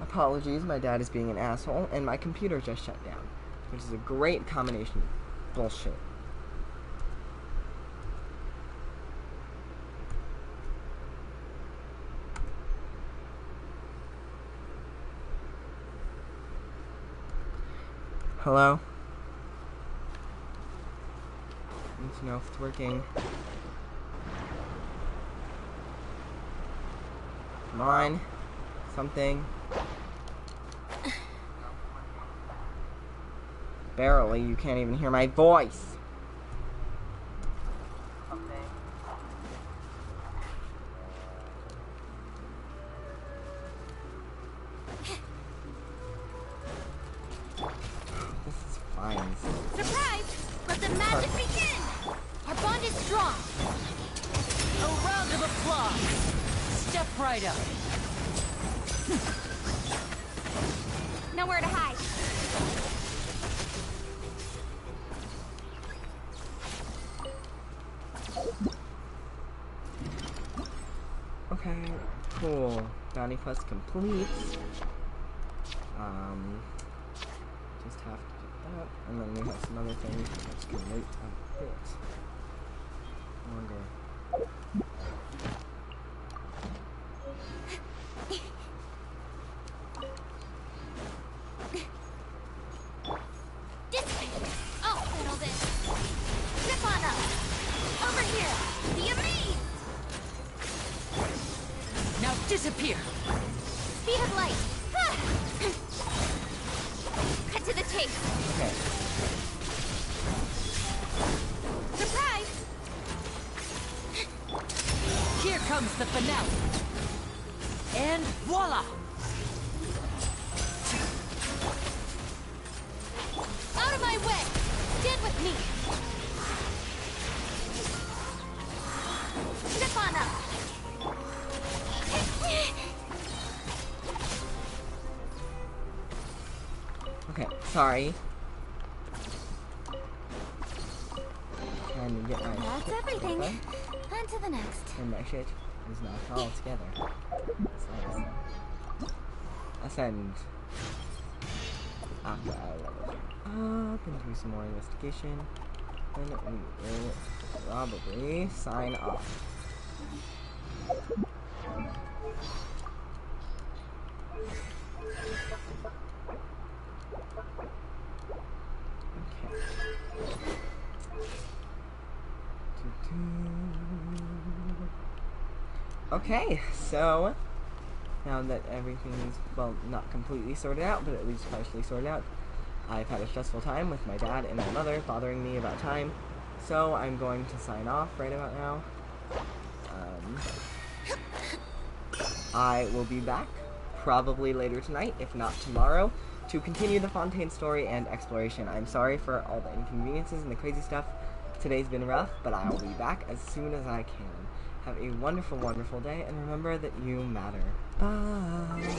Apologies, my dad is being an asshole, and my computer just shut down, which is a great combination of bullshit. Hello? I need to know if it's working. Come on. Something. Barely, you can't even hear my voice. This is fine.
Surprise! Let the magic begin! Our bond is strong.
A round of applause. Step right up.
Nowhere to hide.
Okay, cool. Bounty quest complete. Just have to do that, and then we have some other things that can wait a bit longer.
This way. I'll settle this. Zip on up. Over here. The Amaze.
Now disappear.
Speed of light. Cut to the chase.
Okay.
Surprise!
Here comes the finale. And voila!
Out of my way! Stand with me! Zip on up!
Okay, sorry. Trying to get my
That's
shit
everything.
together.
On to the next.
And my shit is not all together. So, ascend. After I level up and do some more investigation, then we will probably sign off. Okay, so now that everything is, well, not completely sorted out, but at least partially sorted out, I've had a stressful time with my dad and my mother bothering me about time, so I'm going to sign off right about now. I will be back, probably later tonight, if not tomorrow, to continue the Fontaine story and exploration. I'm sorry for all the inconveniences and the crazy stuff. Today's been rough, but I will be back as soon as I can. Have a wonderful, wonderful day, and remember that you matter. Bye!